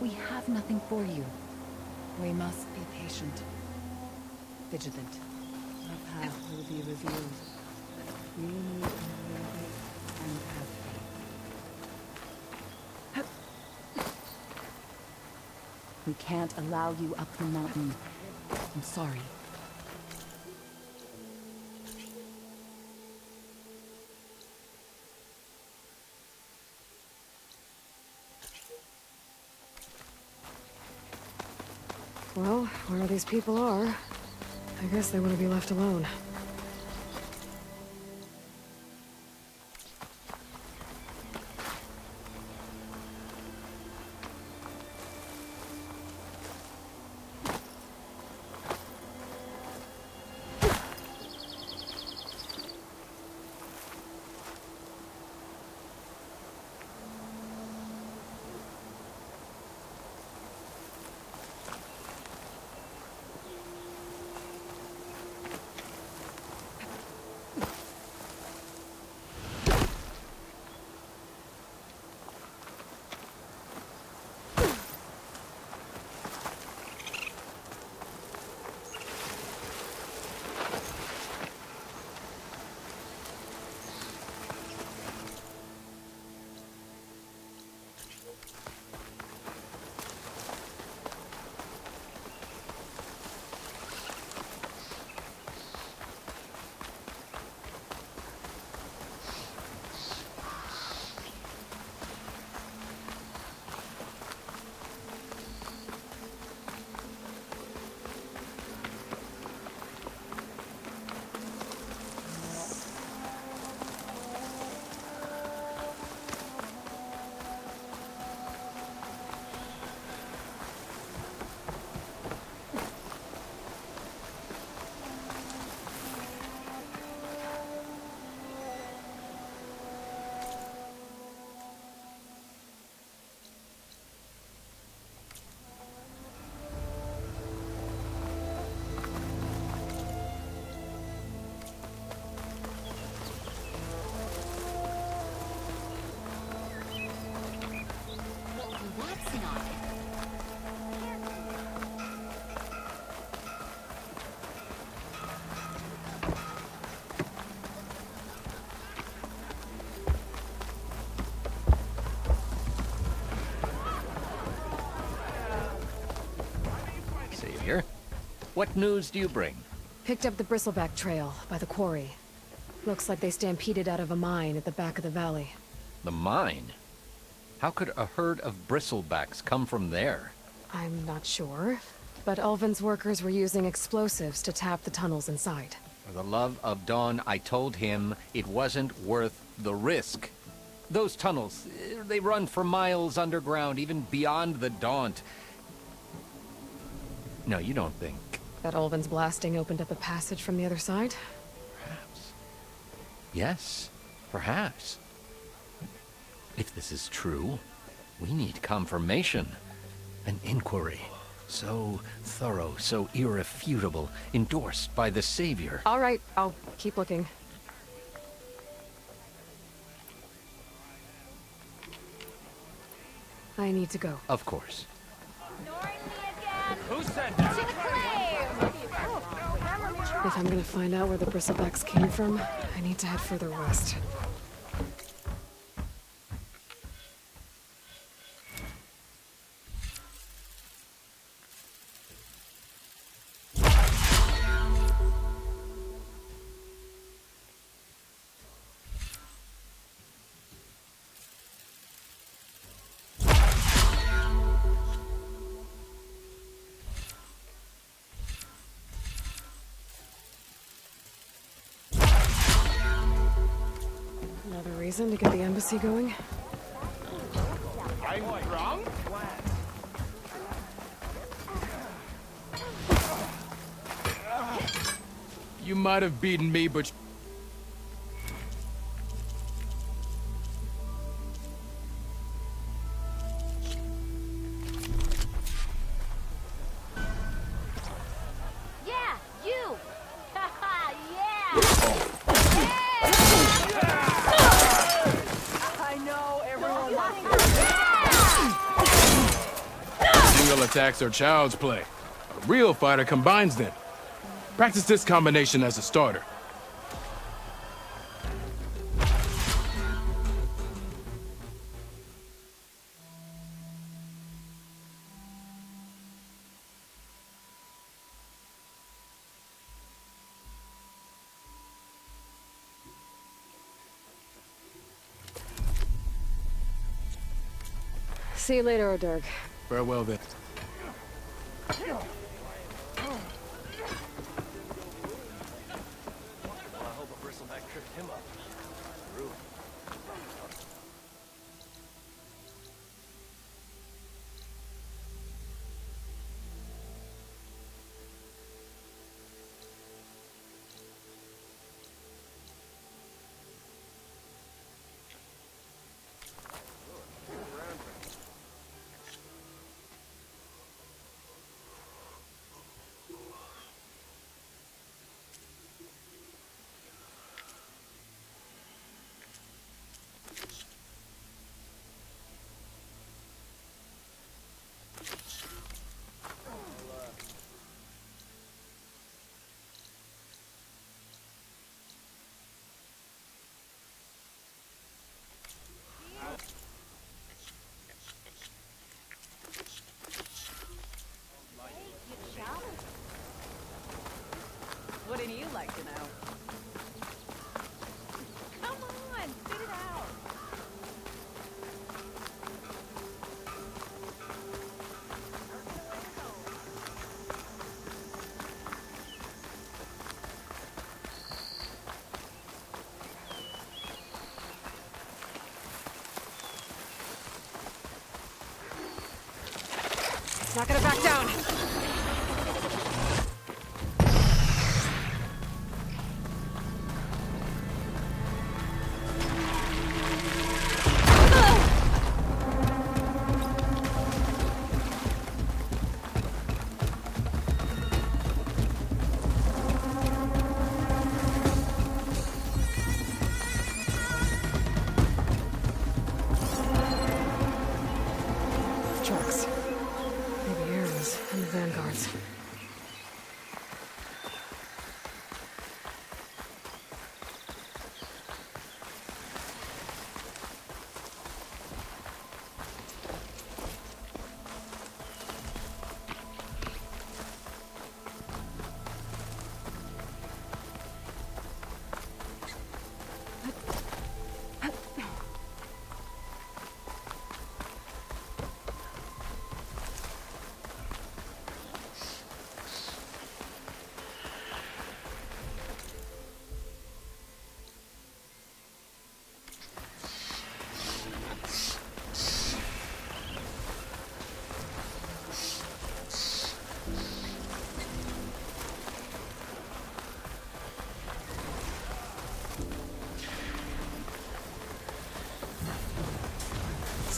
J: We have nothing for you. We must be patient, vigilant. Our path will be revealed. We need and have faith. We can't allow you up the mountain. I'm sorry.
A: Well, where these people are, I guess they want to be left alone.
M: familiar. What news do you bring?
A: Picked up the Bristleback Trail by the quarry. Looks like they stampeded out of a mine at the back of the valley.
M: The mine? How could a herd of bristlebacks come from there?
A: I'm not sure, but Ulvin's workers were using explosives to tap the tunnels inside.
M: For the love of Dawn, I told him it wasn't worth the risk. Those tunnels, they run for miles underground, even beyond the Daunt. No, you don't think...
A: That Ulvin's blasting opened up a passage from the other side?
M: Perhaps. Yes, perhaps. If this is true, we need confirmation. An inquiry. So thorough, so irrefutable, endorsed by the Savior.
A: All right, I'll keep looking. I need to go.
M: Of course.
L: Who said that?
A: If I'm gonna find out where the Bristlebacks came from, I need to head further west. Another reason to get the embassy going?
L: I'm wrong?
B: You might have beaten me, but...
N: Yeah, you! Haha, yeah!
L: I know everyone wants
B: Single attacks are child's play. A real fighter combines them. Practice this combination as a starter.
A: See you later, O'Dirk.
B: Farewell then.
I: I hope a bristleback tripped him up. Rude.
J: Wouldn't you like to know? Come on, spit it out.
A: Not gonna back down. Trucks. Maybe arrows and the vanguards.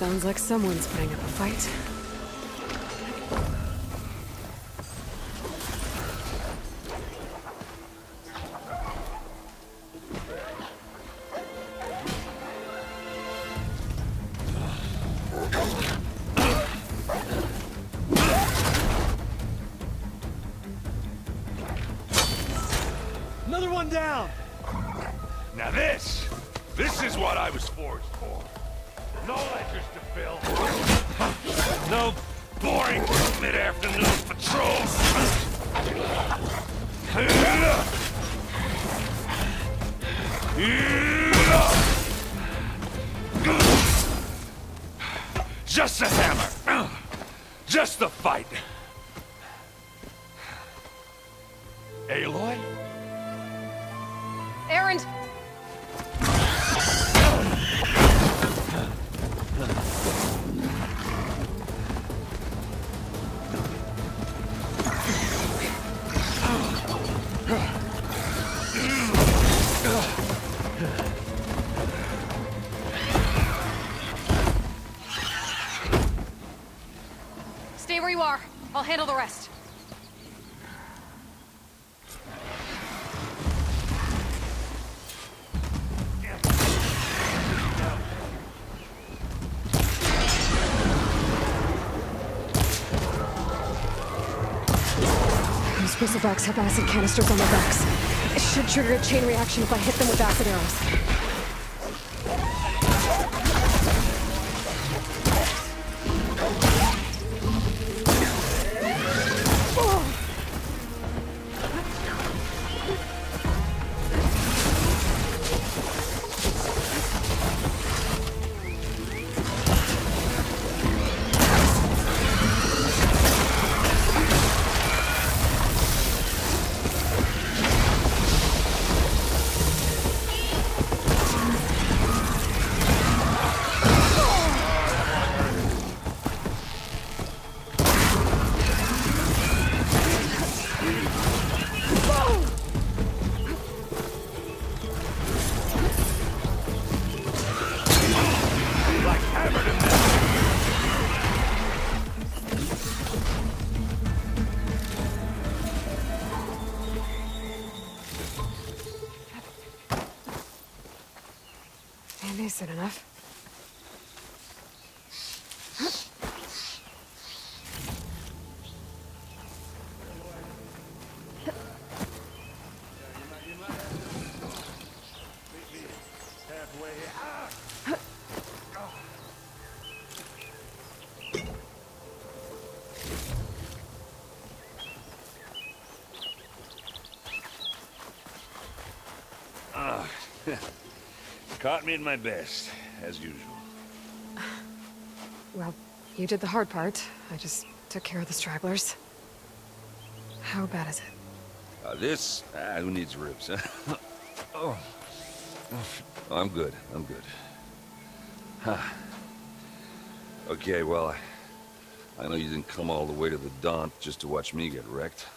A: Sounds like someone's putting up a fight.
R: Another one down!
F: Now this is what I was forged for. No ledgers to fill. No boring mid-afternoon patrols. Just a hammer. Just the fight. Aloy?
A: Erend!
H: Stay where you are. I'll handle the rest.
A: Those bristlebacks have acid canisters on their backs. It should trigger a chain reaction if I hit them with acid arrows. Decent enough.
F: Caught me at my best, as usual.
A: Well, you did the hard part. I just took care of the stragglers. How bad is it?
V: Who needs ribs, huh? Oh. I'm good, I'm good. Huh. Okay, well, I know you didn't come all the way to the Daunt just to watch me get wrecked.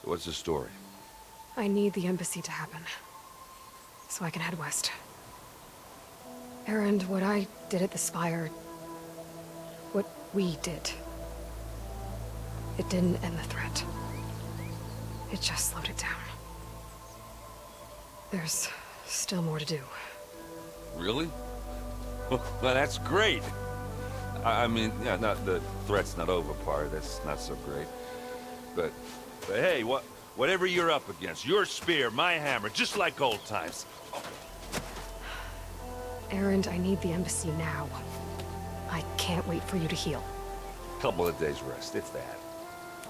V: So what's the story?
A: I need the embassy to happen, so I can head west. Erend, what I did at the Spire... what we did... it didn't end the threat. It just slowed it down. There's still more to do.
V: Really? Well, that's great. I mean, yeah, not the threat's not over part, that's not so great. But hey, whatever you're up against, your spear, my hammer, just like old times.
A: Erend, I need the embassy now. I can't wait for you to heal.
V: Couple of days rest, if that.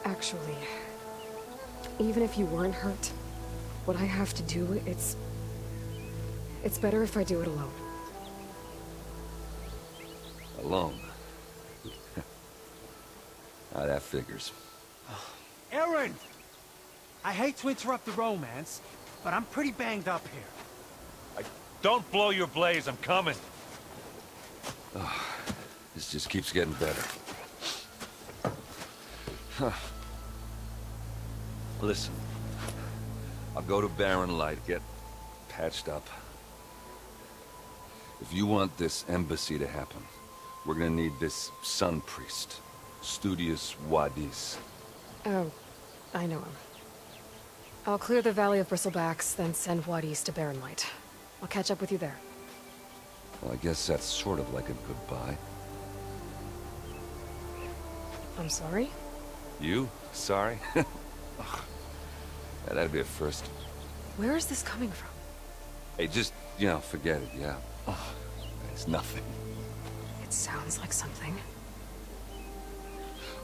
A: Actually, even if you weren't hurt, what I have to do, it's better if I do it alone.
V: Alone? That figures.
R: Erend! I hate to interrupt the romance, but I'm pretty banged up here.
F: Don't blow your blaze, I'm coming.
V: Oh, this just keeps getting better. Huh. Listen, I'll go to Barren Light, get patched up. If you want this embassy to happen, We're gonna need this Sun Priest, Studius Wadis.
A: Oh, I know him. I'll clear the Valley of Bristlebacks, then send Wadis to Barren Light. I'll catch up with you there.
V: Well, I guess that's sort of like a goodbye.
A: I'm sorry?
V: You? Sorry? Ugh. Yeah, that'd be a first.
A: Where is this coming from?
V: Hey, just, forget it, yeah? Ugh, it's nothing.
A: It sounds like something.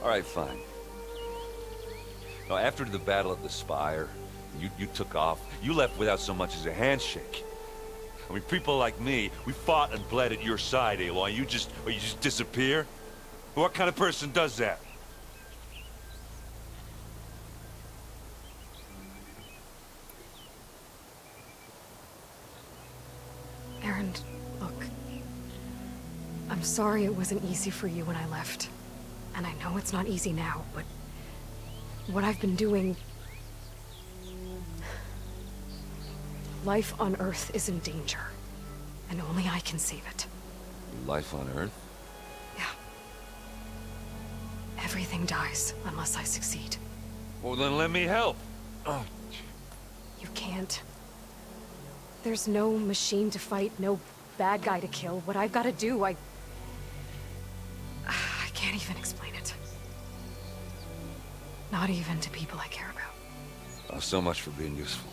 V: All right, fine. Now, after the Battle of the Spire, you took off. You left without so much as a handshake. I mean, people like me, we fought and bled at your side, Aloy. You just disappear? What kind of person does that?
A: Aaron, look. I'm sorry it wasn't easy for you when I left. And I know it's not easy now, but what I've been doing... Life on Earth is in danger. And only I can save it.
V: Life on Earth?
A: Yeah. Everything dies unless I succeed.
V: Well, then let me help. Oh.
A: You can't. There's no machine to fight, no bad guy to kill. What I've got to do, I can't even explain it. Not even to people I care about.
V: Oh, so much for being useful.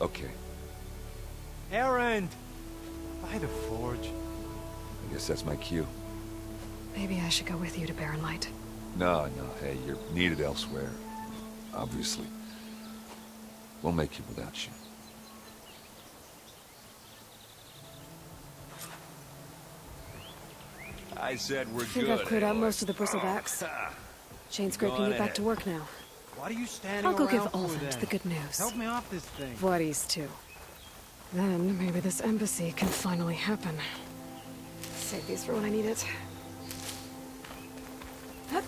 V: Okay.
S: Erend! By the forge.
V: I guess that's my cue.
A: Maybe I should go with you to Barren Light.
V: No, hey, you're needed elsewhere. Obviously. We'll make it without you. I said we're
A: I think
V: good.
A: I've cleared out
V: Aloy.
A: most of the Bristlebacks. Chainscrape
V: Go
A: can
V: on
A: get back
V: ahead.
A: to work now.
S: What are you standing
A: I'll go give
S: around for
A: Ulvund
S: then?
A: the good news.
S: Help me off this thing.
A: Wadis, too. Then, maybe this embassy can finally happen. Save these for when I need it. Hup.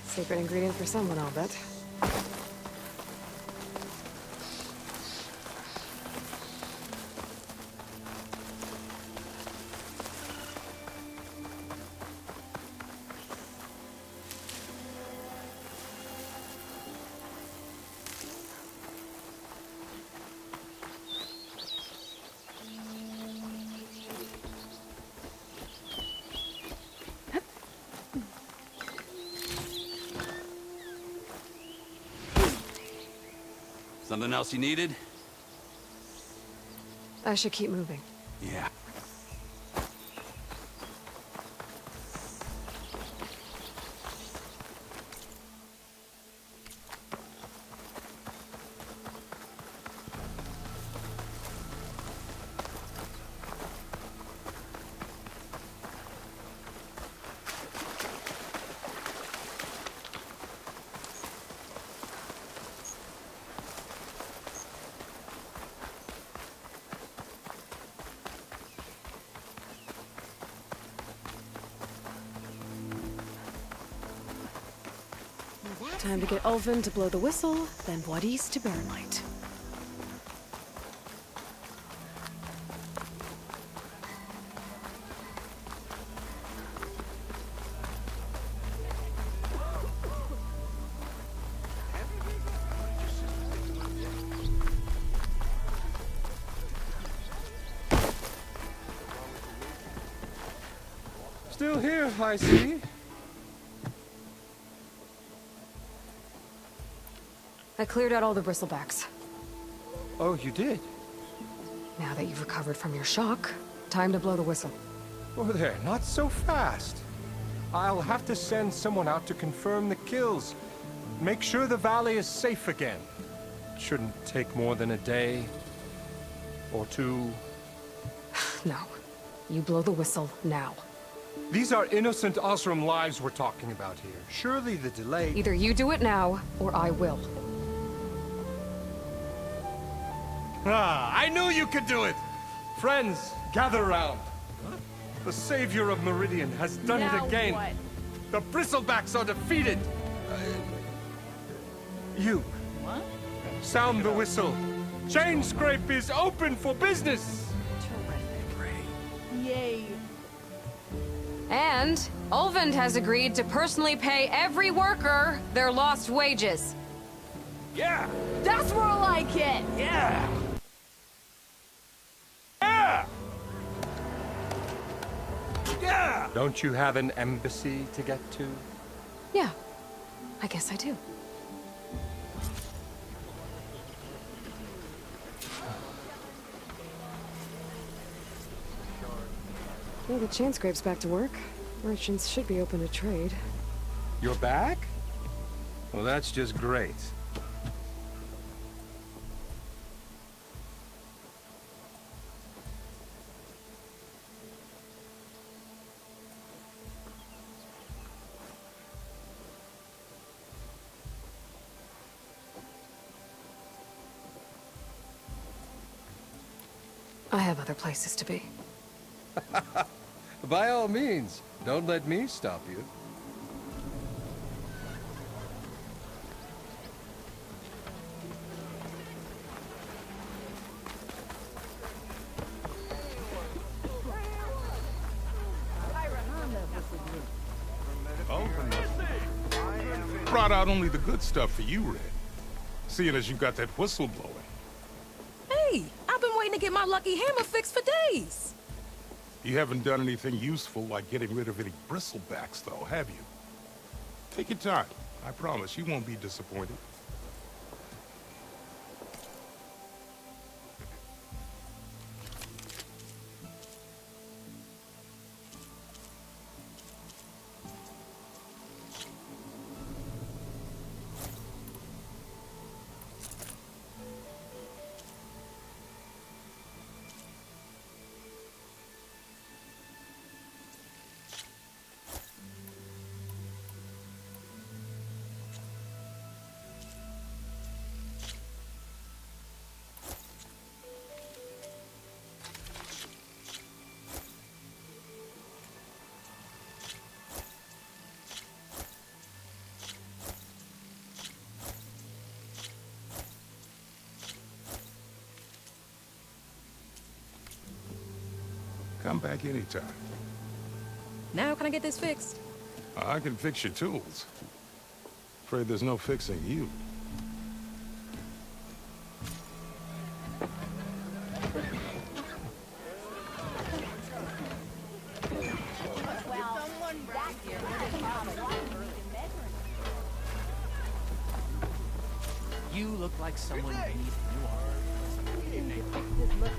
A: Secret ingredient for someone, I'll bet.
C: Something else you needed?
A: I should keep moving.
C: Yeah.
A: Time to get Ulvund to blow the whistle, then Wadis to Barren Light.
S: Still here, I see.
A: I cleared out all the bristlebacks.
S: Oh, you did?
A: Now that you've recovered from your shock, time to blow the whistle.
S: Oh, there, not so fast. I'll have to send someone out to confirm the kills. Make sure the valley is safe again. Shouldn't take more than a day or two.
A: No. You blow the whistle now.
S: These are innocent Osram lives we're talking about here. Surely the delay...
A: Either you do it now, or I will.
S: Ah, I knew you could do it! Friends, gather round. The savior of Meridian has done it again. What? The Bristlebacks are defeated. You. What? Sound the whistle. Chainscrape is open for business.
U: Yay.
A: And Ulvund has agreed to personally pay every worker their lost wages.
S: Yeah!
U: That's more like it!
S: Yeah! Yeah! Yeah! Don't you have an embassy to get to?
A: Yeah, I guess I do. Yeah, the Chainscrape's back to work. Merchants should be open to trade.
S: You're back? Well, that's just great.
A: I have other places to be.
S: By all means, don't let me stop you.
F: Brought out only the good stuff for you, Red. Seeing as you got that whistle blowing.
O: Hey, I've been waiting to get my lucky hammer fixed for days.
F: You haven't done anything useful like getting rid of any bristlebacks, though, have you? Take your time. I promise you won't be disappointed. Come back anytime.
O: Now can I get this fixed?
F: I can fix your tools. Afraid there's no fixing you.
I: You look like someone we need new armor.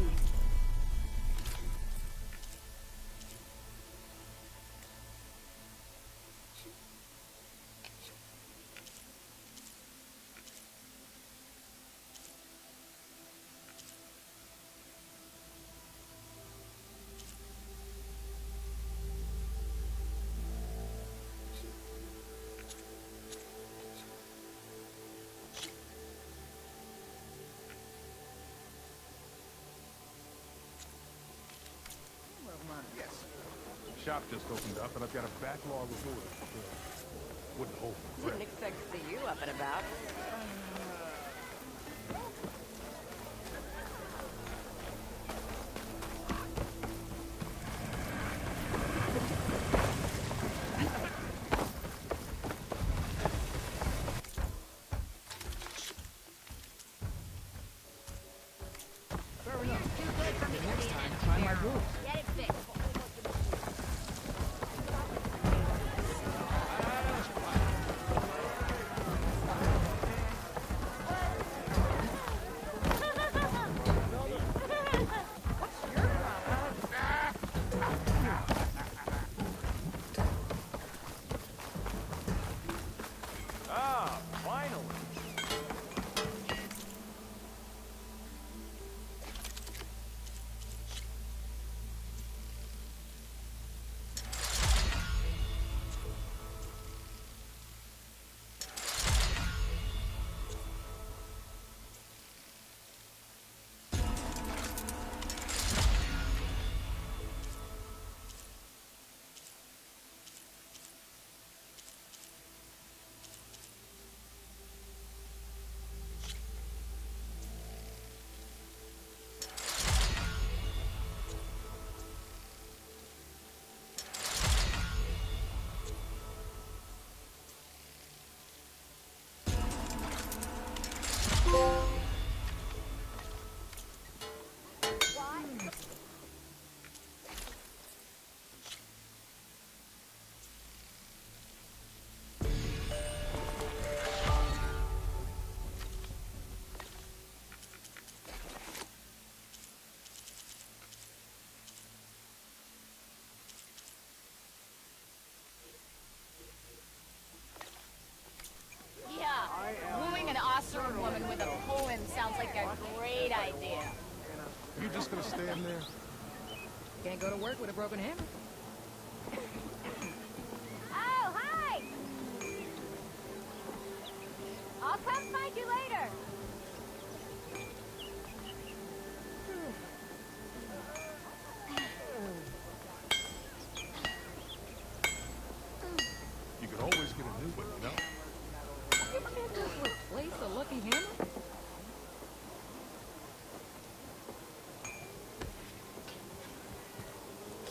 F: Shop just opened up, and I've got a backlog of orders. Wouldn't hold.
N: Wouldn't expect to see you up and about.
O: Next time, try my rules.
N: Get it fixed. coming with a poem sounds like a great idea.
F: You just gonna stand there?
J: Can't go to work with a broken hammer.
N: Oh, hi! I'll come find you later.
F: You could always get a new one, you know?
J: You can't just replace a lucky hammer.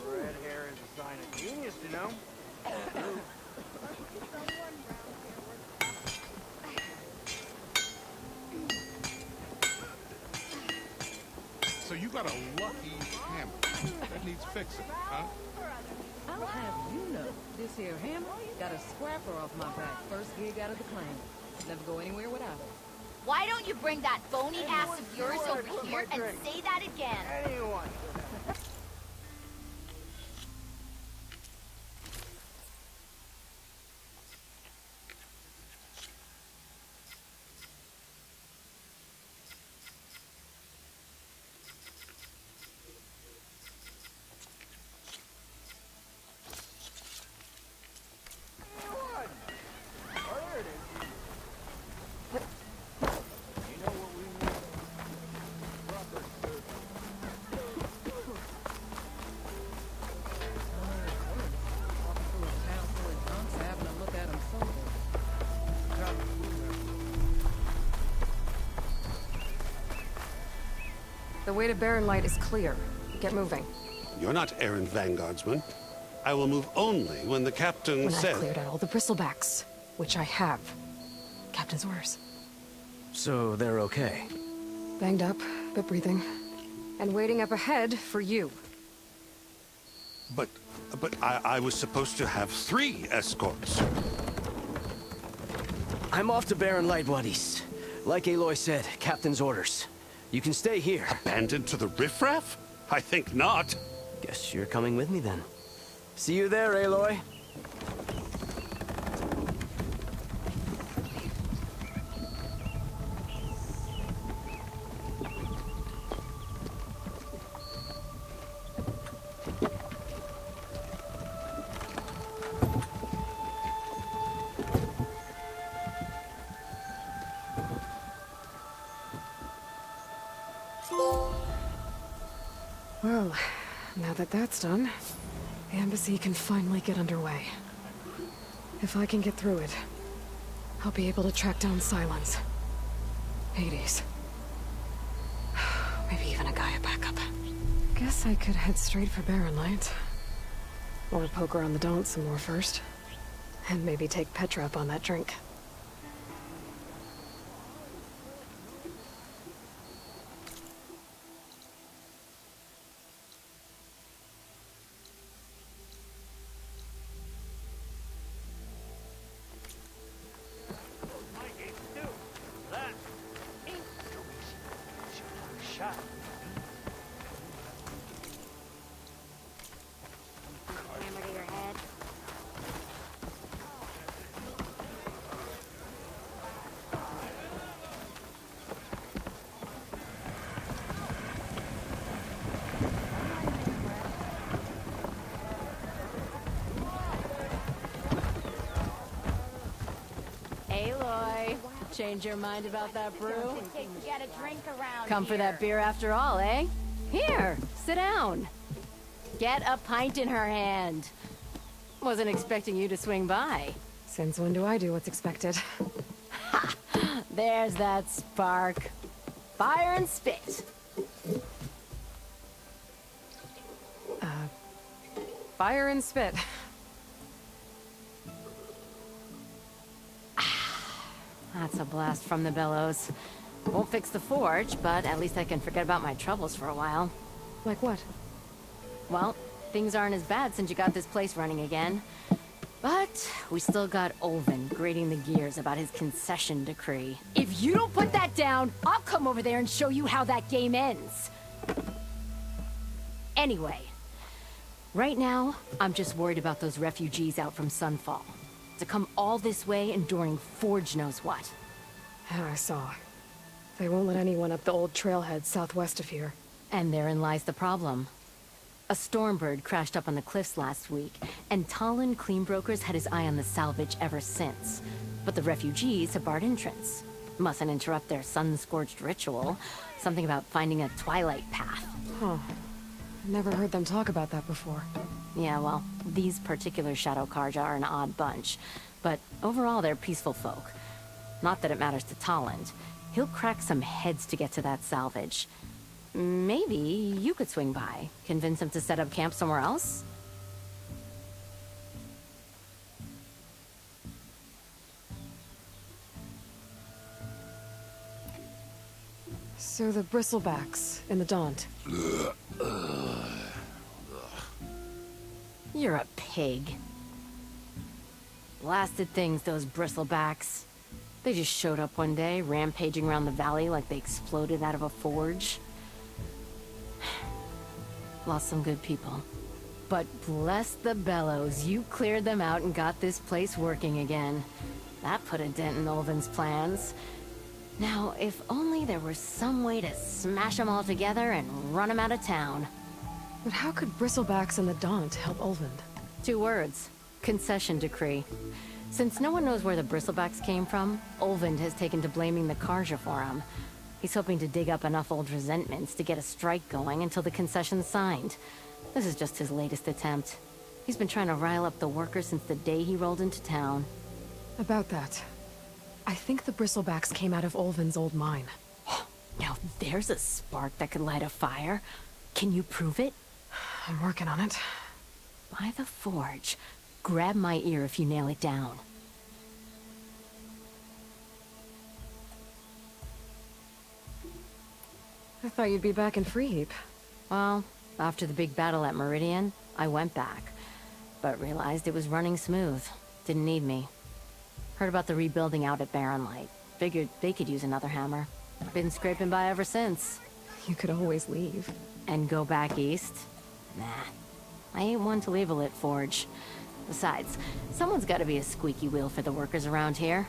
E: Red hair is a sign of genius, you know?
F: So you got a lucky hammer that needs fixing, huh?
J: I'll have you know, this here hammer got a scrapper off my back first gig out of the claim. Never go anywhere without it.
N: Why don't you bring that bony ass of yours over here and say that again?
E: Anyone.
A: The way to Barren Light is clear. Get moving.
Q: You're not errant vanguardsman. I will move only when the captain
A: When
Q: says...
A: I've cleared out all the bristlebacks, which I have. Captain's orders.
P: So they're okay?
A: Banged up, but breathing. And waiting up ahead for you.
Q: But I was supposed to have 3 escorts.
P: I'm off to Barren Light, buddies. Like Aloy said, Captain's orders. You can stay here.
Q: Abandoned to the riffraff? I think not.
P: Guess you're coming with me then. See you there, Aloy.
A: Well, now that that's done, the embassy can finally get underway. If I can get through it, I'll be able to track down Sylens. Hades. Maybe even a Gaia backup. Guess I could head straight for Barren Light. Or poke around the Daunt some more first. And maybe take Petra up on that drink.
D: Aloy, change your mind about that brew?
N: Get a drink around
D: Come for that beer after all, eh? Here, sit down. Get a pint in her hand. Wasn't expecting you to swing by.
A: Since when do I do what's expected?
D: Ha! There's that spark. Fire and spit.
A: Fire and spit.
D: That's a blast from the bellows. Won't fix the forge, but at least I can forget about my troubles for a while.
A: Like what?
D: Well, things aren't as bad since you got this place running again. But we still got Olvin grating the gears about his concession decree. If you don't put that down, I'll come over there and show you how that game ends. Anyway, right now, I'm just worried about those refugees out from Sunfall. To come all this way enduring Forge knows what.
A: I saw. They won't let anyone up the old trailhead southwest of here.
D: And therein lies the problem. A Stormbird crashed up on the cliffs last week, and Talon Cleanbrokers had his eye on the salvage ever since. But the refugees have barred entrance. Mustn't interrupt their sun-scorched ritual. Something about finding a twilight path.
A: Huh. Never heard them talk about that before.
D: Yeah, well, these particular Shadow Karja are an odd bunch. But overall, they're peaceful folk. Not that it matters to Talon. He'll crack some heads to get to that salvage. Maybe you could swing by, convince him to set up camp somewhere else?
A: So the bristlebacks in the Daunt.
D: You're a pig. Blasted things, those bristlebacks. They just showed up one day, rampaging around the valley like they exploded out of a forge. Lost some good people. But bless the bellows, you cleared them out and got this place working again. That put a dent in Ulvin's plans. Now, if only there were some way to smash them all together and run them out of town.
A: But how could bristlebacks in the Daunt help Ulvund?
D: 2 words. Concession decree. Since no one knows where the bristlebacks came from, Ulvund has taken to blaming the Karja for them. He's hoping to dig up enough old resentments to get a strike going until the concession's signed. This is just his latest attempt. He's been trying to rile up the workers since the day he rolled into town.
A: About that, I think the bristlebacks came out of Ulvund's old mine.
D: Now there's a spark that could light a fire. Can you prove it?
A: I'm working on it.
D: By the forge. Grab my ear if you nail it down.
A: I thought you'd be back in Freeheap.
D: Well, after the big battle at Meridian, I went back. But realized it was running smooth. Didn't need me. Heard about the rebuilding out at Barren Light. Figured they could use another hammer. Been scraping by ever since.
A: You could always leave.
D: And go back east? Nah. I ain't one to leave a lit forge. Besides, someone's gotta be a squeaky wheel for the workers around here.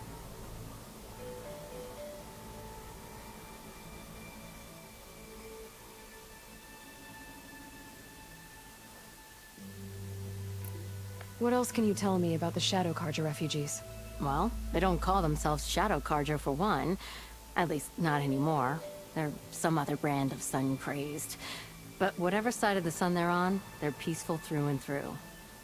A: What else can you tell me about the Shadow Karja refugees?
D: Well, they don't call themselves Shadow Karja for one. At least, not anymore. They're some other brand of sun-crazed. But whatever side of the sun they're on, they're peaceful through and through.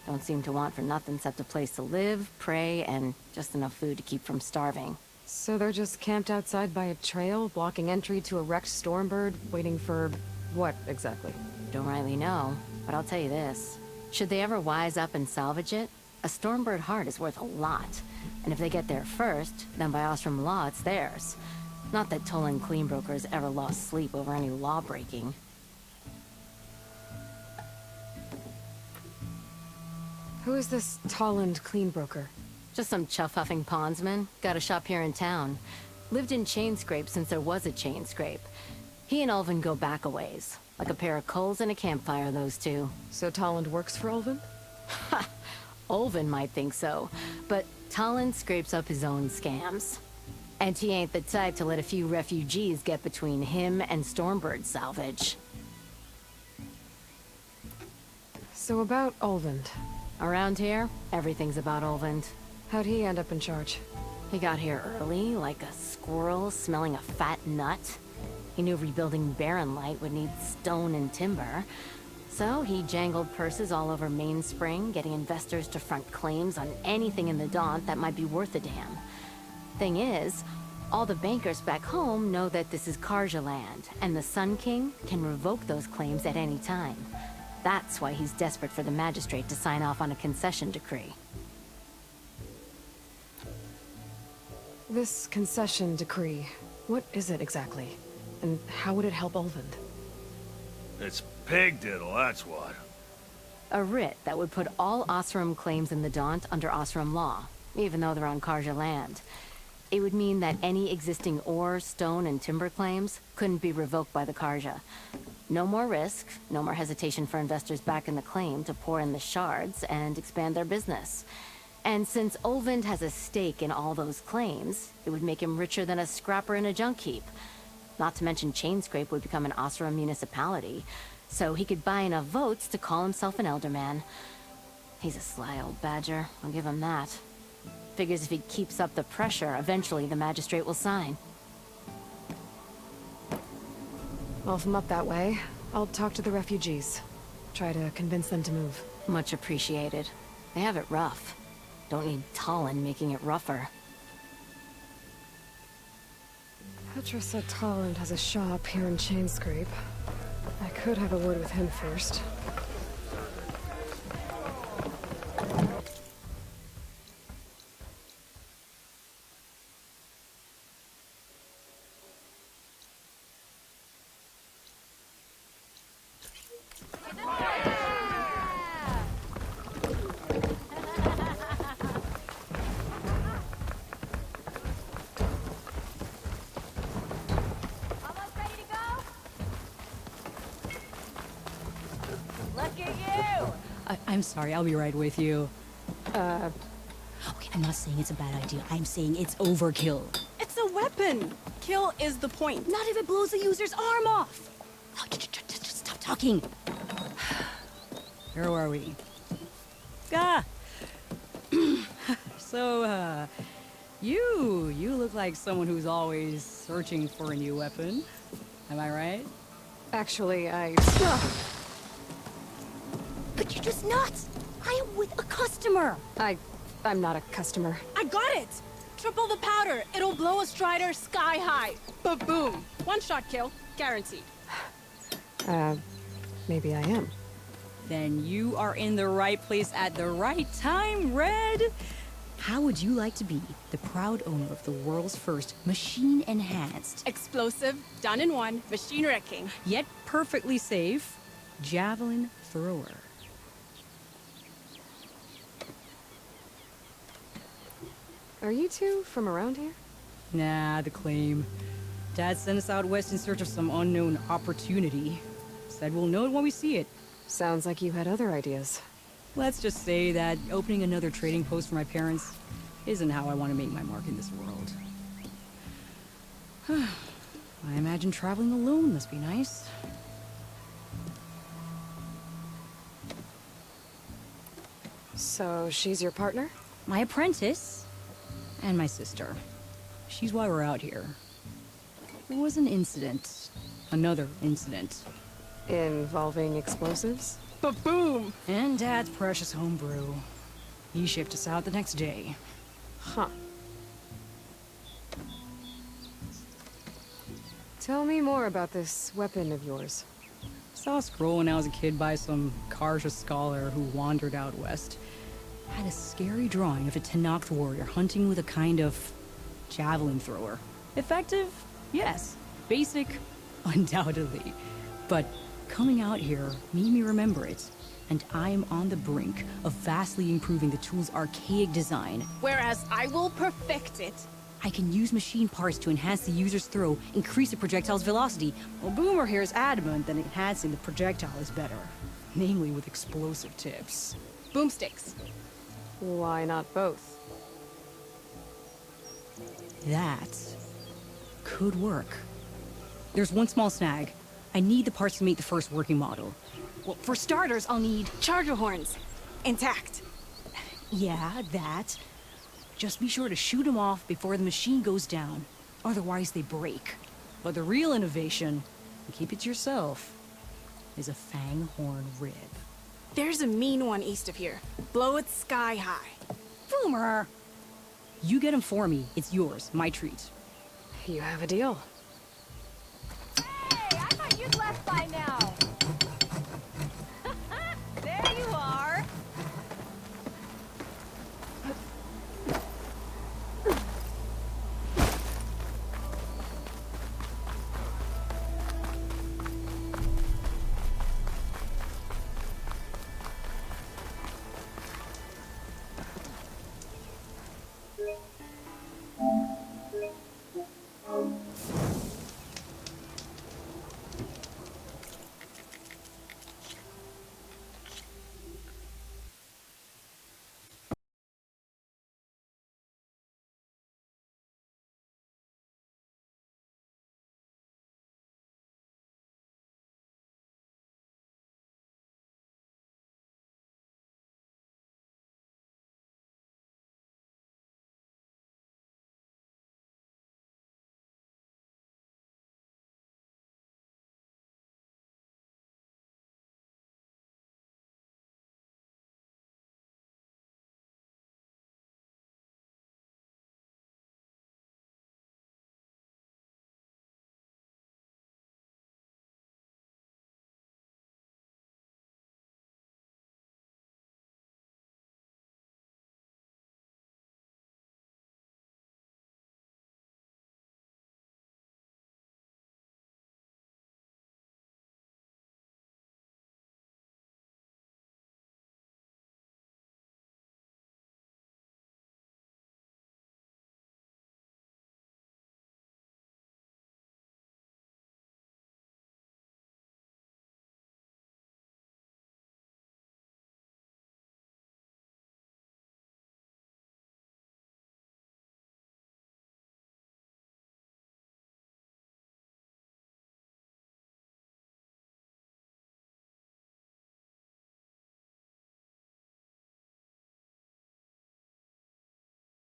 D: Don't seem to want for nothing except a place to live, pray, and just enough food to keep from starving.
A: So they're just camped outside by a trail, blocking entry to a wrecked Stormbird, waiting for... what, exactly?
D: Don't rightly know, but I'll tell you this. Should they ever wise up and salvage it, a Stormbird heart is worth a lot. And if they get there first, then by Ostrom law, it's theirs. Not that Tolan Cleanbrokers ever lost sleep over any law-breaking.
A: Who is this Tolland Cleanbroker?
D: Just some chuff-huffing pondsman. Got a shop here in town. Lived in Chainscrape since there was a Chainscrape. He and Ulvund go back a ways. Like a pair of coals and a campfire, those two.
A: So Tolland works for Ulvund?
D: Ha! Ulvund might think so, but Tolland scrapes up his own scams. And he ain't the type to let a few refugees get between him and Stormbird salvage.
A: So about Ulvund.
D: Around here, everything's about Ulvund.
A: How'd he end up in charge?
D: He got here early, like a squirrel smelling a fat nut. He knew rebuilding Barren Light would need stone and timber. So he jangled purses all over Mainspring, getting investors to front claims on anything in the Daunt that might be worth a damn. Thing is, all the bankers back home know that this is Karja land, and the Sun King can revoke those claims at any time. That's why he's desperate for the magistrate to sign off on a concession decree.
A: This concession decree, what is it exactly? And how would it help Ulvund?
L: It's pig diddle, that's what.
D: A writ that would put all Osram claims in the Daunt under Osram law, even though they're on Karja land. It would mean that any existing ore, stone, and timber claims couldn't be revoked by the Karja. No more risk, no more hesitation for investors back in the claim to pour in the shards and expand their business. And since Ulvund has a stake in all those claims, it would make him richer than a scrapper in a junk heap. Not to mention Chainscrape would become an Osra municipality, so he could buy enough votes to call himself an Elderman. He's a sly old badger, I'll give him that. Figures if he keeps up the pressure, eventually the magistrate will sign.
A: Well, if I'm up that way, I'll talk to the refugees. Try to convince them to move.
D: Much appreciated. They have it rough. Don't need Talon making it rougher.
A: Petra said Talland has a shop here in Chainscrape. I could have a word with him first.
K: I'm sorry, I'll be right with you.
A: Okay,
K: I'm not saying it's a bad idea. I'm saying it's overkill.
O: It's a weapon. Kill is the point.
K: Not if it blows the user's arm off. Oh, just stop talking. Where are we? So, you look like someone who's always searching for a new weapon. Am I right?
A: Actually,
K: But you're just nuts! I am with a customer!
A: I'm not a customer.
O: I got it! Triple the powder. It'll blow a Strider sky high. Ba-boom. One shot kill. Guaranteed.
A: Maybe I am.
K: Then you are in the right place at the right time, Red! How would you like to be the proud owner of the world's first machine-enhanced,
O: explosive, done in one, machine wrecking,
K: yet perfectly safe, javelin thrower?
A: Are you two from around here?
K: Nah, the claim. Dad sent us out west in search of some unknown opportunity. Said we'll know it when we see it.
A: Sounds like you had other ideas.
K: Let's just say that opening another trading post for my parents isn't how I want to make my mark in this world. I imagine traveling alone must be nice.
A: So she's your partner?
K: My apprentice. And my sister. She's why we're out here. There was an incident. Another incident.
A: Involving explosives?
K: Ba-boom! And Dad's precious homebrew. He shipped us out the next day.
A: Huh. Tell me more about this weapon of yours.
K: Saw a scroll when I was a kid by some Karja scholar who wandered out west. Had a scary drawing of a Tenakth warrior hunting with a kind of javelin thrower. Effective? Yes. Basic? Undoubtedly. But coming out here made me remember it. And I am on the brink of vastly improving the tool's archaic design.
O: Whereas I will perfect it.
K: I can use machine parts to enhance the user's throw, increase the projectile's velocity. Well, Boomer here is adamant that enhancing the projectile is better. Namely with explosive tips.
O: Boomsticks.
A: Why not both?
K: That could work. There's one small snag. I need the parts to make the first working model. Well, for starters, I'll need
O: charger horns. Intact.
K: Yeah, that. Just be sure to shoot them off before the machine goes down. Otherwise, they break. But the real innovation, and keep it to yourself, is a fang horn rib.
O: There's a mean one east of here. Blow it sky high.
K: Boomer! You get him for me. It's yours. My treat.
A: You have a deal.
N: Hey, I thought you'd left by now.